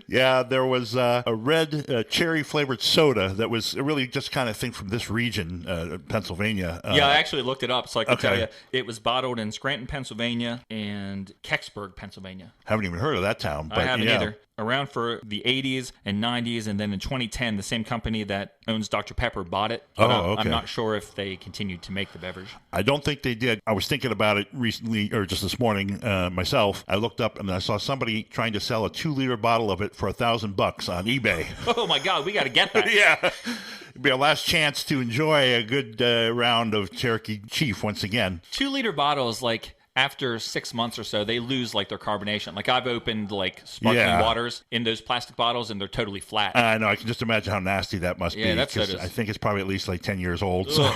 Yeah, there was a red cherry-flavored soda that was really just kind of thing from this region, Pennsylvania. Yeah, I actually looked it up, so I can tell Okay. you. It was bottled in Scranton, Pennsylvania, and Kecksburg, Pennsylvania. Haven't even heard of that town. But I haven't yeah. either. Around for the 80s and 90s, and then in 2010, the same company that owns Dr. Pepper bought it. But okay. I'm not sure if they continued to make the beverage. I don't think they did. I was thinking about it recently, or just this morning myself. I looked up and I saw somebody trying to sell a 2-liter bottle of it for $1,000 on eBay. Oh my God, we got to get that. Yeah. It'd be our last chance to enjoy a good round of Cherokee Chief once again. 2-liter bottles, like, after 6 months or so, they lose like their carbonation. Like I've opened like sparkling waters in those plastic bottles, and they're totally flat. I know. I can just imagine how nasty that must be. That's 'cause sodas. I think it's probably at least like 10 years old. So.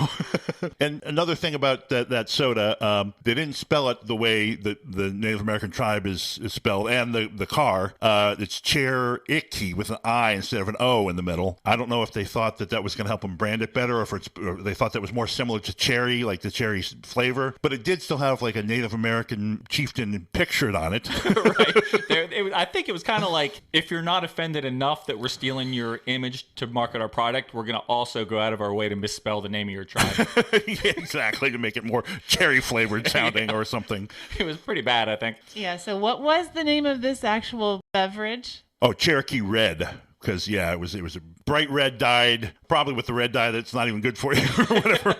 And another thing about that soda, they didn't spell it the way the Native American tribe is spelled, and the car. It's Cherokee with an I instead of an O in the middle. I don't know if they thought that was going to help them brand it better, or or they thought that was more similar to cherry, like the cherry flavor. But it did still have like a Native American chieftain pictured on it. Right. I think it was kind of like, if you're not offended enough that we're stealing your image to market our product, we're going to also go out of our way to misspell the name of your tribe. Yeah, exactly, to make it more cherry flavored sounding or something. It was pretty bad, I think. Yeah, so what was the name of this actual beverage? Oh, Cherokee Red. Because, yeah, it was a bright red dyed, probably with the red dye that's not even good for you or whatever.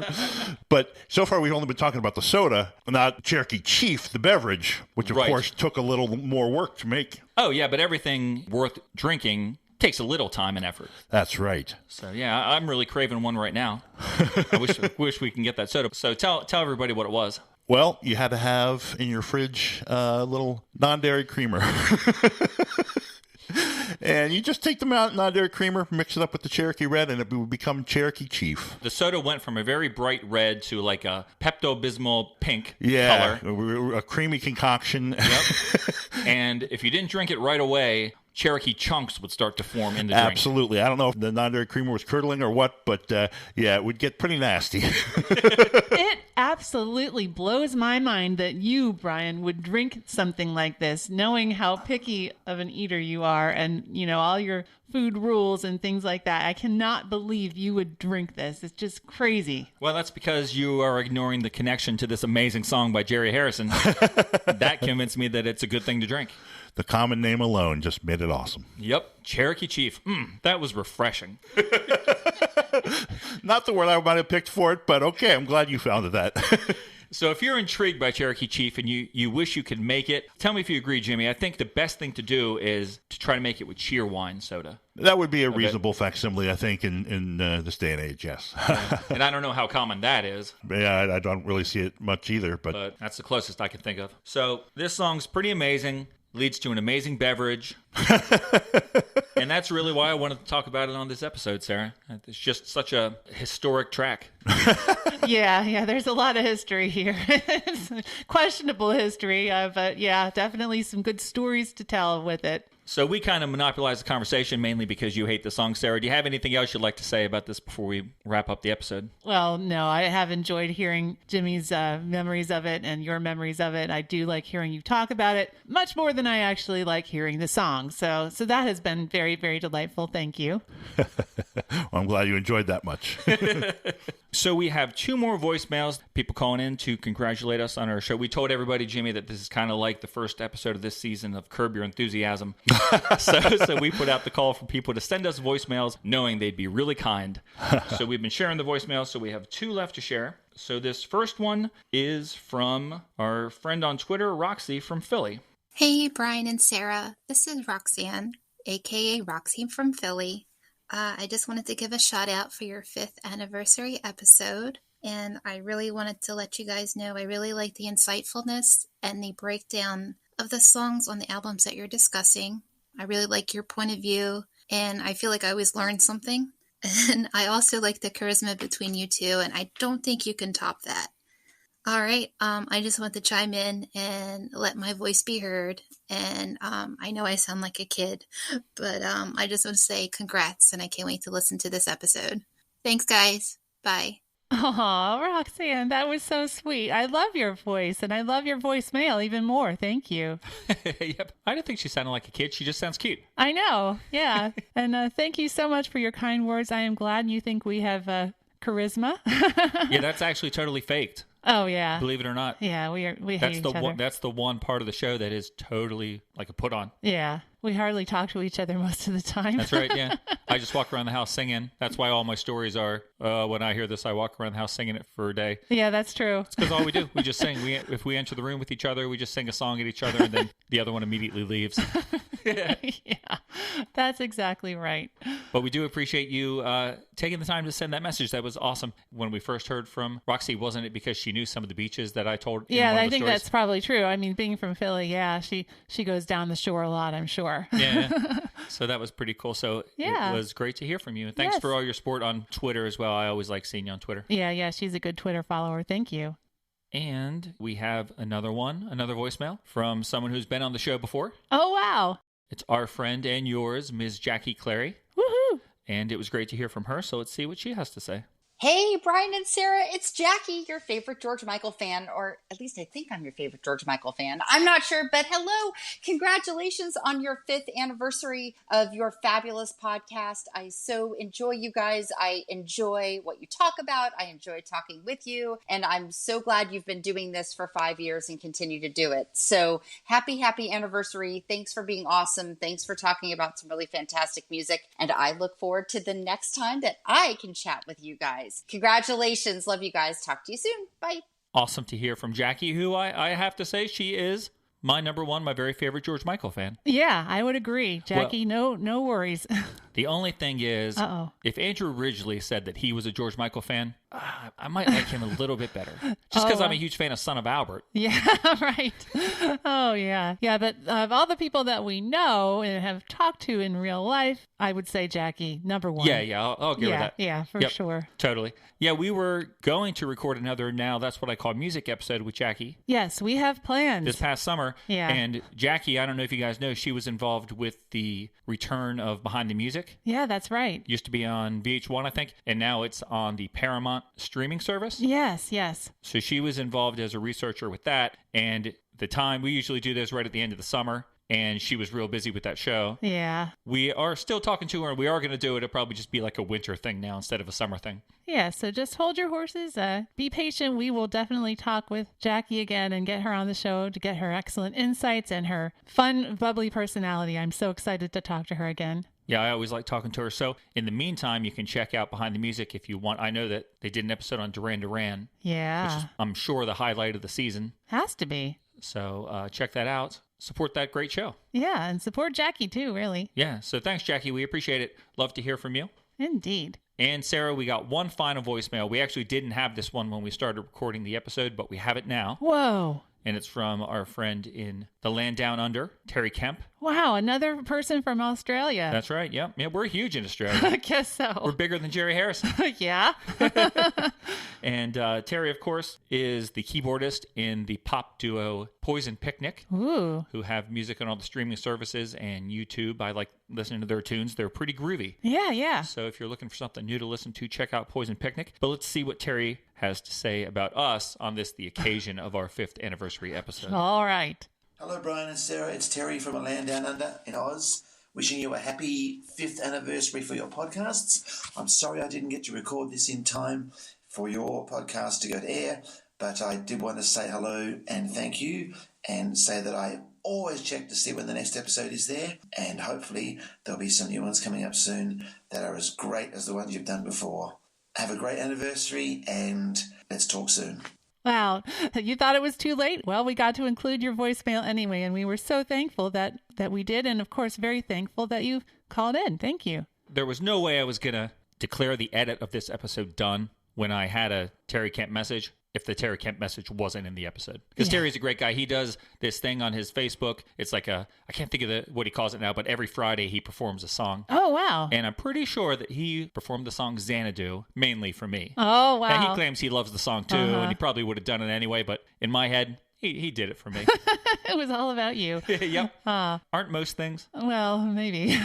But so far we've only been talking about the soda, not Cherokee Chief, the beverage, which of course took a little more work to make. Oh, yeah, but everything worth drinking takes a little time and effort. That's right. So, yeah, I'm really craving one right now. I wish we can get that soda. So tell everybody what it was. Well, you had to have in your fridge a little non-dairy creamer. And you just take the non-dairy creamer, mix it up with the Cherokee Red, and it would become Cherokee Chief. The soda went from a very bright red to like a Pepto-Bismol pink color. A creamy concoction. Yep. And if you didn't drink it right away, Cherokee chunks would start to form in the drink. Absolutely. I don't know if the non-dairy creamer was curdling or what, but yeah, it would get pretty nasty. It absolutely blows my mind that you, Brian, would drink something like this, knowing how picky of an eater you are and, you know, all your food rules and things like that. I cannot believe you would drink this. It's just crazy. Well, that's because you are ignoring the connection to this amazing song by Jerry Harrison. That convinced me that it's a good thing to drink. The common name alone just made it awesome. Yep, Cherokee Chief. That was refreshing. Not the word I might have picked for it, but okay, I'm glad you found that. So if you're intrigued by Cherokee Chief and you wish you could make it, tell me if you agree, Jimmy. I think the best thing to do is to try to make it with Cheerwine soda. That would be a reasonable facsimile, I think, in this day and age, yes. And I don't know how common that is. Yeah, I don't really see it much either. But that's the closest I can think of. So this song's pretty amazing. Leads to an amazing beverage. And that's really why I wanted to talk about it on this episode, Sarah. It's just such a historic track. Yeah, there's a lot of history here. It's questionable history, but yeah, definitely some good stories to tell with it. So we kind of monopolized the conversation mainly because you hate the song, Sarah. Do you have anything else you'd like to say about this before we wrap up the episode? Well, no, I have enjoyed hearing Jimmy's memories of it and your memories of it. I do like hearing you talk about it much more than I actually like hearing the song. So that has been very, very delightful. Thank you. Well, I'm glad you enjoyed that much. So we have 2 more voicemails, people calling in to congratulate us on our show. We told everybody, Jimmy, that this is kind of like the first episode of this season of Curb Your Enthusiasm. So we put out the call for people to send us voicemails knowing they'd be really kind. So we've been sharing the voicemails, so we have 2 left to share. So this first one is from our friend on Twitter, Roxy from Philly. Hey, Brian and Sarah. This is Roxanne, a.k.a. Roxy from Philly. I just wanted to give a shout out for your 5th anniversary episode. And I really wanted to let you guys know I really like the insightfulness and the breakdown of the songs on the albums that you're discussing. I really like your point of view, and I feel like I always learn something. And I also like the charisma between you two, and I don't think you can top that. All right, I just want to chime in and let my voice be heard. And I know I sound like a kid, but I just want to say congrats, and I can't wait to listen to this episode. Thanks, guys. Bye. Oh, Roxanne, that was so sweet. I love your voice, and I love your voicemail even more. Thank you. Yep. I didn't think she sounded like a kid. She just sounds cute. I know. Yeah. And thank you so much for your kind words. I am glad you think we have charisma. Yeah, that's actually totally faked. Oh, yeah. Believe it or not. Yeah, we hate each other. That's the one part of the show that is totally like a put on. Yeah. We hardly talk to each other most of the time. That's right, yeah. I just walk around the house singing. That's why all my stories are, when I hear this, I walk around the house singing it for a day. Yeah, that's true. It's because all we do, we just sing. If we enter the room with each other, we just sing a song at each other, and then the other one immediately leaves. Yeah, that's exactly right. But we do appreciate you taking the time to send that message. That was awesome. When we first heard from Roxy, wasn't it because she knew some of the beaches that I told? Yeah, I think stories? that's probably true. I mean, being from Philly, yeah, she goes down the shore a lot, I'm sure. Yeah. So that was pretty cool. So yeah. It was great to hear from you. And thanks for all your support on Twitter as well. I always like seeing you on Twitter. Yeah, she's a good Twitter follower. Thank you. And we have another voicemail from someone who's been on the show before. Oh, wow. It's our friend and yours, Ms. Jackie Clary. Woohoo! And it was great to hear from her, so let's see what she has to say. Hey, Brian and Sarah, it's Jackie, your favorite George Michael fan, or at least I think I'm your favorite George Michael fan. I'm not sure, but hello. Congratulations on your 5th anniversary of your fabulous podcast. I so enjoy you guys. I enjoy what you talk about. I enjoy talking with you, and I'm so glad you've been doing this for 5 years and continue to do it. So happy anniversary. Thanks for being awesome. Thanks for talking about some really fantastic music, and I look forward to the next time that I can chat with you guys. Congratulations. Love you guys. Talk to you soon. Bye. Awesome to hear from Jackie, who I have to say she is my number one, my very favorite George Michael fan. Yeah, I would agree. Jackie, no worries. The only thing is, if Andrew Ridgely said that he was a George Michael fan, I might like him a little bit better. Just because I'm a huge fan of Son of Albert. Yeah, right. Oh, yeah. Yeah, but of all the people that we know and have talked to in real life, I would say Jackie, number one. Yeah, I'll give her that. Yeah, for sure. Totally. Yeah, we were going to record another Now That's What I Call Music episode with Jackie. Yes, we have plans. This past summer. Yeah. And Jackie, I don't know if you guys know, she was involved with the return of Behind the Music. Yeah, that's right. Used to be on VH1, I think, and now it's on the Paramount streaming service. Yes. So she was involved as a researcher with that, and the time, we usually do this right at the end of the summer, and she was real busy with that show. Yeah. We are still talking to her, and we are going to do it. It'll probably just be like a winter thing now instead of a summer thing. Yeah, so just hold your horses. Be patient. We will definitely talk with Jackie again and get her on the show to get her excellent insights and her fun, bubbly personality. I'm so excited to talk to her again. Yeah, I always like talking to her. So in the meantime, you can check out Behind the Music if you want. I know that they did an episode on Duran Duran. Yeah. Which is, I'm sure, the highlight of the season. Has to be. So check that out. Support that great show. Yeah, and support Jackie too, really. Yeah, so thanks, Jackie. We appreciate it. Love to hear from you. Indeed. And Sarah, we got one final voicemail. We actually didn't have this one when we started recording the episode, but we have it now. Whoa. And it's from our friend in the land down under, Terry Kemp. Wow, another person from Australia. That's right, yeah. Yeah, we're huge in Australia. I guess so. We're bigger than Jerry Harrison. Yeah. And Terry, of course, is the keyboardist in the pop duo Poison Picnic. Ooh. Who have music on all the streaming services and YouTube. I like listening to their tunes. They're pretty groovy. Yeah. So if you're looking for something new to listen to, check out Poison Picnic. But let's see what Terry has to say about us on the occasion of our 5th anniversary episode. All right. Hello, Brian and Sarah. It's Terry from a land down under in Oz. Wishing you a happy 5th anniversary for your podcasts. I'm sorry I didn't get to record this in time for your podcast to go to air, but I did want to say hello and thank you and say that I always check to see when the next episode is there, and hopefully there'll be some new ones coming up soon that are as great as the ones you've done before. Have a great anniversary and let's talk soon. Wow. You thought it was too late? Well, we got to include your voicemail anyway, and we were so thankful that we did, and of course very thankful that you called in. Thank you. There was no way I was going to declare the edit of this episode done when I had a Terry Kemp message if the Terry Kemp message wasn't in the episode. Because Terry's a great guy. He does this thing on his Facebook. It's like I can't think of what he calls it now, but every Friday he performs a song. Oh, wow. And I'm pretty sure that he performed the song Xanadu mainly for me. Oh, wow. And he claims he loves the song too, and he probably would have done it anyway, but in my head, He did it for me. It was all about you. Yep. Aren't most things? Well, maybe.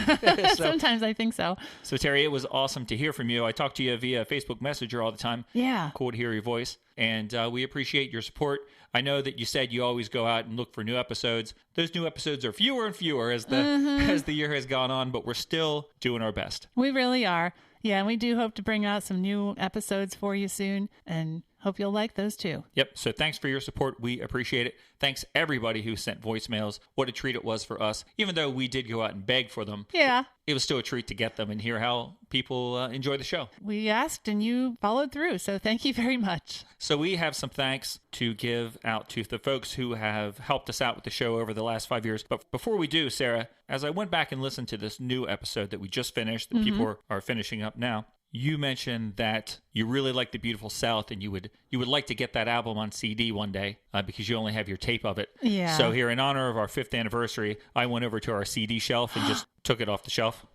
Sometimes I think so. So, Terry, it was awesome to hear from you. I talk to you via Facebook Messenger all the time. Yeah. Cool to hear your voice. And we appreciate your support. I know that you said you always go out and look for new episodes. Those new episodes are fewer and fewer as the year has gone on, but we're still doing our best. We really are. Yeah, and we do hope to bring out some new episodes for you soon, and hope you'll like those too. Yep. So thanks for your support. We appreciate it. Thanks everybody who sent voicemails. What a treat it was for us. Even though we did go out and beg for them. Yeah. It was still a treat to get them and hear how people enjoy the show. We asked and you followed through, so thank you very much. So we have some thanks to give out to the folks who have helped us out with the show over the last 5 years. But before we do, Sarah, as I went back and listened to this new episode that we just finished, that people are finishing up now, you mentioned that you really like the Beautiful South and you would like to get that album on CD one day because you only have your tape of it. Yeah. So here, in honor of our 5th anniversary, I went over to our CD shelf and just took it off the shelf.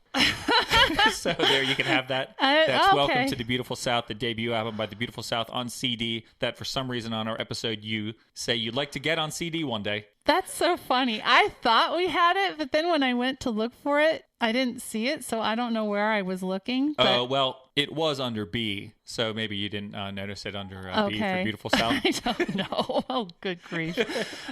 So there you can have that. That's okay. Welcome to the Beautiful South, the debut album by the Beautiful South on CD that for some reason on our episode you say you'd like to get on CD one day. That's so funny. I thought we had it, but then when I went to look for it, I didn't see it, so I don't know where I was looking. Oh, well, it was under B, so maybe you didn't notice it under B for Beautiful South. I don't know. Oh, good grief.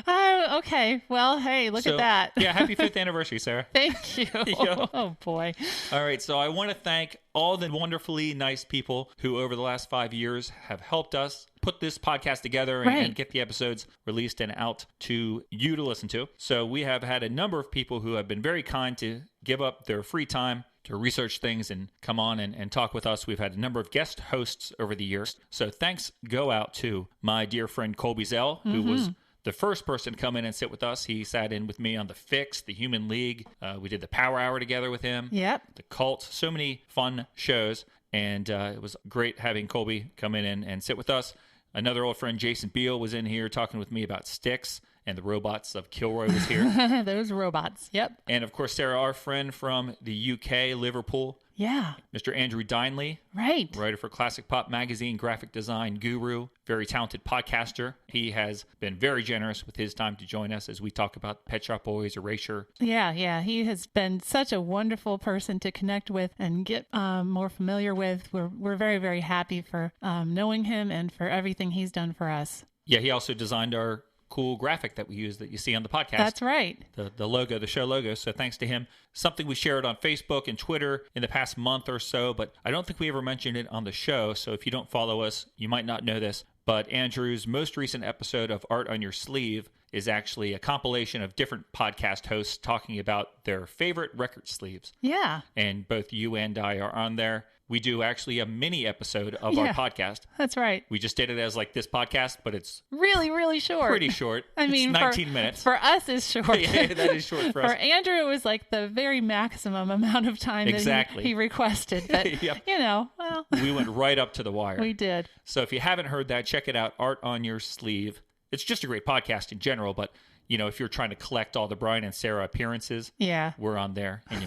Okay. Well, hey, look at that. Yeah, happy 5th anniversary, Sarah. Thank you. Yeah. Oh, boy. All right, so I want to thank all the wonderfully nice people who over the last 5 years have helped us put this podcast together and get the episodes released and out to you to listen to. So we have had a number of people who have been very kind to give up their free time to research things and come on and talk with us. We've had a number of guest hosts over the years. So thanks go out to my dear friend Colby Zell, who was the first person to come in and sit with us. He sat in with me on The Fix, The Human League. We did the Power Hour together with him. Yep. The Cult. So many fun shows. And it was great having Colby come in and sit with us. Another old friend, Jason Beal, was in here talking with me about Styx, and the robots of Kilroy was here. Those robots, yep. And, of course, Sarah, our friend from the UK, Liverpool. Yeah. Mr. Andrew Dinley. Right. Writer for Classic Pop Magazine, graphic design guru, very talented podcaster. He has been very generous with his time to join us as we talk about Pet Shop Boys, Erasure. Yeah. He has been such a wonderful person to connect with and get more familiar with. We're very, very happy for knowing him and for everything he's done for us. Yeah, he also designed our cool graphic that we use that you see on the podcast. That's right. The logo, the show logo. So thanks to him. Something we shared on Facebook and Twitter in the past month or so, but I don't think we ever mentioned it on the show. So if you don't follow us, you might not know this. But Andrew's most recent episode of Art on Your Sleeve is actually a compilation of different podcast hosts talking about their favorite record sleeves. Yeah. And both you and I are on there. We do actually a mini episode of our podcast. That's right. We just did it as like this podcast, but it's really, really short. Pretty short. I mean, it's 19 minutes. For us, it's short. Yeah, that is short for us. For Andrew, it was like the very maximum amount of time that he requested. But, yep. Well. We went right up to the wire. We did. So if you haven't heard that, check it out, Art on Your Sleeve. It's just a great podcast in general, but if you're trying to collect all the Brian and Sarah appearances, we're on there, and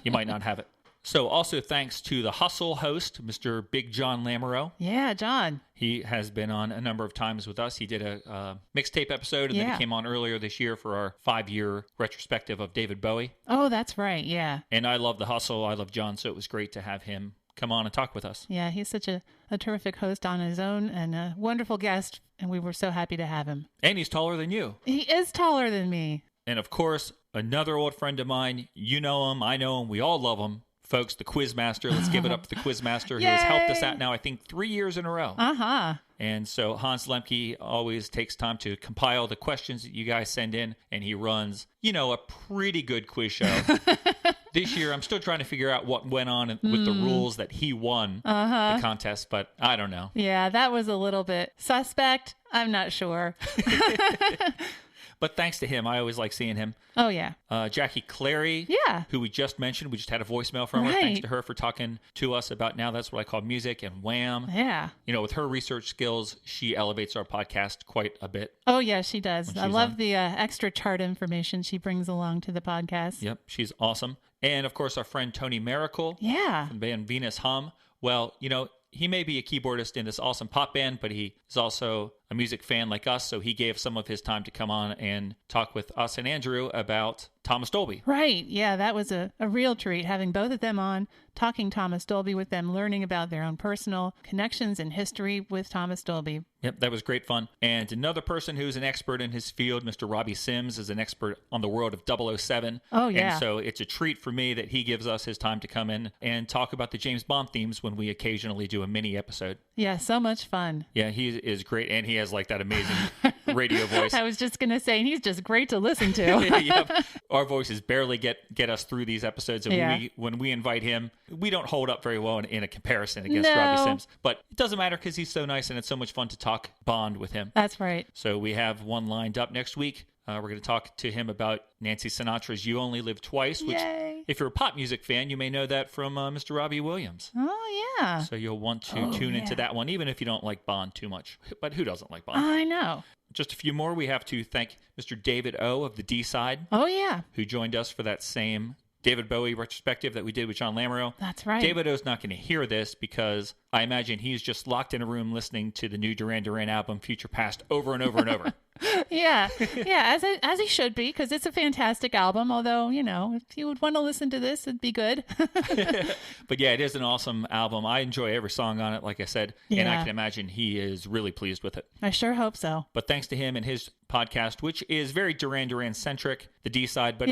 you might not have it. So also thanks to the Hustle host, Mr. Big John Lamoureux. Yeah, John. He has been on a number of times with us. He did a mixtape episode, and then he came on earlier this year for our 5-year retrospective of David Bowie. Oh, that's right, yeah. And I love the Hustle. I love John, so it was great to have him come on and talk with us. Yeah, he's such a terrific host on his own and a wonderful guest, and we were so happy to have him. And he's taller than you. He is taller than me. And of course, another old friend of mine, you know him, I know him, we all love him. Folks, the Quizmaster. Let's give it up to the Quizmaster who has helped us out now, I think, 3 years in a row. Uh-huh. And so Hans Lemke always takes time to compile the questions that you guys send in, and he runs, a pretty good quiz show. This year, I'm still trying to figure out what went on with the rules that he won the contest, but I don't know. Yeah, that was a little bit suspect. I'm not sure. But thanks to him, I always like seeing him. Oh, yeah. Jackie Clary, who we just mentioned. We just had a voicemail from her. Thanks to her for talking to us about Now That's What I Call Music and Wham. Yeah. With her research skills, she elevates our podcast quite a bit. Oh, yeah, she does. I love the extra chart information she brings along to the podcast. Yep, she's awesome. And, of course, our friend Tony Miracle. Yeah. From the band Venus Hum. Well, he may be a keyboardist in this awesome pop band, but he is also a music fan like us, so he gave some of his time to come on and talk with us and Andrew about Thomas Dolby. Right. Yeah, that was a real treat, having both of them on, talking Thomas Dolby with them, learning about their own personal connections and history with Thomas Dolby. Yep, that was great fun. And another person who's an expert in his field, Mr. Robbie Sims, is an expert on the world of 007. Oh, yeah. And so it's a treat for me that he gives us his time to come in and talk about the James Bond themes when we occasionally do a mini episode. Yeah, so much fun. Yeah, he is great, and he has like that amazing radio voice. I was just going to say, he's just great to listen to. Yep. Our voices barely get us through these episodes, and when we invite him, we don't hold up very well in a comparison against Robbie Sims. But it doesn't matter because he's so nice, and it's so much fun to talk Bond with him. That's right. So we have one lined up next week. We're going to talk to him about Nancy Sinatra's You Only Live Twice, which, if you're a pop music fan, you may know that from Mr. Robbie Williams. Oh, yeah. So you'll want to tune into that one, even if you don't like Bond too much. But who doesn't like Bond? I know. Just a few more. We have to thank Mr. David O. of the D-Side. Oh, yeah. Who joined us for that same David Bowie retrospective that we did with John Lamoureux. That's right. David O's not going to hear this because I imagine he's just locked in a room listening to the new Duran Duran album, Future Past, over and over and over. Yeah, as he should be, because it's a fantastic album. Although, if you would want to listen to this, it'd be good. But yeah, it is an awesome album. I enjoy every song on it, like I said, and I can imagine he is really pleased with it. I sure hope so. But thanks to him and his podcast, which is very Duran Duran centric, the D-Side, but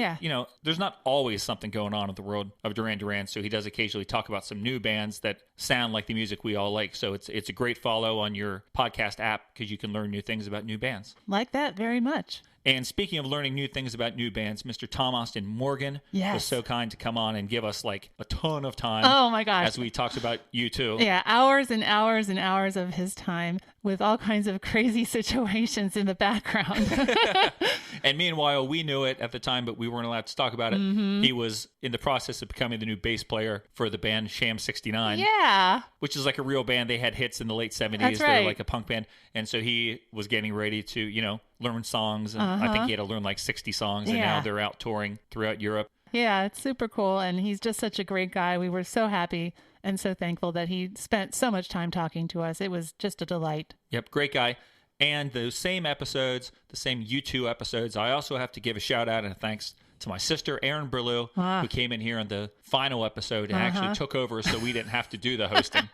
there's not always something going on in the world of Duran Duran, so he does occasionally talk about some new bands that sound like the music we all like. So it's a great follow on your podcast app because you can learn new things about new bands. Like that very much. And speaking of learning new things about new bands, Mr. Tom Austin Morgan was so kind to come on and give us like a ton of time. Oh my gosh. As we talked about U2. Yeah, hours and hours and hours of his time with all kinds of crazy situations in the background. And meanwhile, we knew it at the time, but we weren't allowed to talk about it. Mm-hmm. He was in the process of becoming the new bass player for the band Sham 69. Yeah. Which is like a real band. They had hits in the late 70s. That's right. They're like a punk band. And so he was getting ready to, learn songs. And I think he had to learn like 60 songs. And now they're out touring throughout Europe. Yeah, it's super cool. And he's just such a great guy. We were so happy and so thankful that he spent so much time talking to us. It was just a delight. Yep, great guy. And those same episodes, the same U2 episodes, I also have to give a shout out and a thanks to my sister, Erin Berlew, who came in here on the final episode and actually took over so we didn't have to do the hosting.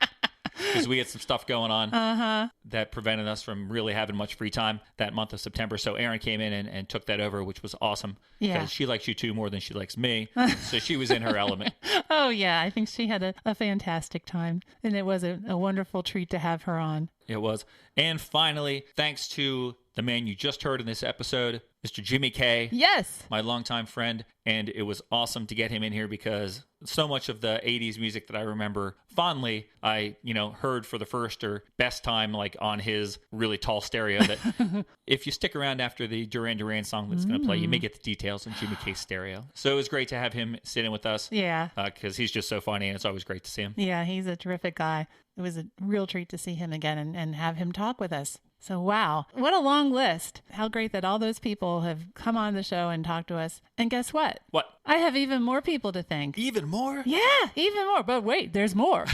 Because we had some stuff going on that prevented us from really having much free time that month of September. So Erin came in and took that over, which was awesome. Yeah. Because she likes U2 more than she likes me. So she was in her element. Oh, yeah. I think she had a fantastic time. And it was a wonderful treat to have her on. It was. And finally, thanks to the man you just heard in this episode, Mr. Jimmy K. Yes. My longtime friend. And it was awesome to get him in here because so much of the 80s music that I remember fondly, I, heard for the first or best time, like on his really tall stereo that if you stick around after the Duran Duran song that's going to play, you may get the details on Jimmy K's stereo. So it was great to have him sit in with us. Yeah. Because he's just so funny and it's always great to see him. Yeah, he's a terrific guy. It was a real treat to see him again and have him talk with us. So, wow, what a long list. How great that all those people have come on the show and talked to us. And guess what? What? I have even more people to thank. Even more? Yeah, even more. But wait, there's more.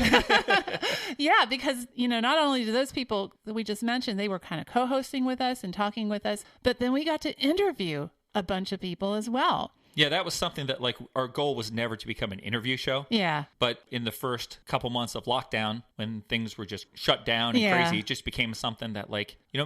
Yeah, because, not only do those people that we just mentioned, they were kind of co-hosting with us and talking with us, but then we got to interview a bunch of people as well. Yeah, that was something that, our goal was never to become an interview show. Yeah. But in the first couple months of lockdown, when things were just shut down and crazy, it just became something that,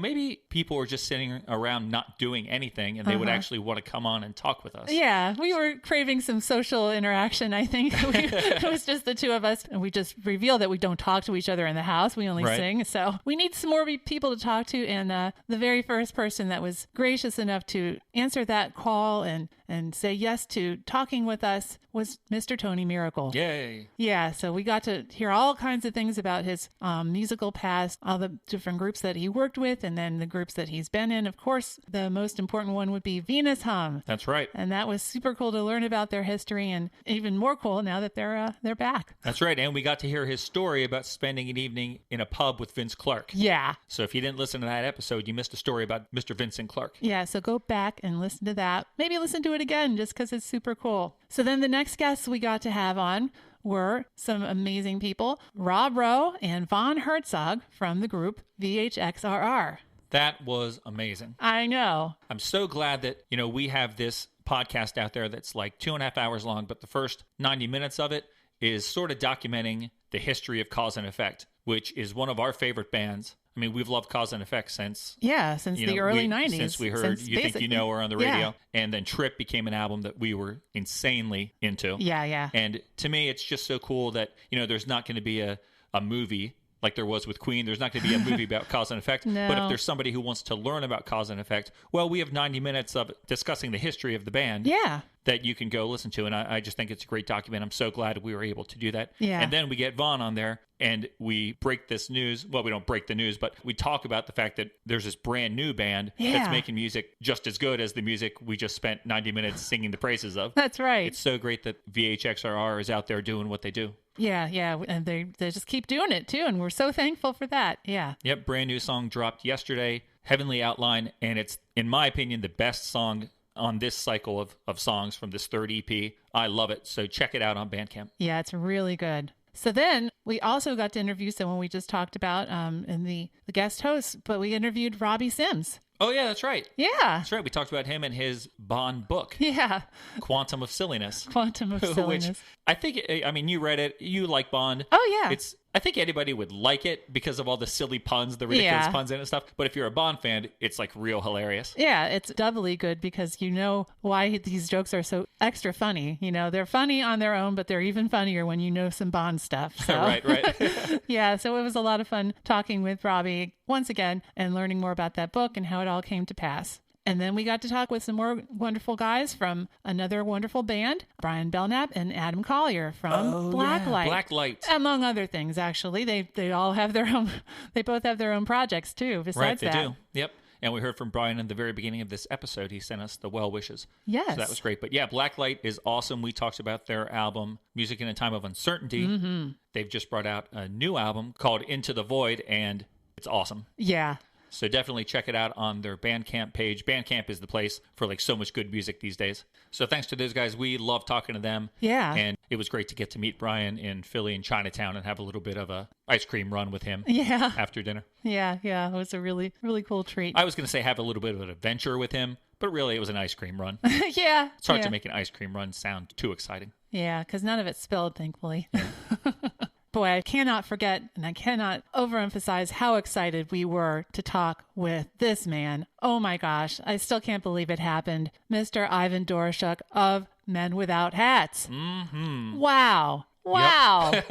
maybe people were just sitting around not doing anything, and they would actually want to come on and talk with us. Yeah, we were craving some social interaction, I think. It was just the two of us, and we just revealed that we don't talk to each other in the house. We only sing. So we need some more people to talk to, and the very first person that was gracious enough to answer that call and say yes to talking with us was Mr. Tony Miracle. Yay. Yeah, so we got to hear all kinds of things about his musical past, all the different groups that he worked with, and then the groups that he's been in. Of course, the most important one would be Venus Hum. That's right. And that was super cool to learn about their history, and even more cool now that they're back. That's right, and we got to hear his story about spending an evening in a pub with Vince Clarke. Yeah. So if you didn't listen to that episode, you missed a story about Mr. Vincent Clarke. Yeah, so go back and listen to that. Maybe listen to it again just because it's super cool. So then the next guests we got to have on were some amazing people, Rob Rowe and Von Herzog from the group VHXRR. That was amazing. I know. I'm so glad that, we have this podcast out there that's like 2.5 hours long, but the first 90 minutes of it is sort of documenting the history of Cause and Effect, which is one of our favorite bands. I mean, we've loved Cause and Effect since the early 90s. Since we heard You Think You Know Her on the radio. Yeah. And then Trip became an album that we were insanely into. Yeah. And to me, it's just so cool that, there's not going to be a movie like there was with Queen. There's not going to be a movie about Cause and Effect. No. But if there's somebody who wants to learn about Cause and Effect, well, we have 90 minutes of discussing the history of the band. Yeah. That you can go listen to. And I just think it's a great document. I'm so glad we were able to do that. Yeah. And then we get Vaughn on there and we break this news. Well, we don't break the news, but we talk about the fact that there's this brand new band that's making music just as good as the music we just spent 90 minutes singing the praises of. That's right. It's so great that VHXRR is out there doing what they do. Yeah. And they just keep doing it too. And we're so thankful for that. Yeah. Yep. Brand new song dropped yesterday, Heavenly Outline. And it's, in my opinion, the best song on this cycle of songs from this third EP. I love it. So check it out on Bandcamp. Yeah, it's really good. So then we also got to interview someone we just talked about in the guest host, but we interviewed Robbie Sims. Oh, yeah, that's right. Yeah. That's right. We talked about him and his Bond book. Yeah. Quantum of Silliness. Quantum of Silliness. Which I think, you read it. You like Bond. Oh, yeah. I think anybody would like it because of all the silly puns, the ridiculous puns in it and stuff. But if you're a Bond fan, it's like real hilarious. Yeah, it's doubly good because you know why these jokes are so extra funny. They're funny on their own, but they're even funnier when you know some Bond stuff. So. Right. Yeah, so it was a lot of fun talking with Robbie once again and learning more about that book and how it all came to pass. And then we got to talk with some more wonderful guys from another wonderful band, Brian Belknap and Adam Collier from Blacklight. Blacklight. Among other things, actually. They all have their own, they both have their own projects too, besides that. Right, they that. do. Yep. And we heard from Brian in the very beginning of this episode. He sent us the well wishes. Yes. So that was great. But yeah, Blacklight is awesome. We talked about their album, Music in a Time of Uncertainty. Mm-hmm. They've just brought out a new album called Into the Void, and it's awesome. Yeah. So definitely check it out on their Bandcamp page. Bandcamp is the place for like so much good music these days. So thanks to those guys. We love talking to them. Yeah. And it was great to get to meet Brian in Philly and Chinatown and have a little bit of a ice cream run with him after dinner. Yeah. It was a really, really cool treat. I was going to say have a little bit of an adventure with him, but really it was an ice cream run. Yeah. It's hard to make an ice cream run sound too exciting. Yeah, because none of it spilled, thankfully. Boy, I cannot forget and I cannot overemphasize how excited we were to talk with this man. Oh my gosh, I still can't believe it happened. Mr. Ivan Doroshuk of Men Without Hats. Mm-hmm. Wow. Yep.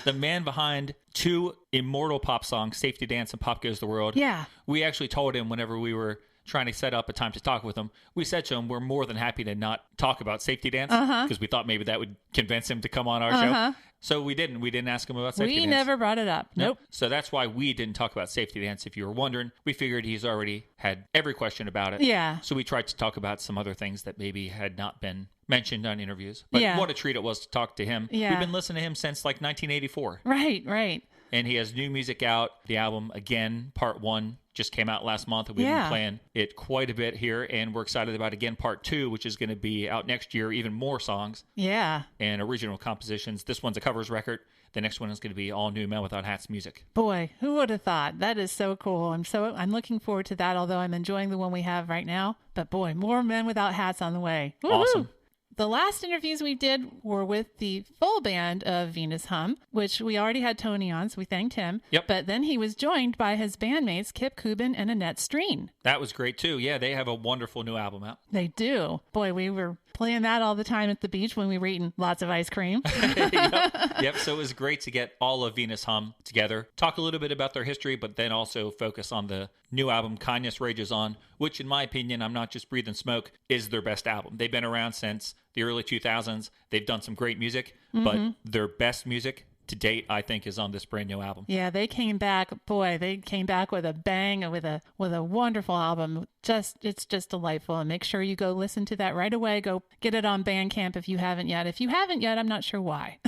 The man behind two immortal pop songs, Safety Dance and Pop Goes the World. Yeah. We actually told him whenever we were trying to set up a time to talk with him, we said to him, we're more than happy to not talk about Safety Dance because we thought maybe that would convince him to come on our show. So we didn't. We didn't ask him about Safety Dance. We never brought it up. Nope. So that's why we didn't talk about Safety Dance. If you were wondering, we figured he's already had every question about it. Yeah. So we tried to talk about some other things that maybe had not been mentioned on interviews. But what a treat it was to talk to him. Yeah. We've been listening to him since like 1984. Right. And he has new music out. The album, Again, Part 1, just came out last month. And we've been playing it quite a bit here. And we're excited about Again, Part 2, which is going to be out next year. Even more songs. Yeah. And original compositions. This one's a covers record. The next one is going to be all new Men Without Hats music. Boy, who would have thought? That is so cool. I'm looking forward to that, although I'm enjoying the one we have right now. But boy, more Men Without Hats on the way. Woo-hoo! Awesome. The last interviews we did were with the full band of Venus Hum, which we already had Tony on, so we thanked him. Yep. But then he was joined by his bandmates, Kip Kubin and Annette Streen. That was great, too. Yeah, they have a wonderful new album out. They do. Boy, we were playing that all the time at the beach when we were eating lots of ice cream. Yep. So it was great to get all of Venus Hum together, talk a little bit about their history, but then also focus on the new album, Kindness Rages On, which in my opinion, I'm not just breathing smoke, is their best album. They've been around since the early 2000s. They've done some great music, but their best music to date, I think, is on this brand new album. Yeah, they came back. Boy, they came back with a bang, with a wonderful album. It's just delightful. And make sure you go listen to that right away. Go get it on Bandcamp if you haven't yet. If you haven't yet, I'm not sure why.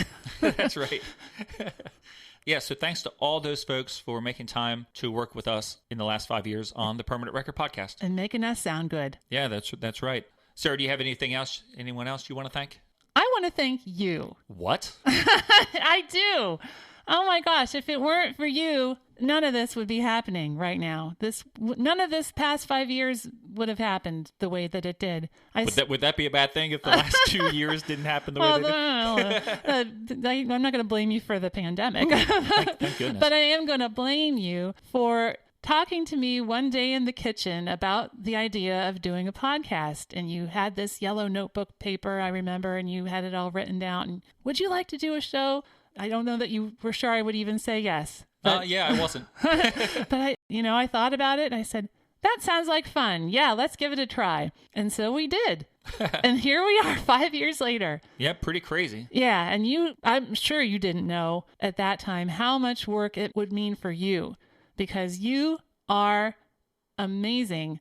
That's right. Yeah, so thanks to all those folks for making time to work with us in the last 5 years on the Permanent Record Podcast. And making us sound good. Yeah, that's right. Sarah, do you have anything else, anyone else you want to thank? I want to thank you. What? I do. Oh my gosh, if it weren't for you, none of this would be happening right now. None of this past 5 years would have happened the way that it did. Would that be a bad thing if the last 2 years didn't happen the way they did? I'm not going to blame you for the pandemic. Thank goodness. But I am going to blame you for talking to me one day in the kitchen about the idea of doing a podcast. And you had this yellow notebook paper, I remember, and you had it all written down. And would you like to do a show? I don't know that you were sure I would even say yes. Yeah, I wasn't. But I thought about it and I said, that sounds like fun. Yeah, let's give it a try. And so we did. And here we are 5 years later. Yeah, pretty crazy. Yeah, and I'm sure you didn't know at that time how much work it would mean for you, because you are amazing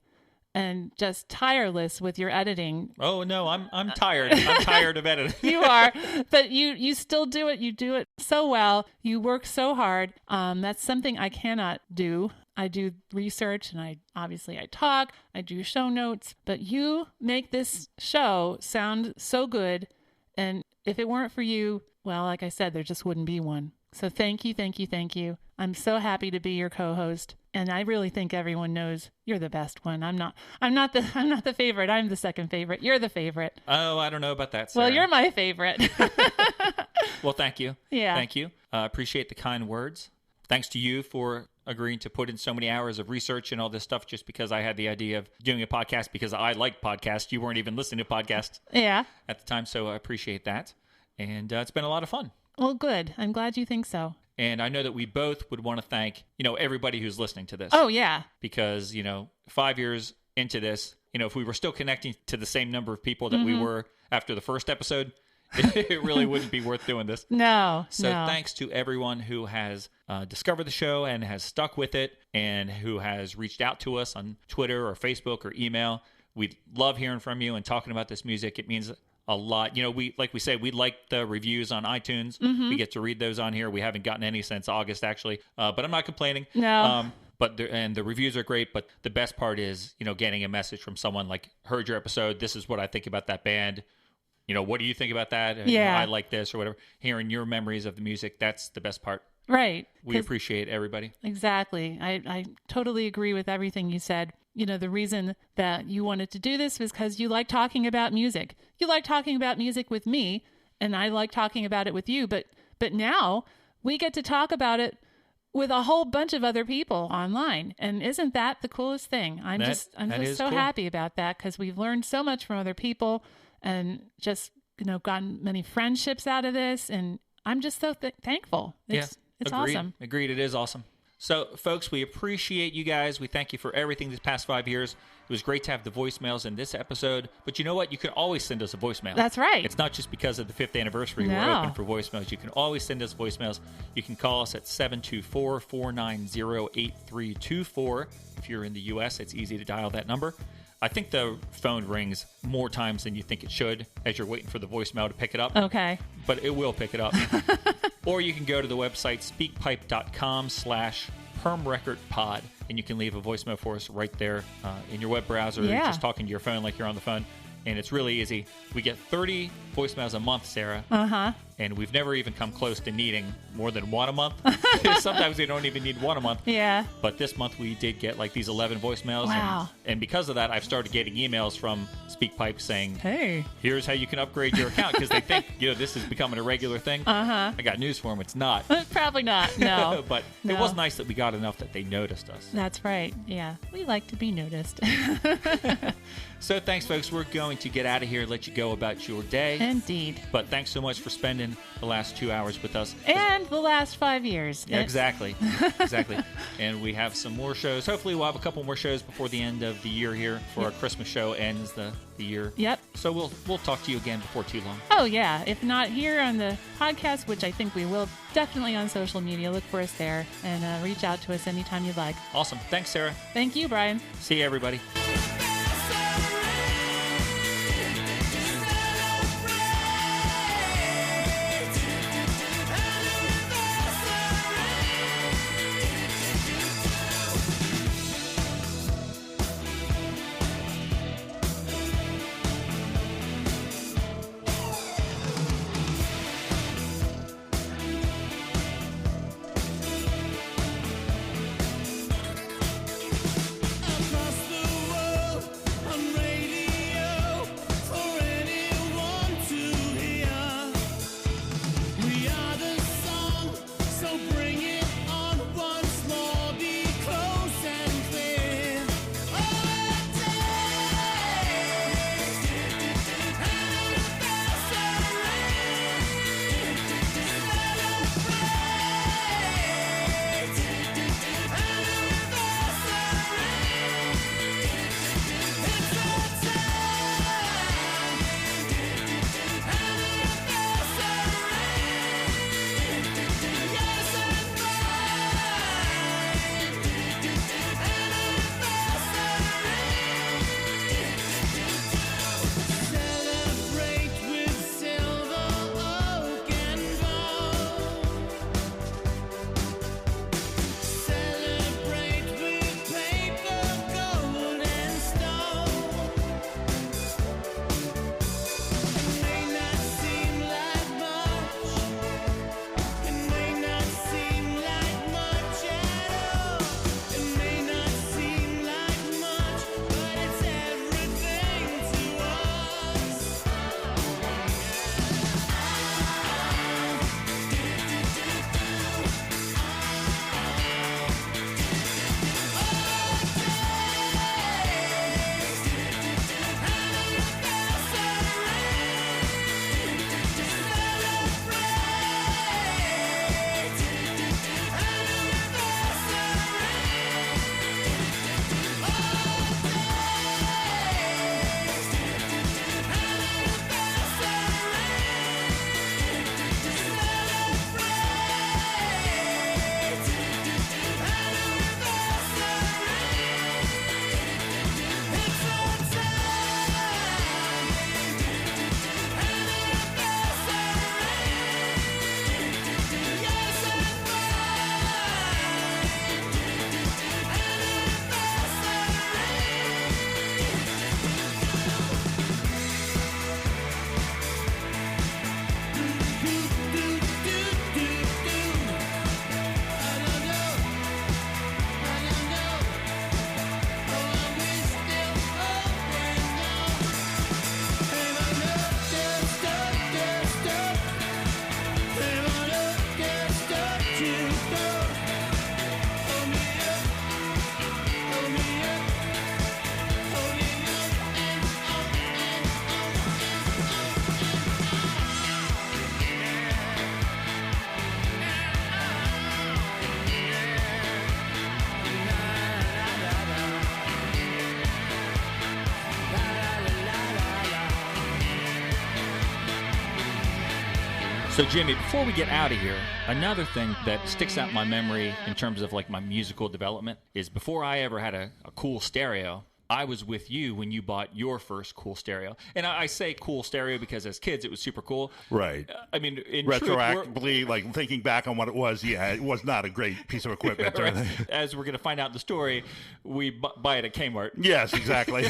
and just tireless with your editing. Oh no, I'm tired. I'm tired of editing. You are, but you still do it. You do it so well. You work so hard. That's something I cannot do. I do research and I talk, I do show notes, but you make this show sound so good. And if it weren't for you, well, like I said, there just wouldn't be one. So thank you, thank you, thank you. I'm so happy to be your co-host, and I really think everyone knows you're the best one. I'm not the favorite. I'm the second favorite. You're the favorite. Oh, I don't know about that, Sarah. Well, you're my favorite. Well, thank you. Yeah. Thank you. Appreciate the kind words. Thanks to you for agreeing to put in so many hours of research and all this stuff just because I had the idea of doing a podcast because I like podcasts. You weren't even listening to podcasts at the time, so I appreciate that. And it's been a lot of fun. Well, good. I'm glad you think so. And I know that we both would want to thank, everybody who's listening to this. Oh, yeah. Because, 5 years into this, if we were still connecting to the same number of people that we were after the first episode, it really wouldn't be worth doing this. No. So thanks to everyone who has discovered the show and has stuck with it and who has reached out to us on Twitter or Facebook or email. We love hearing from you and talking about this music. It means a lot. We like the reviews on iTunes. Mm-hmm. We get to read those on here. We haven't gotten any since August, actually. But I'm not complaining. No. But the reviews are great. But the best part is, getting a message from someone like, heard your episode. This is what I think about that band. What do you think about that? Yeah. I like this or whatever. Hearing your memories of the music, that's the best part. Right. We appreciate everybody. Exactly. I totally agree with everything you said. The reason that you wanted to do this was because you like talking about music. You like talking about music with me, and I like talking about it with you. But now we get to talk about it with a whole bunch of other people online. And isn't that the coolest thing? I'm just so cool. happy about that because we've learned so much from other people and just, gotten many friendships out of this. And I'm just so thankful. It's awesome. Agreed. It is awesome. So, folks, we appreciate you guys. We thank you for everything these past 5 years. It was great to have the voicemails in this episode. But you know what? You can always send us a voicemail. That's right. It's not just because of the 5th anniversary we're open for voicemails. You can always send us voicemails. You can call us at 724-490-8324. If you're in the U.S., it's easy to dial that number. I think the phone rings more times than you think it should as you're waiting for the voicemail to pick it up. Okay. But it will pick it up. Or you can go to the website speakpipe.com/permrecordpod, and you can leave a voicemail for us right there in your web browser. Yeah. You're just talking to your phone like you're on the phone. And it's really easy. We get 30 voicemails a month, Sarah. Uh-huh. And we've never even come close to needing more than one a month. Sometimes we don't even need one a month. Yeah. But this month we did get like these 11 voicemails. Wow. And because of that, I've started getting emails from SpeakPipe saying, hey, here's how you can upgrade your account. Because they think, this is becoming a regular thing. Uh-huh. I got news for them. It's not. Probably not. No. But No. It was nice that we got enough that they noticed us. That's right. Yeah. We like to be noticed. So thanks, folks. We're going to get out of here and let you go about your day. Indeed. But thanks so much for spending the last 2 hours with us. And the last 5 years. Yeah, exactly. Exactly. And we have some more shows. Hopefully we'll have a couple more shows before the end of the year here for our Christmas show ends the year. Yep. So we'll talk to you again before too long. Oh, yeah. If not here on the podcast, which I think we will, definitely on social media. Look for us there and reach out to us anytime you'd like. Awesome. Thanks, Sarah. Thank you, Brian. See you, everybody. So, Jimmy, before we get out of here, another thing that sticks out in my memory in terms of like my musical development is before I ever had a cool stereo, I was with you when you bought your first cool stereo. And I say cool stereo because as kids it was super cool. Right. I mean, in retroactively, like thinking back on what it was, it was not a great piece of equipment. Right. As we're going to find out in the story, we buy it at Kmart. Yes, exactly.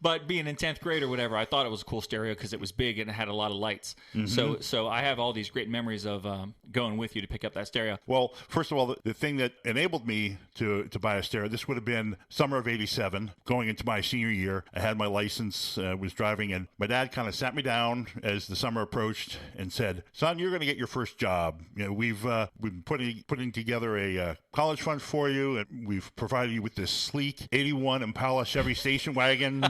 But being in 10th grade or whatever, I thought it was a cool stereo because it was big and it had a lot of lights. Mm-hmm. So I have all these great memories of going with you to pick up that stereo. Well, first of all, the thing that enabled me to buy a stereo, this would have been summer of '87, going into my senior year. I had my license, was driving, and my dad kind of sat me down as the summer approached and said, "Son, you're going to get your first job. You know, we've been putting together a college fund for you, and we've provided you with this sleek '81 Impala Chevy station wagon."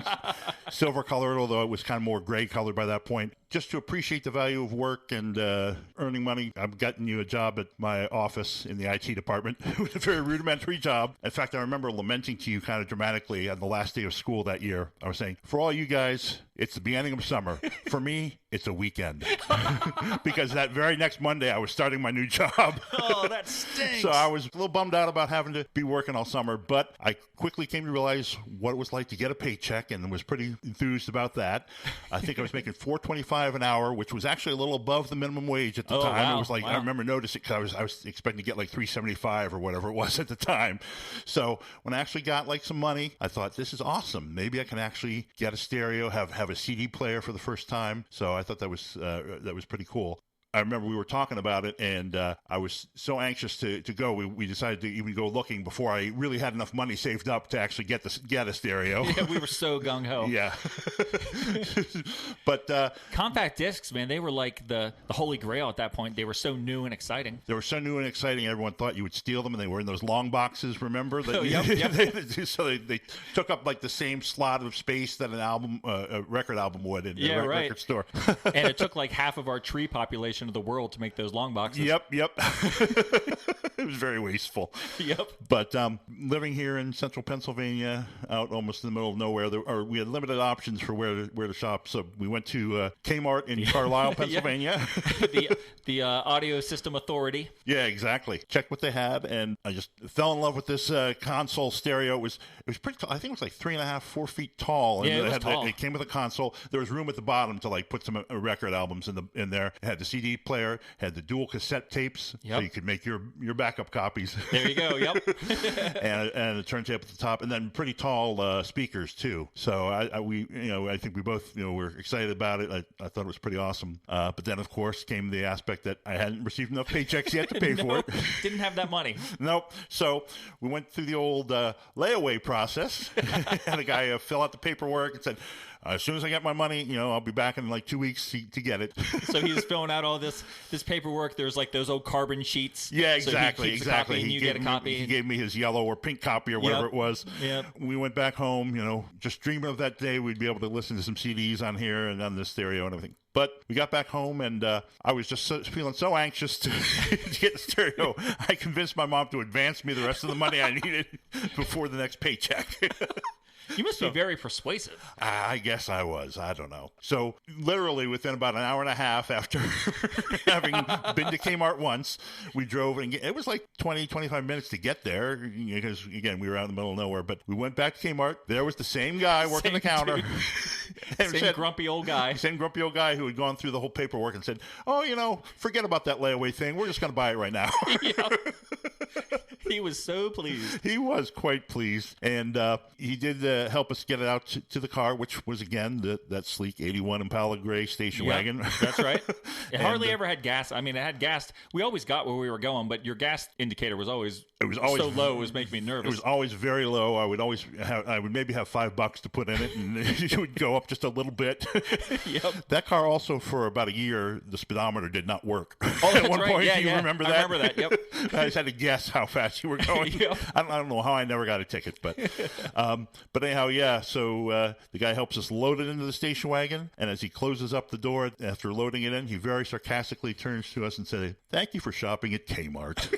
Silver colored, although it was kind of more gray colored by that point. Just to appreciate the value of work and earning money, I've gotten you a job at my office in the IT department. It was a very rudimentary job. In fact, I remember lamenting to you kind of dramatically on the last day of school that year. I was saying, for all you guys, it's the beginning of summer. For me, it's a weekend. Because that very next Monday, I was starting my new job. Oh, that stinks. So I was a little bummed out about having to be working all summer, but I quickly came to realize what it was like to get a paycheck and was pretty enthused about that. I think I was making $4.25 an hour, which was actually a little above the minimum wage at the time. Wow. It was like, wow. I remember noticing because I was expecting to get like $3.75 or whatever it was at the time. So when I actually got like some money, I thought, this is awesome. Maybe I can actually get a stereo, have a CD player for the first time. So I thought that was pretty cool. I remember we were talking about it, and I was so anxious to go. We decided to even go looking before I really had enough money saved up to actually get a stereo. Yeah, we were so gung-ho. Yeah. But compact discs, man, they were like the holy grail at that point. They were so new and exciting. They were so new and exciting, everyone thought you would steal them, and they were in those long boxes, remember? Yep. So they took up like the same slot of space that a record album would in a record store. And it took like half of our tree population of the world to make those long boxes. Yep. It was very wasteful. Yep. But living here in central Pennsylvania, out almost in the middle of nowhere, we had limited options for where to shop. So we went to Kmart in Carlisle, Pennsylvania. the Audio System Authority. Yeah, exactly. Checked what they had, and I just fell in love with this console stereo. It was pretty tall. I think it was like 3.5, 4 feet tall. And it was tall. It came with a console. There was room at the bottom to like put some record albums in there. It had the CD player, had the dual cassette tapes, so you could make your backup copies. There you go. Yep. and a turntable at the top, and then pretty tall speakers too. So I think we both were excited about it. I thought it was pretty awesome. But then of course came the aspect that I hadn't received enough paychecks yet to pay for it. Didn't have that money. Nope. So we went through the old layaway process. Had a guy fill out the paperwork and said, as soon as I get my money, I'll be back in like 2 weeks to get it. So he was filling out all this paperwork. There's like those old carbon sheets. Yeah, exactly. So he get a copy. He gave me his yellow or pink copy or whatever it was. Yep. We went back home, just dreaming of that day we'd be able to listen to some CDs on here and on this stereo and everything. But we got back home, and I was just feeling so anxious to get the stereo. I convinced my mom to advance me the rest of the money I needed before the next paycheck. You must be very persuasive. I guess I was. I don't know. So literally within about an hour and a half after having been to Kmart once, we drove, and it was like 20, 25 minutes to get there because, again, we were out in the middle of nowhere. But we went back to Kmart. There was the same guy working the counter. Same grumpy old guy. Same grumpy old guy who had gone through the whole paperwork and said, forget about that layaway thing. We're just going to buy it right now. He was so pleased. He was quite pleased. And he did help us get it out to the car, which was, again, that sleek 81 Impala gray station wagon. That's right. It hardly ever had gas. I mean, it had gas. We always got where we were going, but your gas indicator was always so low it was making me nervous. It was always very low. I would maybe have $5 to put in it, and it would go up just a little bit. Yep. That car also, for about a year, the speedometer did not work. Oh, that's at one right. point, Yeah, do you remember that? I remember that. Yep. I just had to guess how fast you were going. Yep. I don't know how I never got a ticket, but anyhow, yeah. So the guy helps us load it into the station wagon, and as he closes up the door after loading it in, he very sarcastically turns to us and says, "Thank you for shopping at Kmart."